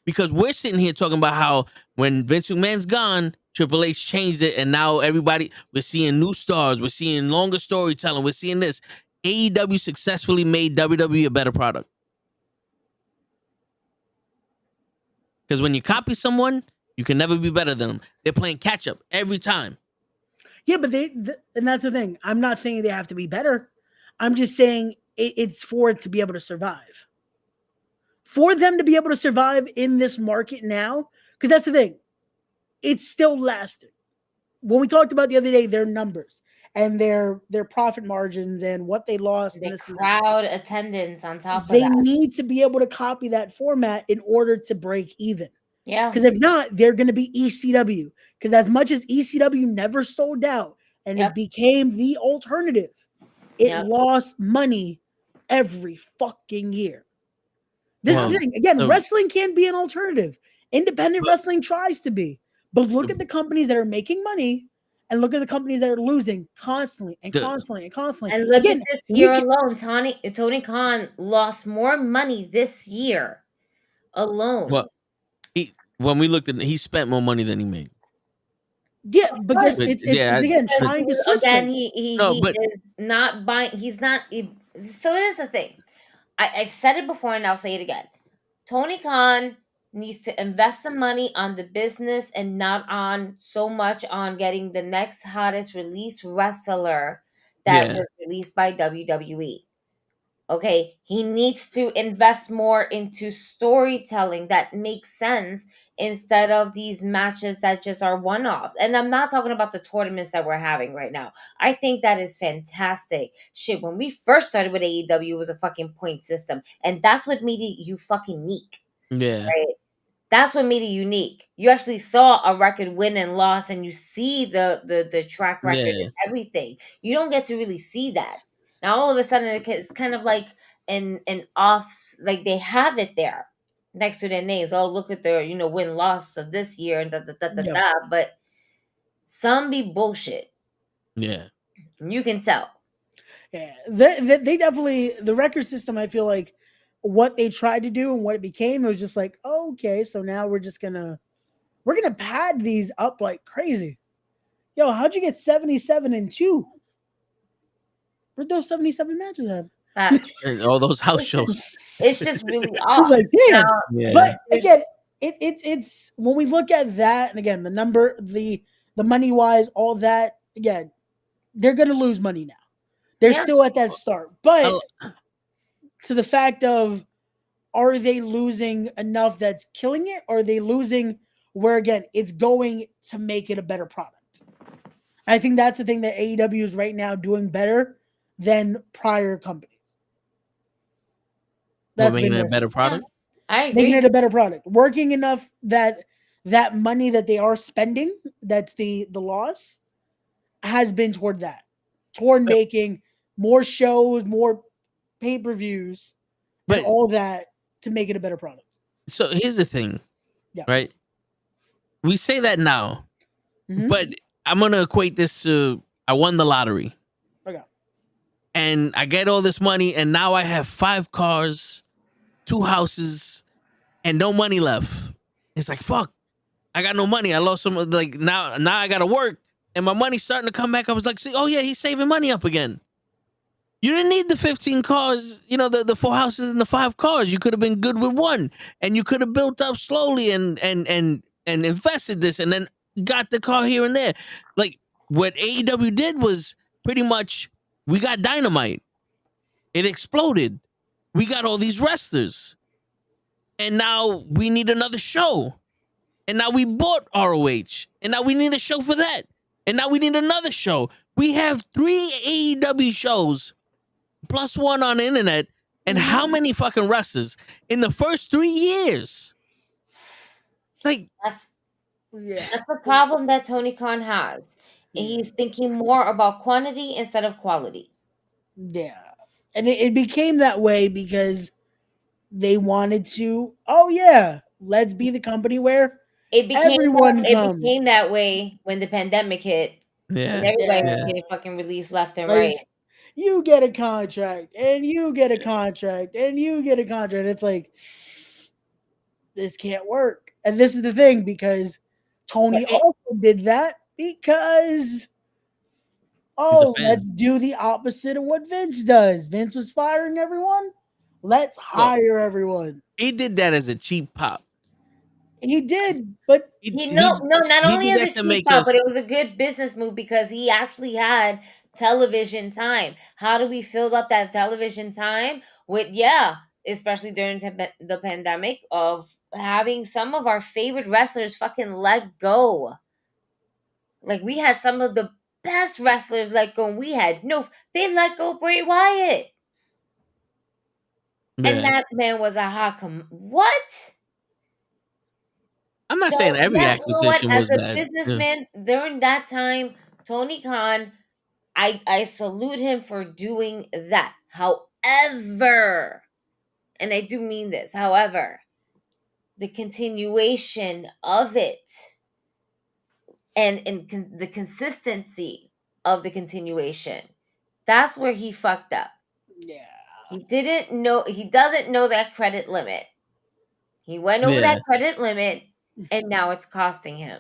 Because we're sitting here talking about how when Vince McMahon's gone, Triple H changed it, and now we're seeing new stars, we're seeing longer storytelling, we're seeing this. AEW successfully made WWE a better product. Because when you copy someone, you can never be better than them. They're playing catch up every time. Yeah, but and that's the thing. I'm not saying they have to be better. I'm just saying it's for it to be able to survive. For them to be able to survive in this market now, because that's the thing. It's still lasting. When we talked about the other day, their numbers. and their profit margins and what they lost. The And this and that. crowd attendance on top of They that. need to be able to copy that format in order to break even. Yeah. Because if not, they're going to be ECW. Because as much as ECW never sold out and Yep. it became the alternative, it Yep. lost money every fucking year. This Well, is the thing. Again, so- wrestling can be an alternative. Independent wrestling tries to be. But look at the companies that are making money and look at the companies that are losing constantly and The- constantly and constantly. And look Again, at this we year can- alone. Tony Khan lost more money this year alone. Well, when we looked at, he spent more money than he made. Yeah, because But, it's yeah, again Because trying to switch again, things. he No, but- is not buying. He's not. So it is the thing. I've said it before, and I'll say it again. Tony Khan needs to invest the money on the business and not on so much on getting the next hottest release wrestler that Yeah. was released by WWE. Okay, he needs to invest more into storytelling that makes sense instead of these matches that just are one-offs. And I'm not talking about the tournaments that we're having right now. I think that is fantastic. Shit, when we first started with AEW, it was a fucking point system. And that's what made it you fucking unique, Yeah. right? That's what made it unique. You actually saw a record win and loss, and you see the track record Yeah. and everything. You don't get to really see that. Now all of a sudden it's kind of like an offs, like they have it there next to their names. Oh, look at their win loss of this year and da. But some be bullshit. Yeah. You can tell. Yeah, they definitely, the record system, I feel like what they tried to do and what it became, it was just like, oh, okay, so now we're gonna pad these up like crazy. Yo, how'd you get 77-2? Where'd those 77 matches at? And all those house shows. It's just really It's off. like, damn. Now, Yeah. But again, it's when we look at that, and again, the number, the money wise, all that, again, they're gonna lose money now. They're Yeah. still at that start. But Oh. to the fact of, are they losing enough that's killing it? Or are they losing where, again, it's going to make it a better product? I think that's the thing that AEW is right now doing better than prior companies. We're That's making been it a there. better product. I agree. Making it a better product. Working enough that that money that they are spending, that's the loss, has been toward that. Toward making more shows, more pay-per-views, and But- all that to make it a better product. So here's the thing. Yeah. Right? We say that now, Mhm. but I'm gonna equate this to I won the lottery. Okay. And I get all this money, and now I have 5 cars, 2 houses, and no money left. It's like, fuck, I got no money. I lost some, like, now I gotta work, and my money's starting to come back. I was like, see, oh yeah, he's saving money up again. You didn't need the 15 cars, the 4 houses and the 5 cars. You could have been good with 1, and you could have built up slowly and invested this, and then got the car here and there. Like, what AEW did was pretty much, we got Dynamite. It exploded. We got all these wrestlers. And now we need another show. And now we bought ROH. And now we need a show for that. And now we need another show. We have 3 AEW shows plus 1 on the internet. And how many fucking wrestlers in the first 3 years? Like, That's Yeah. the problem that Tony Khan has. And he's thinking more about quantity instead of quality. Yeah. And it became that way because they wanted to, oh yeah, let's be the company where It became everyone it comes. became that way when the pandemic hit. yeah. And everybody was Yeah. getting fucking released left and Like, right. you get a contract, and you get a contract, and you get a contract. It's like, this can't work. And this is the thing, because Tony But it- also did that because, fan. let's do the opposite of what Vince does. Vince was firing everyone. Let's hire everyone. He did that as a cheap pop. He did, but Not he only did is that it to cheap make out, us- but it was a good business move because he actually had television time. How do we fill up that television time with, especially during the pandemic, of having some of our favorite wrestlers fucking let go. Like, we had some of the best wrestlers let go. We had they let go Bray Wyatt. Yeah. And that man was a hot what? I'm not saying every acquisition as was a bad. businessman during that time, Tony Khan, I salute him for doing that. However, and I do mean this, however, the continuation of it and the consistency of the continuation, that's where he fucked up. Yeah. He doesn't know that credit limit. He went over that credit limit and now it's costing him.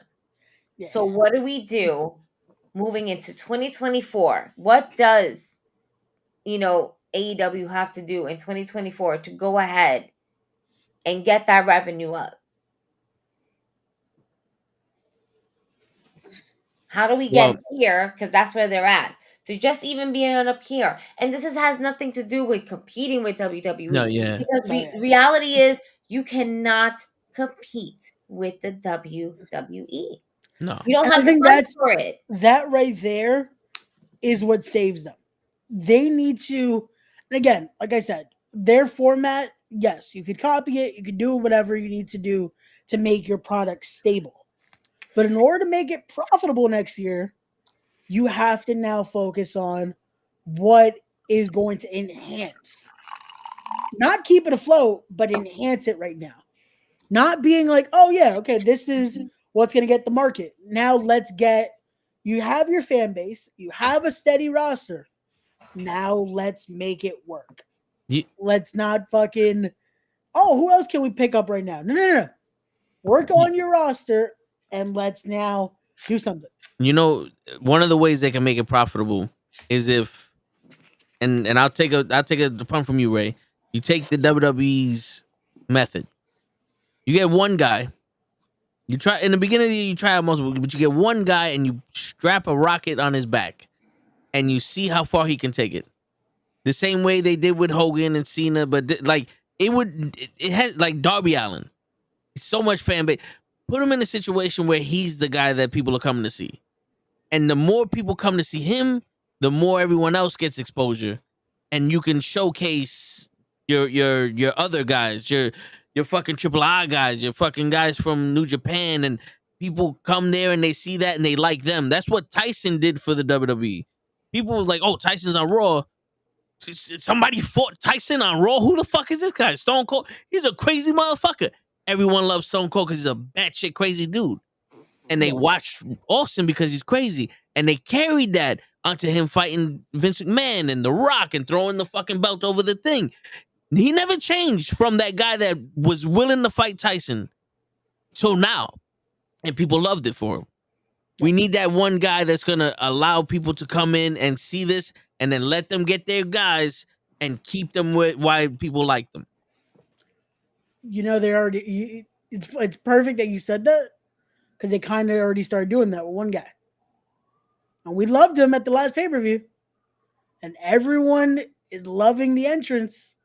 Yeah. So what do we do moving into 2024? What does, AEW have to do in 2024 to go ahead and get that revenue up? How do we get here? Because that's where they're at. To just even be up here. And this has nothing to do with competing with WWE. No, yeah. Because reality is you cannot compete with the WWE. No. You don't And have I think the funds for it. That right there is what saves them. They need to, again, like I said, their format, yes, you could copy it, you could do whatever you need to do to make your product stable. But in order to make it profitable next year, you have to now focus on what is going to enhance. Not keep it afloat, but enhance it right now. Not being like, oh yeah, okay, this is what's going to get the market. Now you have your fan base, you have a steady roster. Now let's make it work. Let's not fucking, who else can we pick up right now? No. Work on your roster and let's now do something. One of the ways they can make it profitable is if, and I'll take a pun from you, Ray. You take the WWE's method. You get one guy. You try in the beginning of the year, you try out multiple, but you get one guy and you strap a rocket on his back, and you see how far he can take it. The same way they did with Hogan and Cena, but it has like Darby Allin. So much fan base. Put him in a situation where he's the guy that people are coming to see, and the more people come to see him, the more everyone else gets exposure, and you can showcase your other guys, your fucking Triple I guys, your fucking guys from New Japan, and people come there and they see that and they like them. That's what Tyson did for the WWE. People were like, "Oh, Tyson's on Raw." Somebody fought Tyson on Raw. Who the fuck is this guy? Stone Cold. He's a crazy motherfucker. Everyone loves Stone Cold because he's a batshit crazy dude. And they watched Austin because he's crazy. And they carried that onto him fighting Vince McMahon and The Rock and throwing the fucking belt over the thing. He never changed from that guy that was willing to fight Tyson till now. And people loved it for him. We need that one guy that's going to allow people to come in and see this and then let them get their guys and keep them with why people like them. They already, it's perfect that you said that because they kind of already started doing that with one guy. And we loved him at the last pay-per-view. And everyone is loving the entrance.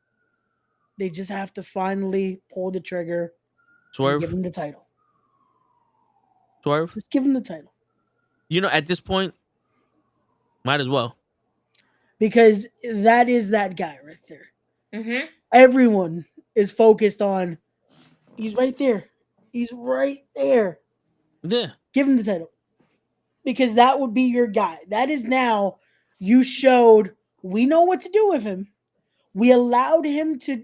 They just have to finally pull the trigger. Swerve. And give him the title. Swerve. Just give him the title. At this point, might as well. Because that is that guy right there. Mm-hmm. Everyone is focused on, he's right there. He's right there. Yeah. Give him the title. Because that would be your guy. That is now, you showed, we know what to do with him. We allowed him to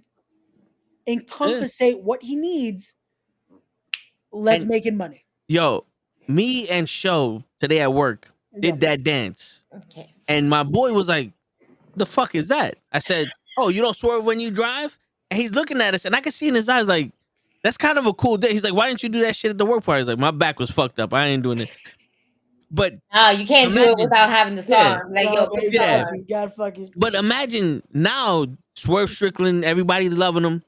encompassate what he needs. Let's make him money. Yo, me and Show today at work did that dance. Okay. And my boy was like, the fuck is that? I said, oh, you don't swerve when you drive? And he's looking at us, and I can see in his eyes, like, that's kind of a cool day. He's like, why didn't you do that shit at the work party? He's like, my back was fucked up. I ain't doing it. But you can't do it without having the song. But imagine now, Swerve Strickland, everybody loving him.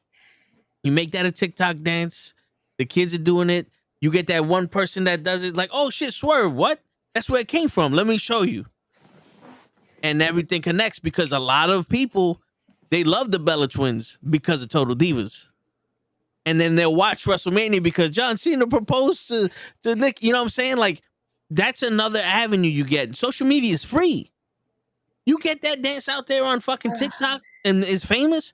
You make that a TikTok dance. The kids are doing it. You get that one person that does it, like, oh shit, Swerve, what? That's where it came from. Let me show you. And everything connects because a lot of people, they love the Bella Twins because of Total Divas. And then they'll watch WrestleMania because John Cena proposed to Nick. You know what I'm saying? Like, that's another avenue you get. Social media is free. You get that dance out there on fucking TikTok and it's famous.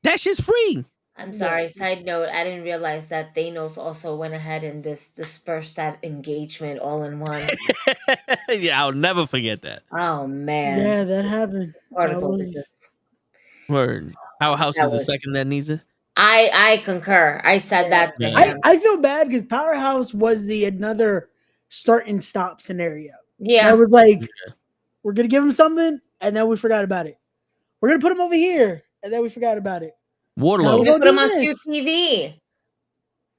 That shit's free. I'm sorry. Side note, I didn't realize that Thanos also went ahead and dispersed that engagement all in one. Yeah, I'll never forget that. Oh man. Yeah, that happened. Article was just Word. Powerhouse That is the was- second that needs it. I concur. I said that to Yeah. him. I feel bad because Powerhouse was the another start and stop scenario. Yeah. That was like, we're gonna give him something, and then we forgot about it. We're gonna put him over here, and then we forgot about it. Wardlow. Now we're Put gonna him do on this. QTV.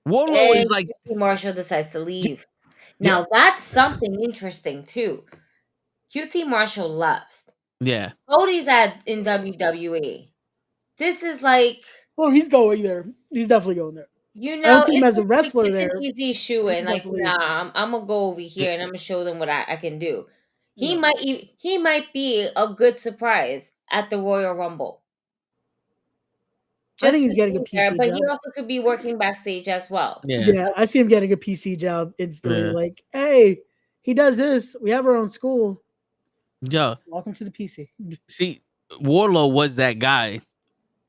Wardlow is And like, QT Marshall decides to leave. Now that's something interesting too. QT Marshall left. yeah. Cody's in WWE. This is like, Oh, he's going there. He's definitely going there. you I know, don't see him as a wrestler it's there. an easy shoe in. He's Like, definitely- nah, I'm gonna go over here and I'm gonna show them what I can do. He Yeah. might be a good surprise at the Royal Rumble. I think he's to getting a be there, PC but job. he also could be working backstage as well. Yeah, I see him getting a PC job instantly. Yeah. Like, hey, he does this. We have our own school. Yo, Welcome to the PC. see, Wardlow was that guy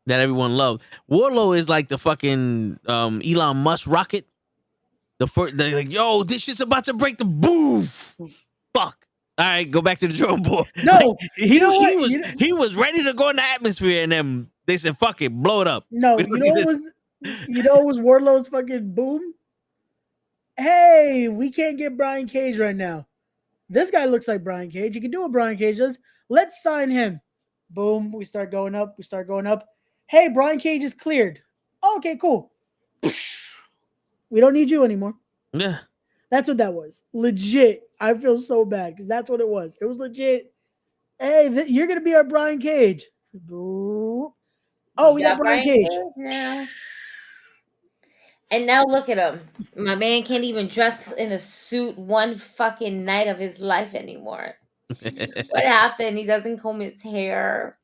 that everyone loved. Wardlow is like the fucking Elon Musk rocket. They're like, yo, this shit's about to break the boof. Fuck. All right, go back to the drawing board. No, Like, you know what? he was ready to go in the atmosphere, and then they said, "Fuck it, blow it up." No, We you don't know need what was Wardlow's fucking boom? Hey, we can't get Brian Cage right now. This guy looks like Brian Cage. You can do what Brian Cage does. Let's sign him. Boom. We start going up. Hey, Brian Cage is cleared. Okay, cool. We don't need you anymore. Yeah. That's what that was. Legit. I feel so bad because that's what it was. It was legit. Hey, you're going to be our Brian Cage. Boom. Oh, we got Brian Cage. Now. And now look at him. My man can't even dress in a suit one fucking night of his life anymore. What happened? He doesn't comb his hair.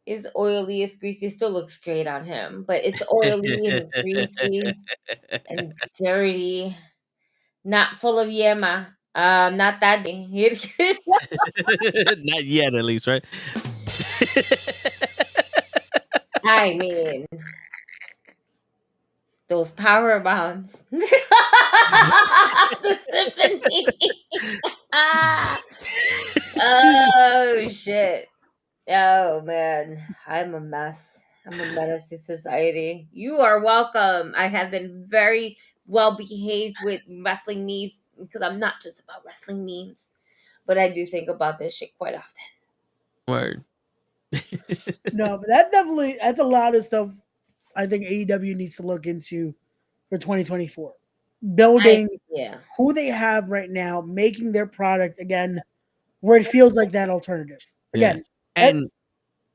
It's oily, it's greasy. It still looks great on him, but it's oily and greasy and dirty. Not full of yema. Not that day. Not yet, at least, right? I mean, those power bombs. The symphony. Oh shit. Oh man. I'm a mess. I'm a menace to society. You are welcome. I have been very well behaved with wrestling memes because I'm not just about wrestling memes, but I do think about this shit quite often. Word. No, but that's a lot of stuff I think AEW needs to look into for 2024. Building who they have right now, making their product again where it feels like that alternative. Again. Yeah. And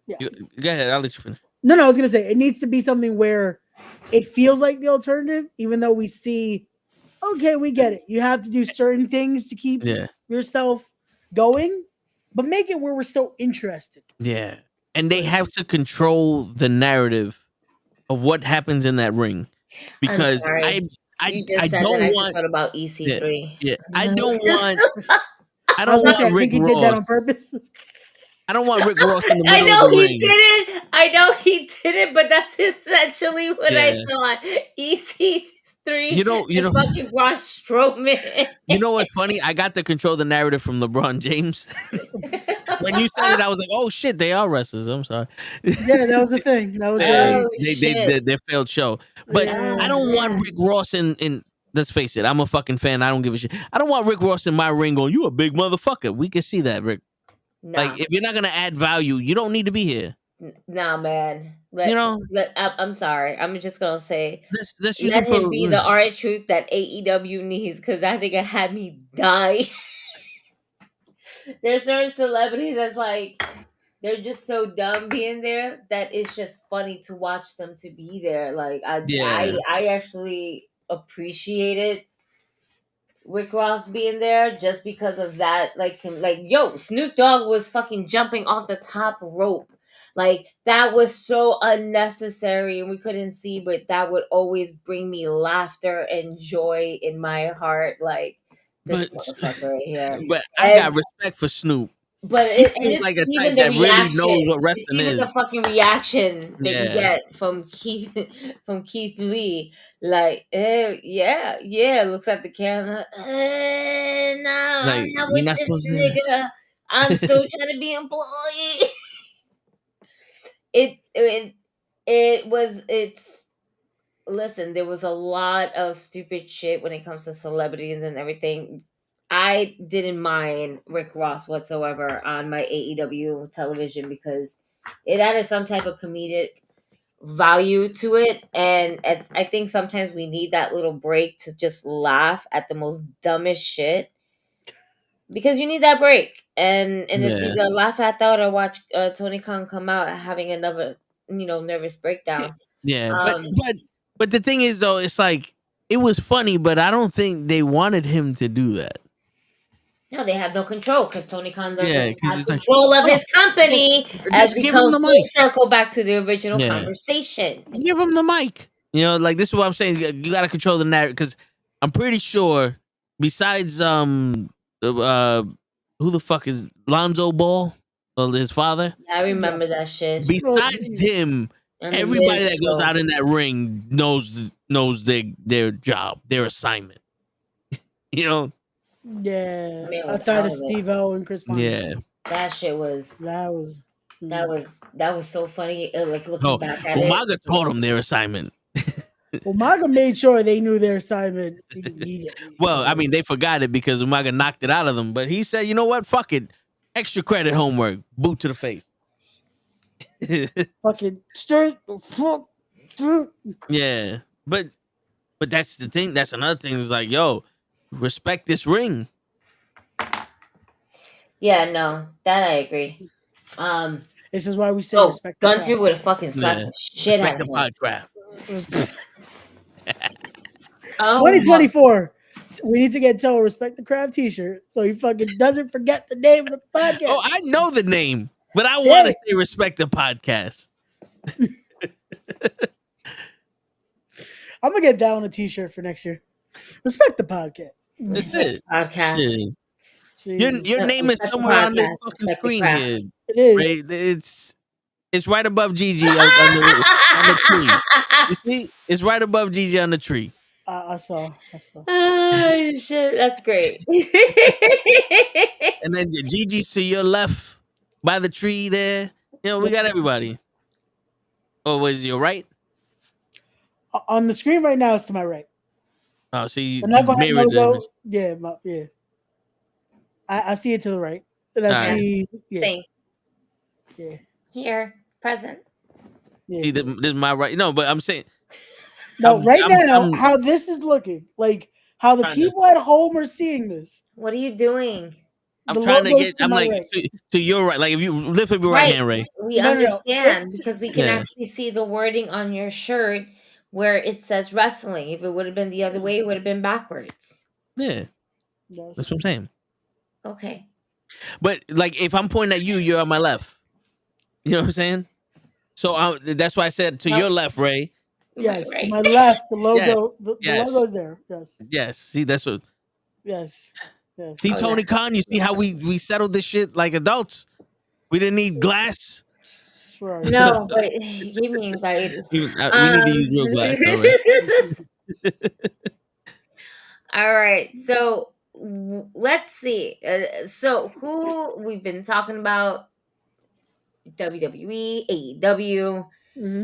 go ahead, I'll let you finish. No, I was gonna say it needs to be something where it feels like the alternative, even though we see, okay, we get it. You have to do certain things to keep yourself going, but make it where we're still interested. Yeah. And they have to control the narrative of what happens in that ring. Because I don't want about EC3. Yeah. I don't want I don't think he did that on purpose. I don't want Rick Ross in the middle of the ring. I know he didn't, but that's essentially what I thought. EC3. You know, fucking Braun Strowman. You know what's funny? I got to control the narrative from LeBron James. When you said it, I was like, "Oh shit, they are wrestlers." I'm sorry. Yeah, that was the thing. That was their failed show. But I don't want Rick Ross in. Let's face it, I'm a fucking fan. I don't give a shit. I don't want Rick Ross in my ring going, "You a big motherfucker." We can see that, Rick. Nah. Like, if you're not gonna add value, you don't need to be here. Nah, man. I'm sorry. I'm just gonna say, let him be the R-Truth that AEW needs, because that nigga had me die. There's certain celebrities that's like, they're just so dumb being there that it's just funny to watch them to be there. Like, I actually appreciated Rick Ross being there just because of that. Like, yo, Snoop Dogg was fucking jumping off the top rope. Like, that was so unnecessary and we couldn't see, but that would always bring me laughter and joy in my heart. Like, This But motherfucker right here. but I got respect for Snoop. But He and seems it's like a even type the that really reaction. knows what It's wrestling even the is. fucking reaction that you Yeah. get from Keith Lee. Like, yeah, looks at the camera. No, Like, I'm not you're with not this supposed to. nigga. I'm still trying to be employed. It's listen, there was a lot of stupid shit when it comes to celebrities and everything. I didn't mind Rick Ross whatsoever on my AEW television because it added some type of comedic value to it. And I think sometimes we need that little break to just laugh at the most dumbest shit because you need that break. And it's Yeah. either laugh at that or watch Tony Khan come out having another, nervous breakdown. Yeah. Um, But the thing is though, it's like it was funny, but I don't think they wanted him to do that. No, they have no control because Tony Khan doesn't Yeah, because have it's like, control of oh, his company as just we give come him the full mic. circle back to the original Yeah. conversation. Give him the mic. This is what I'm saying. You got to control the narrative because I'm pretty sure, besides who the fuck is Lonzo Ball or his father? I remember that shit. Besides him, And the everybody Miz that goes show. out in that ring knows their job, their assignment. Yeah. I mean, Outside of without it. Steve-O and Chris Pine. Yeah. That shit was That was so funny. Like looking Oh, back at Umaga it. told them their assignment. Umaga made sure they knew their assignment immediately. Well, I mean, they forgot it because Umaga knocked it out of them. But he said, you know what? Fuck it. Extra credit homework. Boot to the face. Fucking straight. Yeah. But that's the thing. That's another thing. Is like, yo, respect this ring. Yeah, no, that I agree. This is why we say respect. Gunter would have fucking slapped Yeah. the shit Respect out the of him. podcast. Oh, 2024. We need to get Toe a Respect the Craft t-shirt so he fucking doesn't forget the name of the podcast. Oh, I know the name, but I want to say respect the podcast. I'm gonna get that on a t-shirt for next year. Respect the podcast. That's it. Podcast. Shit. Your name is somewhere on this fucking screen here. It is. Right? It's right above Gigi on the tree. You see? It's right above Gigi on the tree. I saw. Oh shit, that's great. And then Gigi's to your left by the tree there. We got everybody. Oh, was your right? On the screen right now, it's to my right. Oh, so you The mirrored logo, the yeah. I see it to the right. And I see, Same. Yeah. Here, present. Yeah. See, this is my right. No, but I'm saying. No, how this is looking, like how the people at home are seeing this. What are you doing? I'm trying to get. I'm like to your right. Like if you lift up your right hand, Ray. We understand because we can actually see the wording on your shirt where it says wrestling. If it would have been the other way, it would have been backwards. Yeah, that's what I'm saying. Okay. But like, if I'm pointing at you, you're on my left. You know what I'm saying? So that's why I said to your left, Ray. Yes, to my left, the logo. Yes. The logo's there. Yes. Yes. See, that's what. Yes. See, Tony Khan, you see how we settled this shit like adults? We didn't need glass. Sure. No, but it gave me anxiety. We need to use real glass. All right. All right. So let's see. So who we've been talking about? WWE, AEW. Mm-hmm.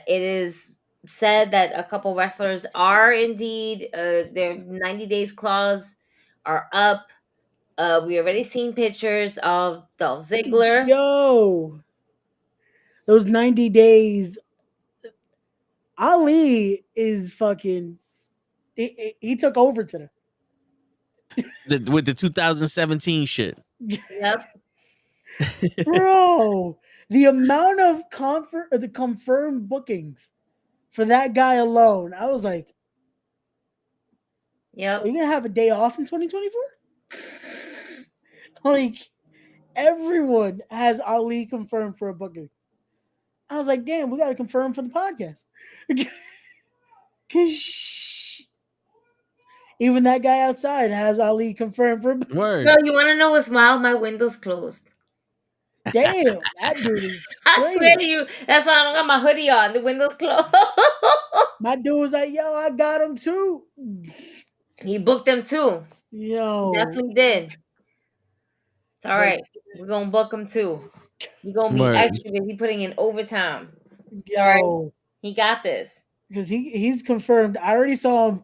It is said that a couple wrestlers are indeed their 90 days clause are up. We already seen pictures of Dolph Ziggler. Yo, those 90 days. Ali is fucking. He took over today. With the 2017 shit. Yep. Bro, the amount of the confirmed bookings for that guy alone, I was like, "Yep, are you gonna have a day off in 2024?" Like, everyone has Ali confirmed for a booking. I was like, damn, we gotta confirm for the podcast. Cause Even that guy outside has Ali confirmed for. Word. Bro, you want to know what's wild? My window's closed. Damn, that dude is I crazy. swear to you, that's why I don't got my hoodie on. The window's closed. My dude was like, "Yo, I got him too." He booked them too. Yo, Definitely did. It's all But- right. We're gonna book him too. You're gonna be Word. extra busy putting in overtime. Sorry. yo, He got this. because he's confirmed. I already saw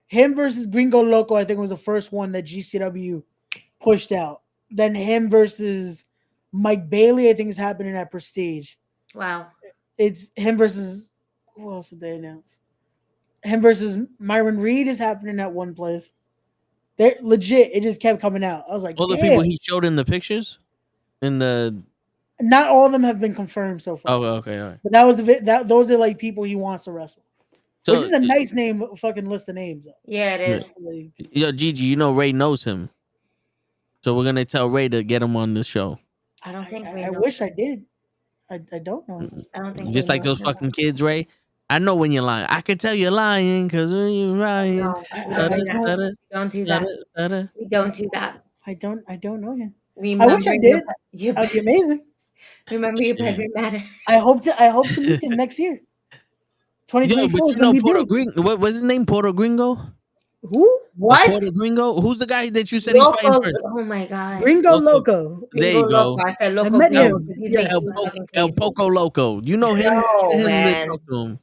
him versus Gringo Loco. I think was the first one that GCW pushed out. Then him versus Mike Bailey. I think is happening at Prestige. Wow. It's him versus who else did they announce? Him versus Myron Reed is happening at one place. They're legit. It just kept coming out. I was like, All the damn. people he showed in the pictures, in the. Not all of them have been confirmed so far. Oh, okay, all right. But that was those are like people he wants to wrestle. So, Which is a nice name, fucking list of names. Though. Yeah, it is. Yo, Gigi, you know Ray knows him, so we're gonna tell Ray to get him on the show. I don't think I wish I did. I don't know. I don't think Just Ray like knows those him. fucking kids, Ray. I know when you're lying. I can tell you're lying because when you're lying. No, don't do that. We don't do that. I don't know him. Remember I wish I did. Your, That'd be amazing. remember your bedroom matter. I hope to meet him next year. Yo, 2024 but is you gonna know be Porto big. Gringo. What was his name? Porto Gringo. Who? What? Porto Gringo. Who's the guy that you said he's fighting Loco. first? Oh my god. Gringo Loco. Loco. There Gringo you go. Loco. I said Loco met Gringo him. because he's Yeah. making me fucking El crazy. Poco Loco. You know him. No, Him man. talk to him.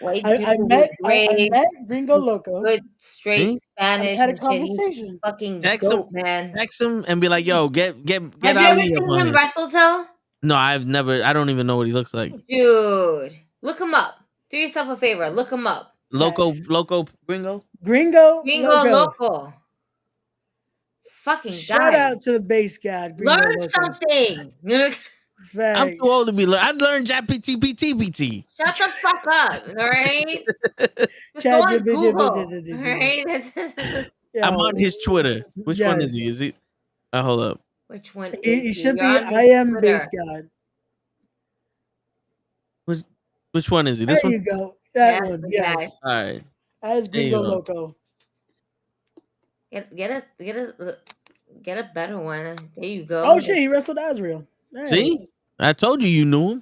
White I dude met with braids, Gringo Loco. good straight Hmm? Spanish. had a and shit. He's conversation. fucking Text dope, man. Text him and be like, "Yo, get Have you Ali ever up seen on him here." wrestle, Toe? No, I've never. I don't even know what he looks like. Dude, look him up. Do yourself a favor. Look him up. Loco Gringo. Gringo Gringo Loco. Loco. Fucking Shout guy. out to the base god. Gringo Learn Loco. something. Facts. I'm too old to be. I learned JPT. Shut the fuck up, all right? Just go Chat on GPT. Google, all right? Yo, I'm on his Twitter. Which one is yes. he? Is he? Hold up. Which one He is should be. You're on his I am Twitter. base god. Which one is he? There This one. you go. That Yes, one. the Yes. guy. All right. That is There you Gringo go. Loco. Get a better one. There you go. Oh shit, he wrestled Azrael. Hey. See, I told you knew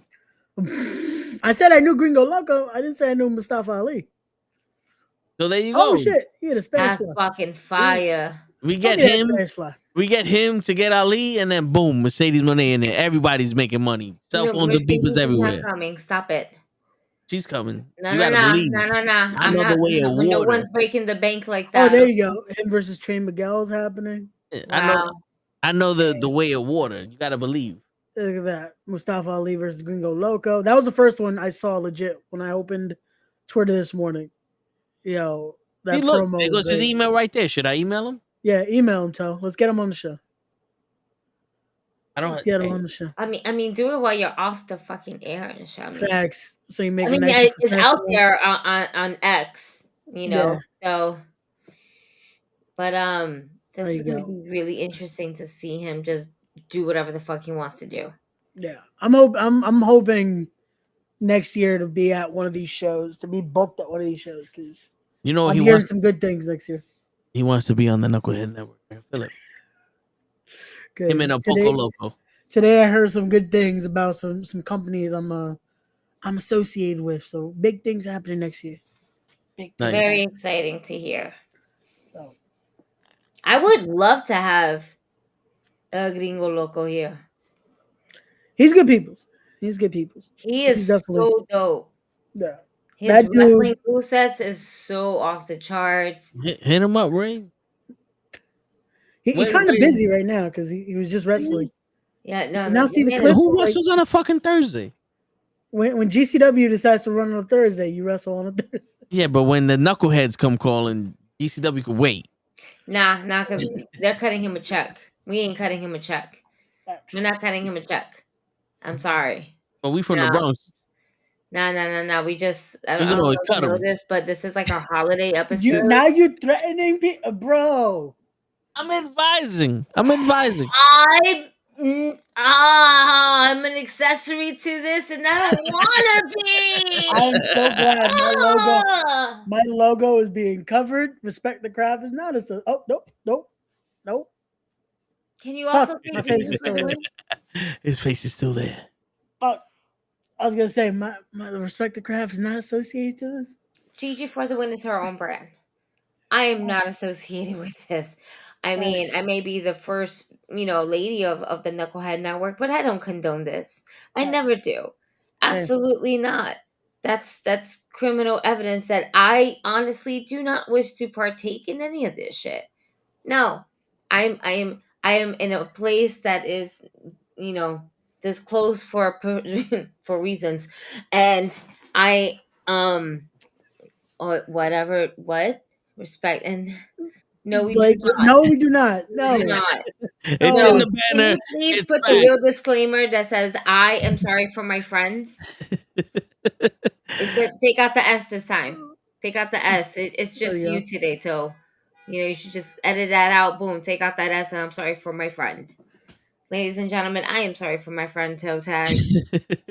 him. I said I knew Gringo Loco. I didn't say I knew Mustafa Ali. So there you go. Oh shit, he had a Spanish That's fly. fucking fire. We Don't get get that him. Spanish fly. We get him to get Ali, and then boom, Mercedes Monet in there. Everybody's making money. Cell You know, phones and Mercedes beepers is not everywhere. coming. Stop it. She's coming. No, you no, gotta no, believe. no, no, no. I know the way of No water. one's breaking the bank like Oh, that. there you go. Him versus Train Miguel's happening. Wow. I know the way of water. You gotta believe. Look at that. Mustafa Ali versus Gringo Loco. That was the first one I saw legit when I opened Twitter this morning. Yo, that See, look, promo. there was goes his big. email right there. Should I email him? Yeah, email him, Toe. Let's get him on the show. I don't. Let's get him on the show. I mean, do it while you're off the fucking air and shit. I mean, Facts. So you make I a mean, nice it's out professional- there on X, you know. So, but this There is you gonna go. be really interesting to see him just do whatever the fuck he wants to do. Yeah, I'm hoping next year to be at one of these shows, to be booked at one of these shows, because You know what I'm he hearing wants? some good things next year. He wants to be on the Knucklehead Network. I feel it. 'Cause Him and a today, Poco Loco. today I heard some good things about some companies I'm associated with. So big things happening next year. Big things. Nice. Very exciting to hear. So I would love to have a Gringo Loco here. he's good people. He's good people. He is He's definitely- so dope. Yeah. His That dude- wrestling movesets is so off the charts. Hit him up, Ray. He's Wait, kind of wait. busy right now because he was just wrestling. Yeah, no. Now no, see the man, clip- Who like- wrestles on a fucking Thursday? When GCW decides to run on a Thursday, you wrestle on a Thursday. Yeah, but when the Knuckleheads come calling, GCW could wait. Nah, because they're cutting him a check. We ain't cutting him a check. Facts. We're not cutting him a check. I'm sorry. But we from the No. Bronx. No. We just, I You don't can know always if you cut know 'em. this, but this is like our holiday episode. You threatening people, bro. I'm advising. I'm advising. I I'm an accessory to this, and I don't want to be. I am so glad Ah! my logo is being covered. Respect the Craft is not a. Oh, nope. Can you also Fuck, say my face is Jesus for still the there. win? His face is still there. Oh, I was gonna say my Respect the Craft is not associated to this. Gigi for the win is her own brand. I am not associated with this. I mean, Thanks. I may be the first, lady of the Knucklehead Network, but I don't condone this. I Thanks. never do. Same. Absolutely not. That's criminal evidence that I honestly do not wish to partake in any of this shit. No. I am in a place that is, disclosed for for reasons. And I or whatever what respect and no, we do Like, not. no, we do not. We No, do not. It's No. in No. the Can banner. you please It's put the back. real disclaimer that says I am sorry for my friends? Take out the S this time. Take out the S. It's There just we you go. today, so you should just edit that out. Boom. Take out that S, and I'm sorry for my friend. Ladies and gentlemen, I am sorry for my friend Toe Tags.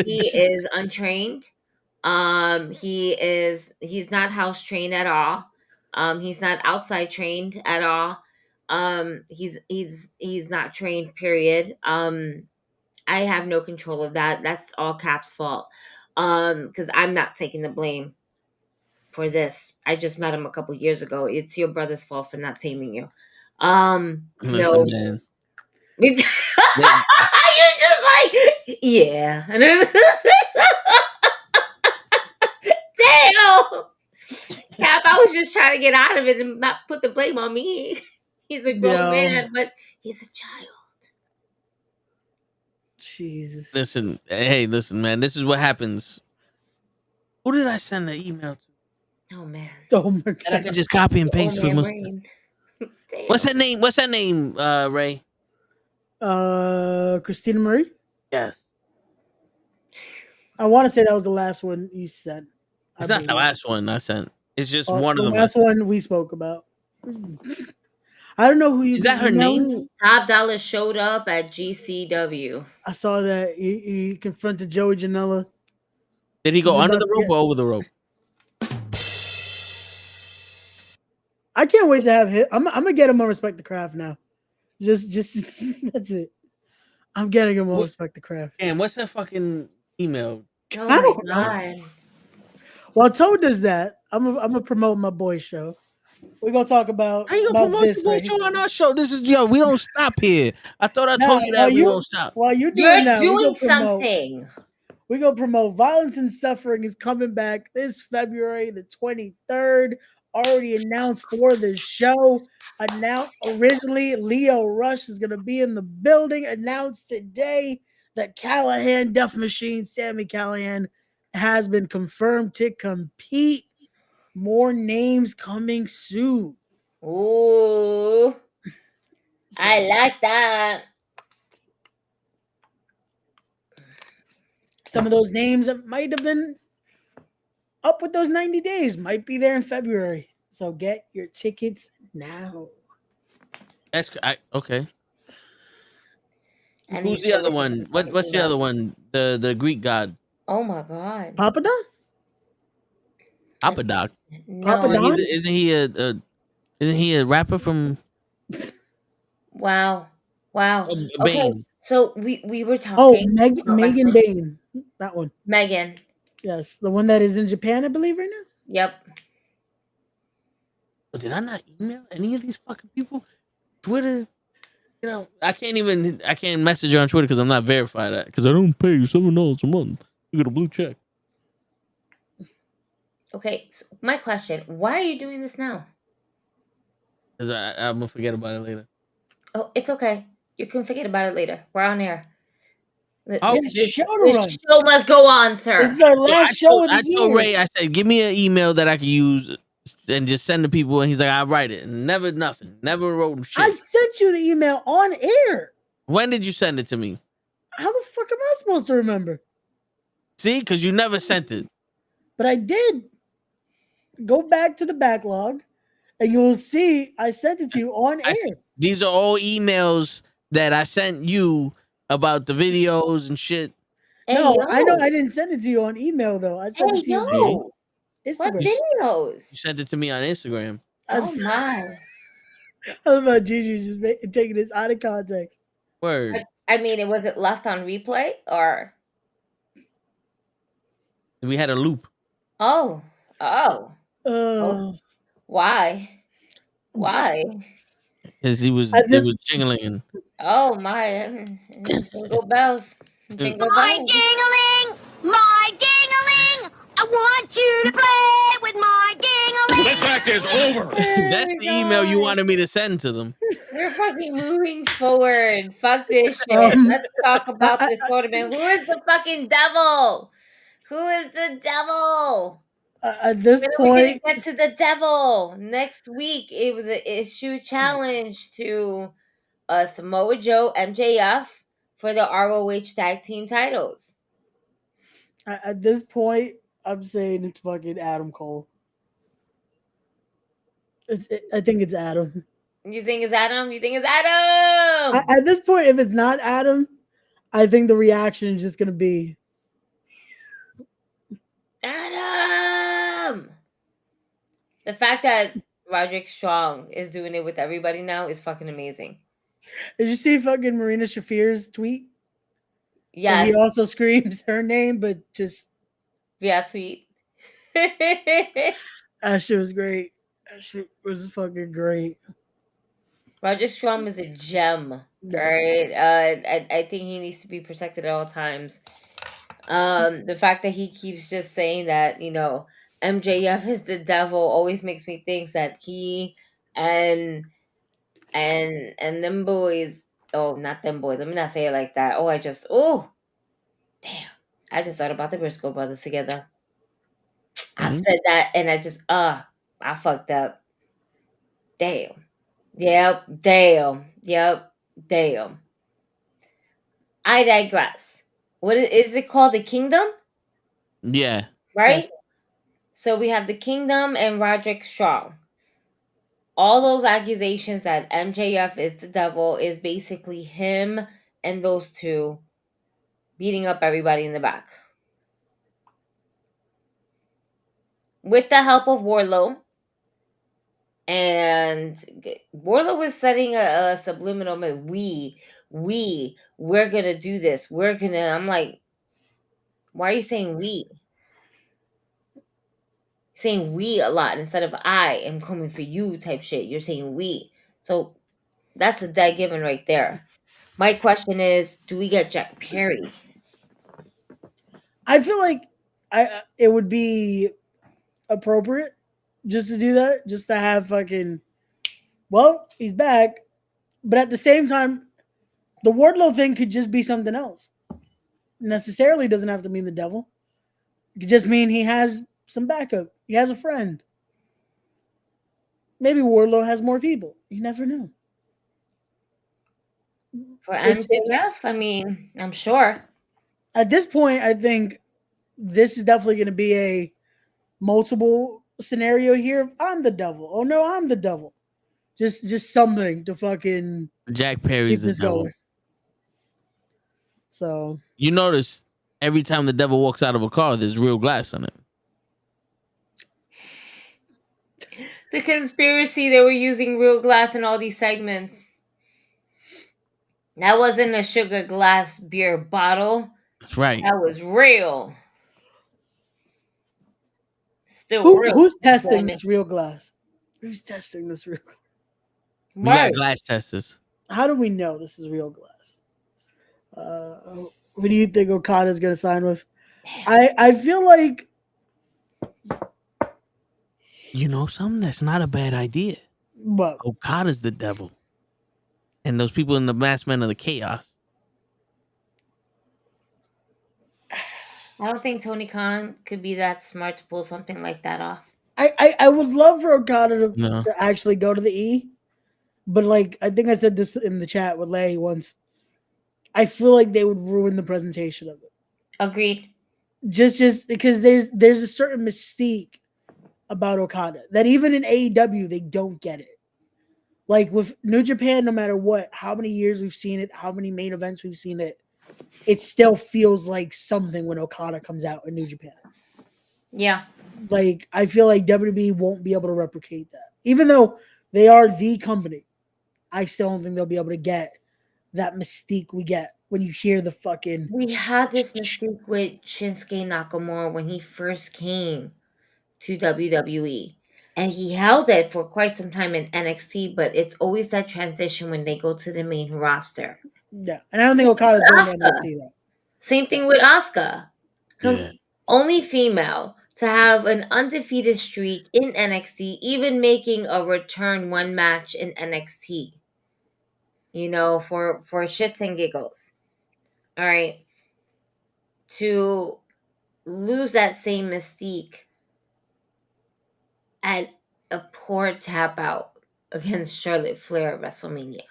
He is untrained. He's not house trained at all. He's not outside trained at all. He's not trained, period. I have no control of that. That's all Cap's fault. Because I'm not taking the blame for this. I just met him a couple years ago. It's your brother's fault for not taming you. Listen, No. man. You're just like, yeah. Damn. Cap, I was just trying to get out of it and not put the blame on me. He's a grown man, but he's a child. Jesus. Listen, man. This is what happens. Who did I send the email to? Oh man. Oh my And I god. could just copy and paste Oh for man, most. brain. Damn. What's her name? Ray? Christina Marie. Yes. I want to say that was the last one you sent. It's not the last one I sent. It's just one of the them. last one we spoke about. I don't know who you. Is that her name? Top Dollar showed up at GCW. I saw that he confronted Joey Janela. Did he go He's under about the to rope get- or over the rope? I can't wait to have him. I'm gonna get him on Respect the Craft now. Just that's it. I'm getting him on Respect the Craft. Damn, what's her fucking email? Oh I don't my know. god. While Toad does that, I'm gonna promote my boy show. We're gonna talk about How you gonna promote this your right show on our show? This is we don't stop here. I thought I Nah, told you that we won't stop. While you're You're doing that, doing something. We're gonna promote Violence and Suffering is coming back this February the 23rd. Already announced for the show. Announced originally, Leo Rush is gonna be in the building. Announced today that Callahan, Duff Machine, Sammy Callahan has been confirmed to compete. More names coming soon. Ooh. I like that. Some of those names that might have been up with those 90 days might be there in February. So get your tickets now. That's okay. And Who's the other one? What's the other one? The Greek god. Oh my god. Papa Don? Papa Doc. No. Papa Don? Isn't he a rapper from Wow. Okay. Bane? So we were talking. Oh, about Megan wrestling. Bain. That one. Megan. Yes, the one that is in Japan, I believe, right now. Yep. Oh, did I not email any of these fucking people? Twitter, I can't message her on Twitter because I'm not verified because I don't pay $7 a month. You get a blue check. Okay. So my question: why are you doing this now? Because I'm gonna forget about it later. Oh, it's okay. You can forget about it later. We're on air. The show to The run. show must go on, sir. This is our last show of the I told year. Ray, I said, give me an email that I can use and just send to people. And he's like, I'll write it. And never nothing. Never wrote him shit. I sent you the email on air. When did you send it to me? How the fuck am I supposed to remember? See, because you never sent it. But I did. Go back to the backlog and you'll see I sent it to you on air. These are all emails that I sent you about the videos and shit. Hey, No, yo. I know I didn't send it to you on email though. I sent Hey, it to you on yo. What Instagram. videos? You sent it to me on Instagram. Oh my. I love how Gigi's just taking this out of context. Word. I mean, was it left on replay or? We had a loop. Oh. Oh, Why? Why? Because it was jingling. And Oh my. Jingle bells. Jingle My bells. ding-a-ling! My ding-a-ling! I want you to play with my ding-a-ling! This act is over. That's the email you wanted me to send to them. We're fucking moving forward. Fuck this shit. Let's talk about this tournament. Who is the fucking devil? Who is the devil? At this When are we gonna point, get to the devil? Next week, it was an issue challenge to Samoa Joe, MJF for the ROH tag team titles. at this point, I'm saying it's fucking Adam Cole. I think it's Adam. You think it's Adam? You think it's Adam? At this point, if it's not Adam, I think the reaction is just gonna be Adam. The fact that Roderick Strong is doing it with everybody now is fucking amazing. Did you see fucking Marina Shafir's tweet? And Yes. he also screams her name, but just Yeah, sweet. that shit was great. That shit was fucking great. Roger Strong is a gem. Yes. Right? I think he needs to be protected at all times. The fact that he keeps just saying that, you know, MJF is the devil always makes me think that he and them boys, oh, not them boys, let me not say it like that. Damn. I just thought about the Briscoe brothers together. I said that and I fucked up. Damn. Yep, damn. I digress. What is it called? The Kingdom? Yeah. Right? So we have the Kingdom and Roderick Strong. All those accusations that MJF is the devil is basically him and those two beating up everybody in the back. With the help of Wardlow. And Wardlow was setting a subliminal message. We're going to do this. I'm like, why are you saying we? Saying we a lot instead of I am coming for you type shit. You're saying we. So that's a dead given right there. My question is, do we get Jack Perry? I feel like it would be appropriate just to do that, just to have fucking, well, he's back. But at the same time, the Wardlow thing could just be something else. Necessarily doesn't have to mean the devil. It could just mean he has some backup. He has a friend. Maybe Wardlow has more people. You never know. For MJF, I mean, I'm sure. At this point, I think this is definitely going to be a multiple scenario here. I'm the devil. Oh no, I'm the devil. Just something to fucking Jack Perry's keep the this devil. going. So you notice every time the devil walks out of a car, there's real glass on it. The conspiracy, they were using real glass in all these segments. That wasn't a sugar glass beer bottle. That's right. That was real. Still real. Who's testing this real glass? Who's testing this real glass? We got glass testers. How do we know this is real glass? Who do you think Okada's going to sign with? I feel like, you know something? That's not a bad idea. What? Okada's the devil. And those people in the Masked Men of the Chaos. I don't think Tony Khan could be that smart to pull something like that off. I would love for Okada to actually go to the E. But like, I think I said this in the chat with Lay once. I feel like they would ruin the presentation of it. Agreed. Just because there's a certain mystique about Okada that even in AEW they don't get it. Like with New Japan, no matter what, how many years we've seen it, how many main events we've seen it, it still feels like something when Okada comes out in New Japan. Yeah. Like, I feel like WWE won't be able to replicate that. Even though they are the company, I still don't think they'll be able to get that mystique we get when you hear the fucking... We had this mystique with Shinsuke Nakamura when he first came to WWE. And he held it for quite some time in NXT, but it's always that transition when they go to the main roster. Yeah, and I don't think Okada's going to NXT, though. Same thing with Asuka. Yeah. Only female to have an undefeated streak in NXT, even making a return one match in NXT. You know, for shits and giggles. All right. To lose that same mystique at a poor tap out against Charlotte Flair at WrestleMania.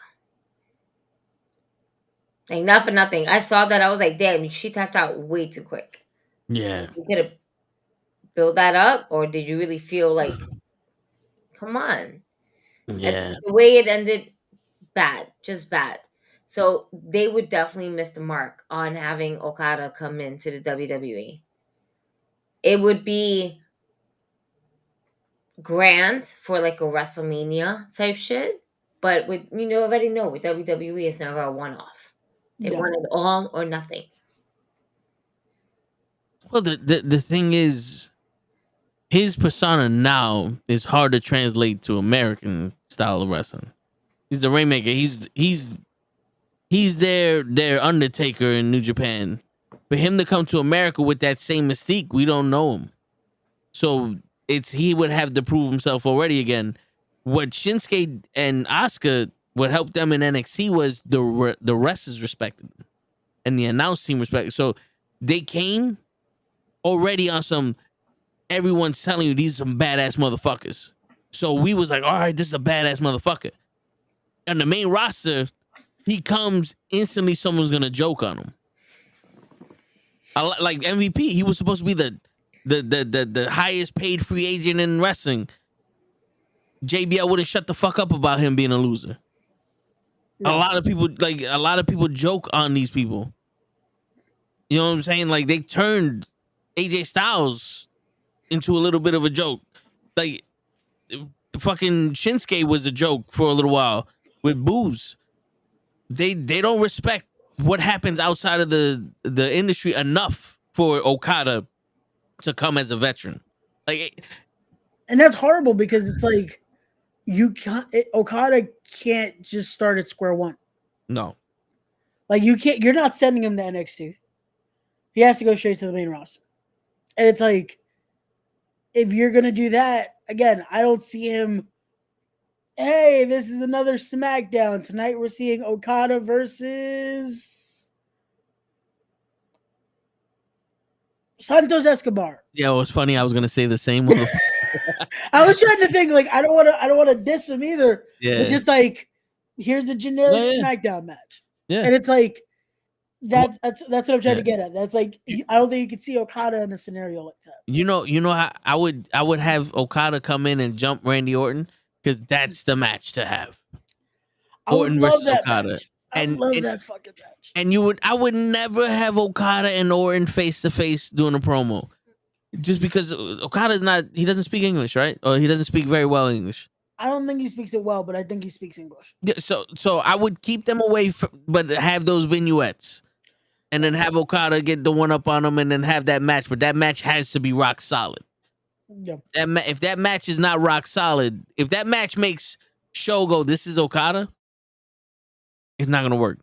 Like, not for nothing. I saw that. I was like, damn, she tapped out way too quick. Yeah. You could have built that up, or did you really feel like, come on? Yeah. The way it ended, bad. Just bad. So they would definitely miss the mark on having Okada come into the WWE. It would be grand for like a WrestleMania type shit, but with already know with WWE it's never a one-off. They want it all or nothing. Well, the thing is, his persona now is hard to translate to American style of wrestling. He's the Rainmaker. He's their Undertaker in New Japan. For him to come to America with that same mystique, we don't know him. So he would have to prove himself already again. What Shinsuke and Asuka, what helped them in NXT was the wrestlers respected them and the announce team respected. So they came already on some, everyone's telling you these are some badass motherfuckers. So we was like, all right, this is a badass motherfucker. On the main roster, he comes instantly, someone's gonna joke on him. Like MVP, he was supposed to be the highest paid free agent in wrestling. JBL wouldn't shut the fuck up about him being a loser. Yeah. A lot of people joke on these people. You know what I'm saying? Like, they turned AJ Styles into a little bit of a joke. Like, fucking Shinsuke was a joke for a little while with Booze. They don't respect what happens outside of the industry enough for Okada to come as a veteran. Like, and that's horrible because it's like Okada can't just start at square one. No. Like, you're not sending him to NXT. He has to go straight to the main roster. And it's like, if you're going to do that, again, I don't see him, hey, this is another SmackDown. Tonight we're seeing Okada versus Santos Escobar. Yeah, it was funny. I was going to say the same one. I was trying to think, like, I don't want to diss him either. Yeah. But just like, here's a generic SmackDown match. Yeah. And it's like, that's what I'm trying to get at. That's like, I don't think you could see Okada in a scenario like that. You know how I would have Okada come in and jump Randy Orton, because that's the match to have. Orton versus Okada. Match. I love that fucking match. And I would never have Okada and Orton face to face doing a promo, just because Okada's he doesn't speak English, right? Or he doesn't speak very well English. I don't think he speaks it well, but I think he speaks English. Yeah, so I would keep them away, but have those vignettes. And then have Okada get the one up on him, and then have that match. But that match has to be rock solid. Yep. If that match is not rock solid, if that match makes Show go, this is Okada, it's not gonna work.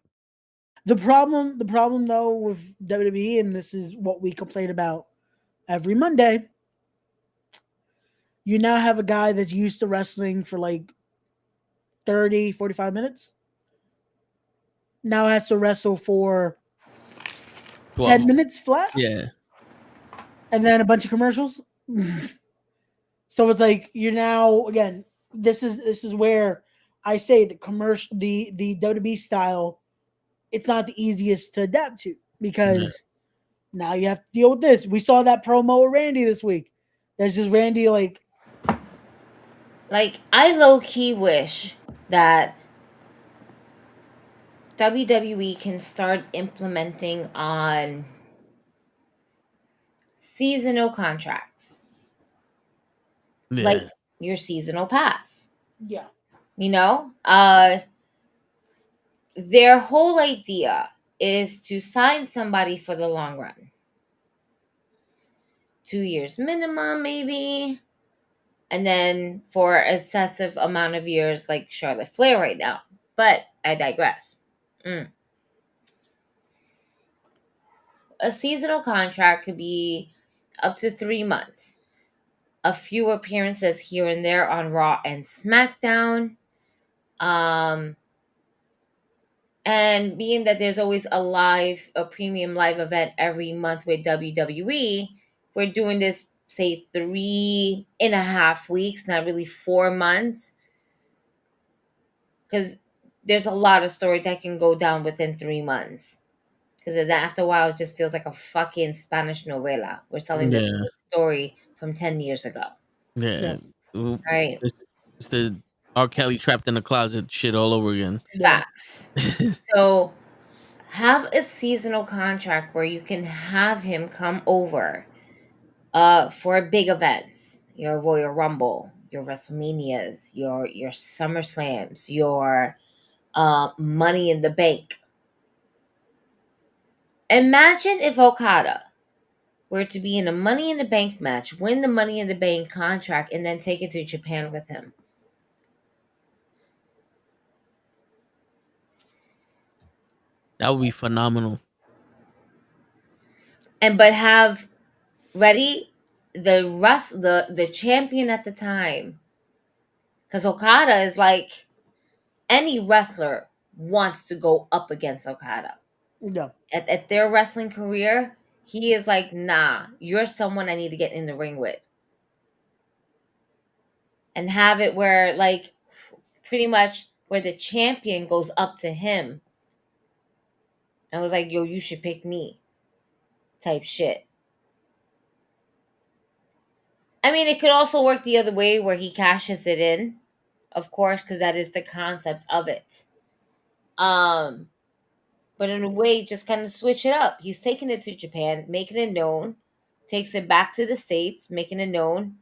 The problem though with WWE, and this is what we complain about every Monday, you now have a guy that's used to wrestling for like 30, 45 minutes. Now has to wrestle for 10 minutes flat. Yeah. And then a bunch of commercials. So it's like, you're now, again, this is where I say the WWE style, it's not the easiest to adapt to, because now you have to deal with this. We saw that promo with Randy this week. That's just Randy like I low-key wish that WWE can start implementing on seasonal contracts, like Yeah. your seasonal pass. Yeah. You know, their whole idea is to sign somebody for the long run. 2 years minimum, maybe. And then for excessive amount of years, like Charlotte Flair right now. But I digress. A seasonal contract could be up to 3 months. A few appearances here and there on Raw and SmackDown. And being that there's always a premium live event every month with WWE, we're doing this, say, 3.5 weeks, not really 4 months. Because there's a lot of story that can go down within 3 months. Because then after a while, it just feels like a fucking Spanish novela. We're telling the same story from 10 years ago. Yeah. Right. It's the R. Kelly trapped in the closet shit all over again. Facts. So have a seasonal contract where you can have him come over for big events, your Royal Rumble, your WrestleManias, your SummerSlams, your Money in the Bank. Imagine if Okada were to be in a Money in the Bank match, win the Money in the Bank contract, and then take it to Japan with him. That would be phenomenal. But have ready the champion at the time, because Okada is like, any wrestler wants to go up against Okada. Yeah. At their wrestling career, he is like, nah, you're someone I need to get in the ring with. And have it where, like, pretty much where the champion goes up to him and was like, yo, you should pick me type shit. I mean, it could also work the other way where he cashes it in, of course, because that is the concept of it. But in a way, just kind of switch it up. He's taking it to Japan, making it known, takes it back to the States, making it known.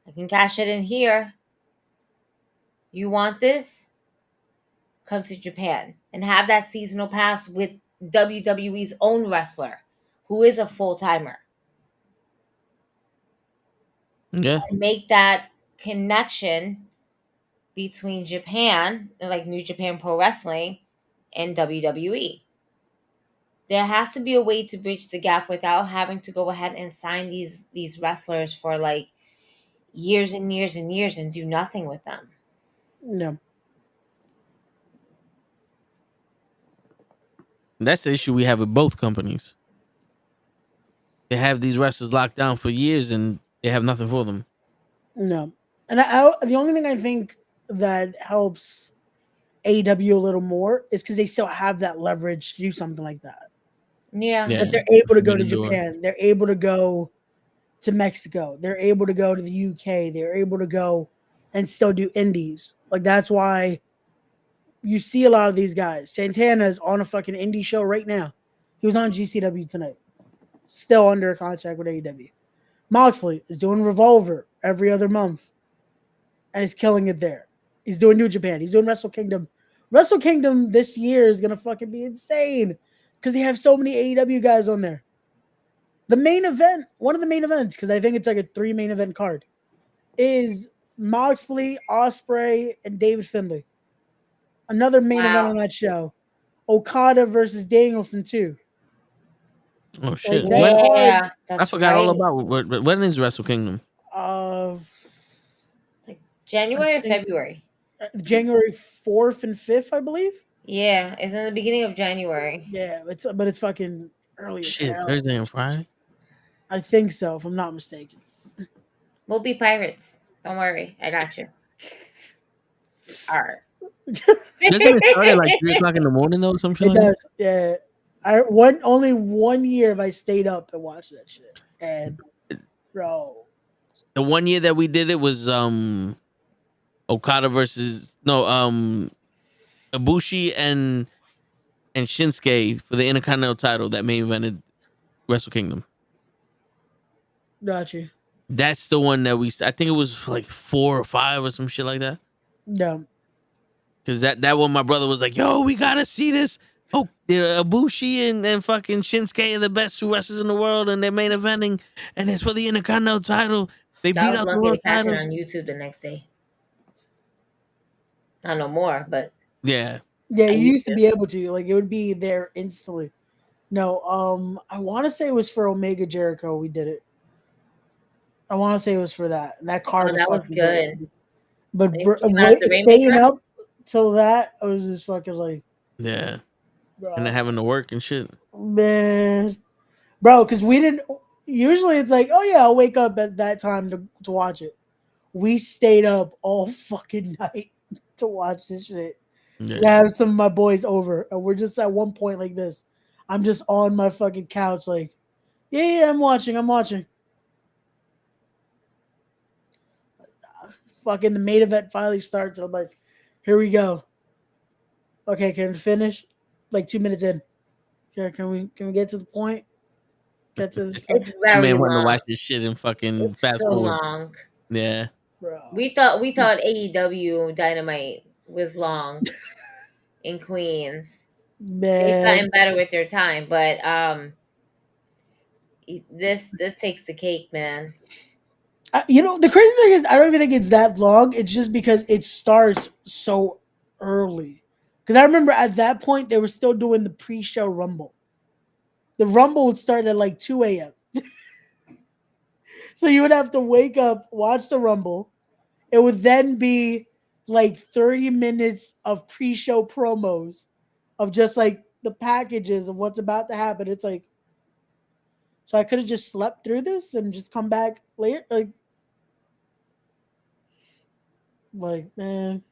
I can cash it in here. You want this? Come to Japan and have that seasonal pass with WWE's own wrestler, who is a full-timer. Yeah. And make that connection between Japan, like New Japan Pro Wrestling, and WWE. There has to be a way to bridge the gap without having to go ahead and sign these wrestlers for like years and years and years and do nothing with them. Yeah. That's the issue we have with both companies. They have these wrestlers locked down for years and they have nothing for them. No. And the only thing I think that helps AEW a little more is because they still have that leverage to do something like that. Yeah. That they're able to go to Japan. They're able to go to Mexico. They're able to go to the UK. They're able to go and still do indies. Like, that's why you see a lot of these guys. Santana is on a fucking indie show right now. He was on GCW tonight. Still under a contract with AEW. Moxley is doing Revolver every other month. And he's killing it there. He's doing New Japan. He's doing Wrestle Kingdom. Wrestle Kingdom this year is going to fucking be insane. Because they have so many AEW guys on there. The main event, one of the main events, because I think it's like a 3 main event card, is Moxley, Ospreay, and David Finlay. Another main event on that show. Okada versus Danielson too. Oh shit! Like, yeah, that's I forgot all about when is Wrestle Kingdom? Like January or February? January 4th and 5th, I believe. Yeah, it's in the beginning of January. Yeah, but it's fucking early. Shit, Thursday and Friday. I think so, if I'm not mistaken. We'll be pirates. Don't worry, I got you. All right. Doesn't it start at like 3 o'clock in the morning though? Some shit. It does. Yeah. Only 1 year have I stayed up and watched that shit. And bro, the 1 year that we did it was Okada versus Ibushi and Shinsuke for the Intercontinental title that main evented Wrestle Kingdom. Got you. That's the one that I think it was like 4 or 5 or some shit like that. No. Because that one, my brother was like, yo, we gotta see this. Oh, Ibushi and fucking Shinsuke are the best 2 wrestlers in the world, and they're main eventing, and it's for the Intercontinental title. They I beat was out the lucky world to catch it title. on YouTube the next day. Not no more, but Yeah. Yeah, I you used used to to. be able to. Like, it would be there instantly. No, I want to say it was for Omega Jericho. We did it. I want to say it was for that. And that card Oh, that was fucking great. good. But When it came out at the staying Rainmaker? up till that, I was just fucking like, Yeah. bro, And they're having to work and shit. man, bro, because we didn't. Usually, it's like, oh yeah, I'll wake up at that time to watch it. We stayed up all fucking night to watch this shit. Yeah. I had some of my boys over, and we're just at one point like this. I'm just on my fucking couch, like, yeah, I'm watching. Fucking the main event finally starts, and I'm like, here we go. Okay, can we finish? Like 2 minutes in. Okay, can we get to the point? Get to this It's My very man wanted to long. watch this shit and fucking It's fast so forward. long. Yeah. bro. We thought AEW Dynamite was long in Queens. They've Man, gotten better with their time, but this takes the cake, man. the crazy thing is, I don't even think it's that long. It's just because it starts so early. Because I remember at that point they were still doing the pre-show Rumble. The Rumble would start at like 2 a.m. So you would have to wake up, watch the Rumble. It would then be like 30 minutes of pre-show promos of just like the packages of what's about to happen. It's like, so I could have just slept through this and just come back later. Like, man,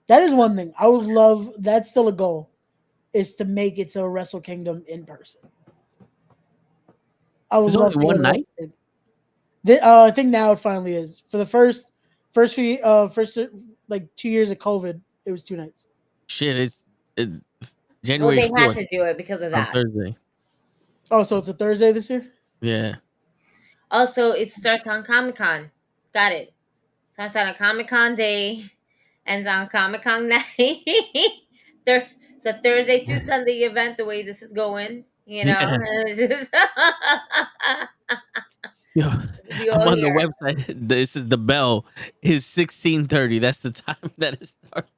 that is one thing I would love. That's still a goal, is to make it to Wrestle Kingdom in person. I would There's love only to go one to night? Wrestle Kingdom. I think now it finally is. For the first like 2 years of COVID, it was 2 nights. Shit, it's Well, January they had 4th to do it because of on that. Thursday. Oh, so it's a Thursday this year? Yeah. Also, it starts on Comic-Con. Got it. Starts on a Comic-Con day, ends on Comic-Con night. It's a Thursday to Sunday event. The way this is going, you know. Yeah. It's just- Yo, we I'm all on the here. website. This is the bell. Is 16:30. That's the time that it starts.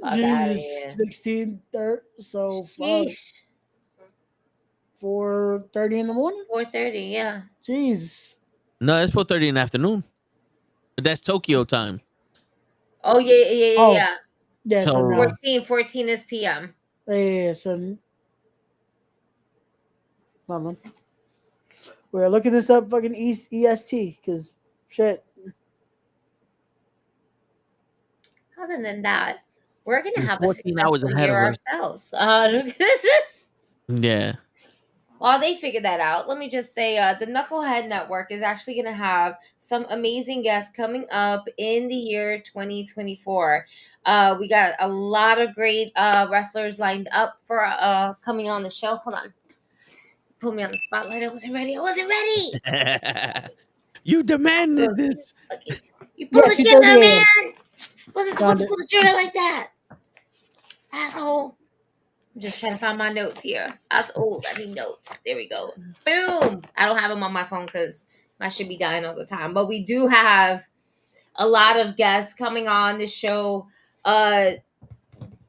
Fuck outta Jesus, here. 16:30. So fuck, Sheesh. 4:30 in the morning. 4:30. Yeah. Jesus. No, it's 4:30 in the afternoon. But that's Tokyo time. Oh yeah. Oh, yeah. So So now, 14 is PM. yeah. So, hold on. We're looking this up, fucking EST, because shit. Other than that, we're gonna you're have a 14 hours successful ahead year of us. ourselves. This is Yeah. while they figure that out. Let me just say, the Knucklehead Network is actually gonna have some amazing guests coming up in the year 2024. We got a lot of great wrestlers lined up for coming on the show. Hold on. Put me on the spotlight. I wasn't ready. You demanded this. Okay. You Yeah, pull the 2:30 trigger, a.m. man. Wasn't supposed Found to it. pull the trigger like that. Asshole. I'm just trying to find my notes here. That's old. I need notes. There we go. Boom. I don't have them on my phone because I should be dying all the time. But we do have a lot of guests coming on the show.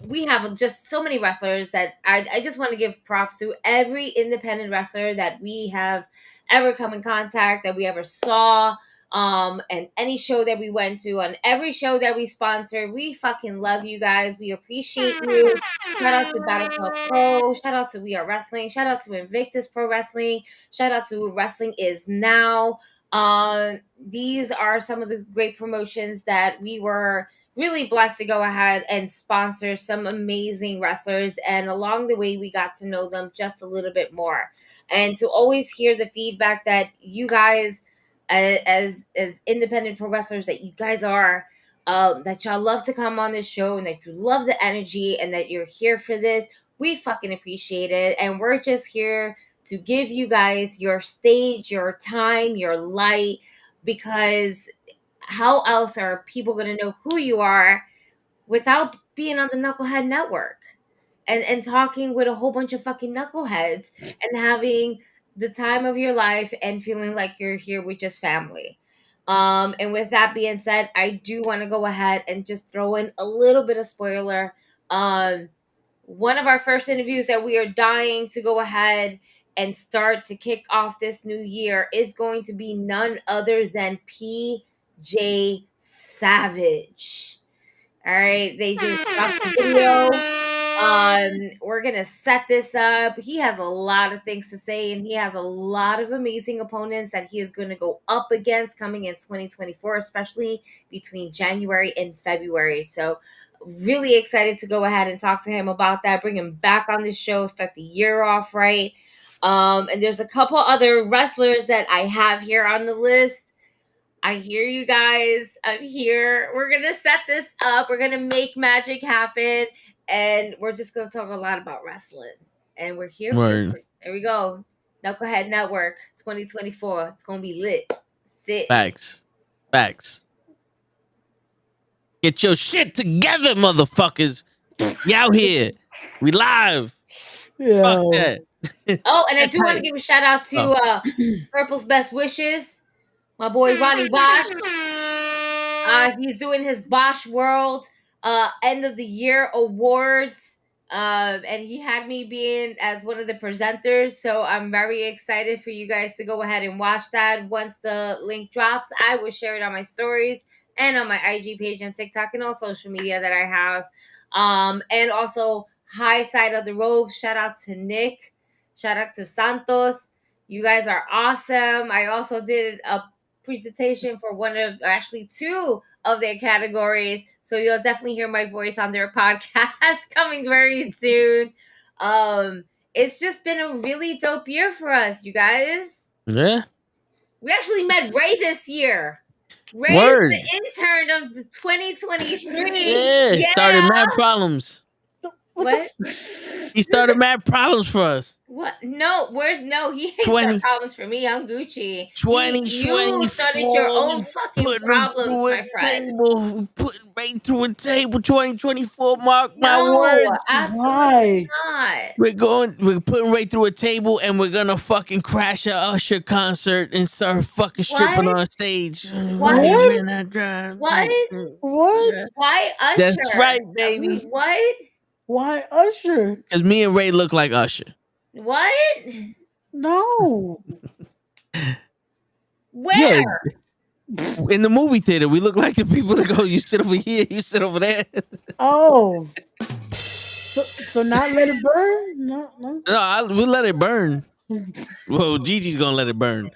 We have just so many wrestlers that I just want to give props to every independent wrestler that we have ever come in contact, that we ever saw, and any show that we went to, on every show that we sponsored. We fucking love you guys. We appreciate you. Shout out to Battle Club Pro. Shout out to We Are Wrestling. Shout out to Invictus Pro Wrestling. Shout out to Wrestling Is Now. These are some of the great promotions that we were really blessed to go ahead and sponsor some amazing wrestlers. And along the way, we got to know them just a little bit more. And to always hear the feedback that you guys as independent pro wrestlers that you guys are, that y'all love to come on this show and that you love the energy and that you're here for this. We fucking appreciate it. And we're just here to give you guys your stage, your time, your light, because how else are people going to know who you are without being on the Knucklehead Network and talking with a whole bunch of fucking knuckleheads and having the time of your life and feeling like you're here with just family. And with that being said, I do want to go ahead and just throw in a little bit of spoiler. One of our first interviews that we are dying to go ahead and start to kick off this new year is going to be none other than PJ Savage. All right, they just dropped the video. We're gonna set this up. He has a lot of things to say, and he has a lot of amazing opponents that he is going to go up against coming in 2024, especially between January and February. So really excited to go ahead and talk to him about that, bring him back on the show, start the year off right. And there's a couple other wrestlers that I have here on the list. I hear you guys. I'm here. We're going to set this up. We're going to make magic happen. And we're just going to talk a lot about wrestling. And we're here for it. There we go. Knucklehead Network 2024. It's going to be lit. Sit. Facts. Get your shit together, motherfuckers. We out here. We live. Yeah. Fuck that. Oh, and I do want to give a shout out to Purple's Best Wishes. My boy Ronnie Bosch. He's doing his Bosch World end of the year awards. And he had me being as one of the presenters. So I'm very excited for you guys to go ahead and watch that. Once the link drops, I will share it on my stories and on my IG page and TikTok and all social media that I have. And also High Side of the Rope. Shout out to Nick. Shout out to Santos. You guys are awesome. I also did a presentation for two of their categories, so you'll definitely hear my voice on their podcast coming very soon. It's just been a really dope year for us, you guys. Yeah, we actually met Ray this year. Ray Word. is the intern of the 2023. Yeah. Started mad problems. What? He started mad problems for us. What? No, he ain't got problems for me. I'm Gucci. 2024. You started your own fucking problems, my friend. Put right through a table. 2024. Mark my words. Absolutely not. We're putting right through a table, and we're gonna fucking crash a Usher concert and start fucking stripping on stage. What? Why Usher? That's right, baby. What? Why Usher? Because me and Ray look like Usher. What? No. Where? Yeah. In the movie theater, we look like the people that go, you sit over here, you sit over there. Oh. So not let it burn? No. We'll let it burn. Well, Gigi's going to let it burn.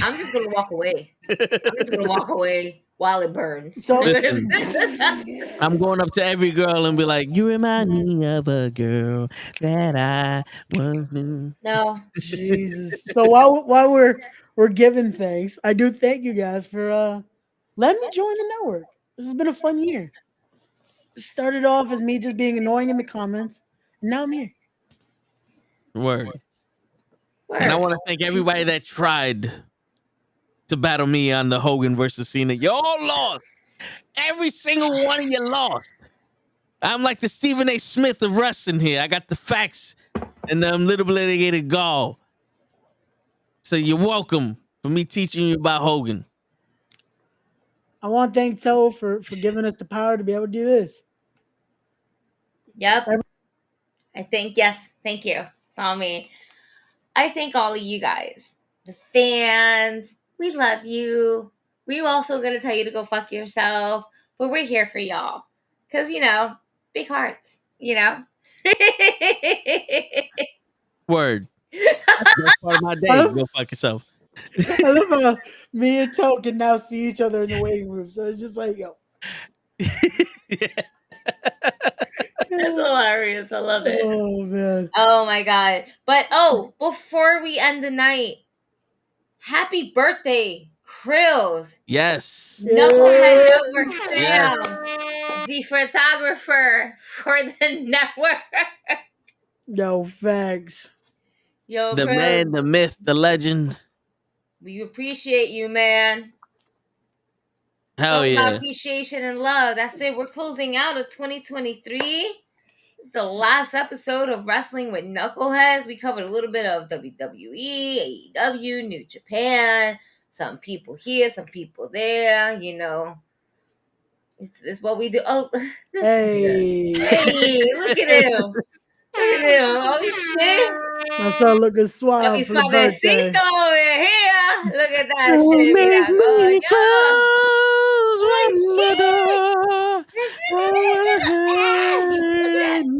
I'm just going to walk away. While it burns. So I'm going up to every girl and be like, you remind me of a girl that I once knew. No. Jesus. So while we're giving thanks, I do thank you guys for letting me join the network. This has been a fun year. It started off as me just being annoying in the comments, and now I'm here. Word. And I want to thank everybody that tried to battle me on the Hogan versus Cena. You all lost. Every single one of you lost. I'm like the Stephen A. Smith of wrestling here. I got the facts and the unlitigated gall. So you're welcome for me teaching you about Hogan. I want to thank Toe for giving us the power to be able to do this. Yep. Thank you. It's all me. I thank all of you guys, the fans. We love you. We also going to tell you to go fuck yourself, but we're here for y'all. Because, big hearts, Word. That's part of my day. Go fuck yourself. I love how me and Toe can now see each other in the waiting room. So it's just like, yo. That's hilarious. I love it. Oh, man. Oh, my God. But, before we end the night, happy birthday, Krills. Yes. Knucklehead Network fam. The photographer for the network. No facts. Yo, The Krills, man, the myth, the legend. we appreciate you, man. Hell Talk about yeah. appreciation and love. That's it. We're closing out of 2023. It's the last episode of Wrestling with Knuckleheads. We covered a little bit of WWE, AEW, New Japan. Some people here, some people there. You know, it's what we do. Oh, this Hey. hey, look at him. Look at him. Oh, shit. My son looking suave Mi for the birthday. suavecito over here. Look at that Oh, shit. We make got going. me Yo. close Oh, when the shit. door.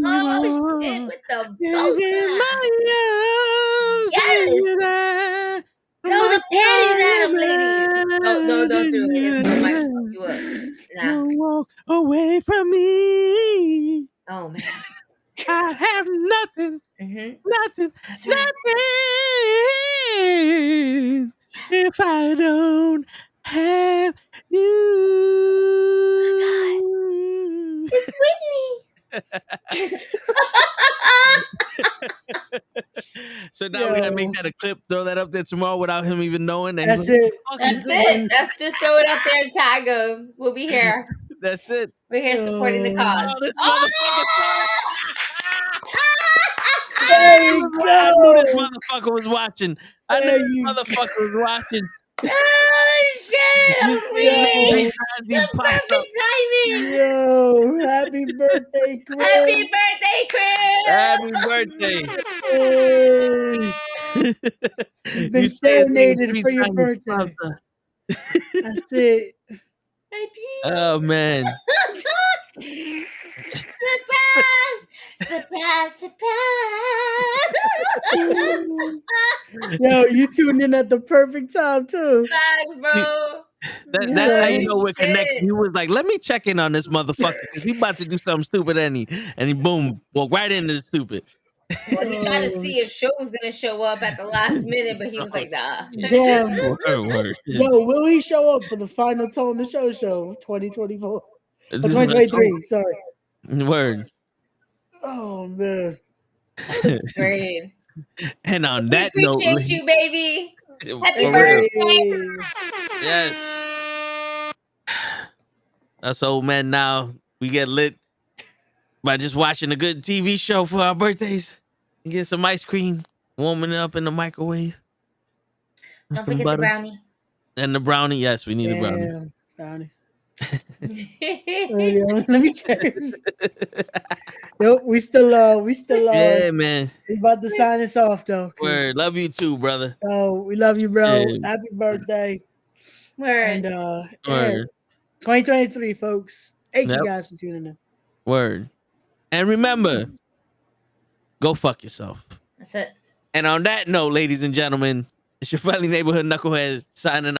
Oh, shit, with the bow tie. Yes. Throw the panties at him, ladies. No, don't do it. It might fuck you up. Nah. Don't walk away from me. Oh, man. I have nothing, nothing, That's right. nothing if I don't have you. It's Whitney. So now we gotta make that a clip, throw that up there tomorrow without him even knowing that. That's it. That's it. Let's just throw it up there and tag him. We'll be here. That's it. We're here supporting the cause. Oh, this There you I knew this go. motherfucker was watching. I knew There this you motherfucker was watching. Oh, shit. I'm bleeding. He The pops up. perfect timing. Yo, happy birthday, Chris. Happy birthday, Chris. Happy birthday. Hey. You Been say his name serenaded 3 for your times, birthday. pops up. That's it. Oh man. Surprise, surprise. Yo, you tuned in at the perfect time too. Thanks, bro. That's how you know we're Shit. connected. He was like, let me check in on this motherfucker because he about to do something stupid and he boom, walk right into the stupid. Well, he tried to see if Show was gonna show up at the last minute, but he was like, nah. Damn. Word. Yo, will he show up for the final Tone the Show show of 2024? 2023, sorry. Word. Oh man. Great. And on We that note, appreciate you, baby. Happy for real. birthday. Yes. Us old men now, we get lit by just watching a good TV show for our birthdays. And get some ice cream, warming it up in the microwave. Don't Some forget butter. the brownie. And the brownie. Yes, we need a brownie. Damn, brownies. Let me check. Yo, we still Yeah, man. we about to sign us off though. Word. Love you too, brother. Oh, we love you, bro. Yeah. Happy birthday. Word. And Word. 2023, folks. Thank Yep. you guys for tuning in. Word. And remember, go fuck yourself. That's it. And on that note, ladies and gentlemen, it's your friendly neighborhood knucklehead signing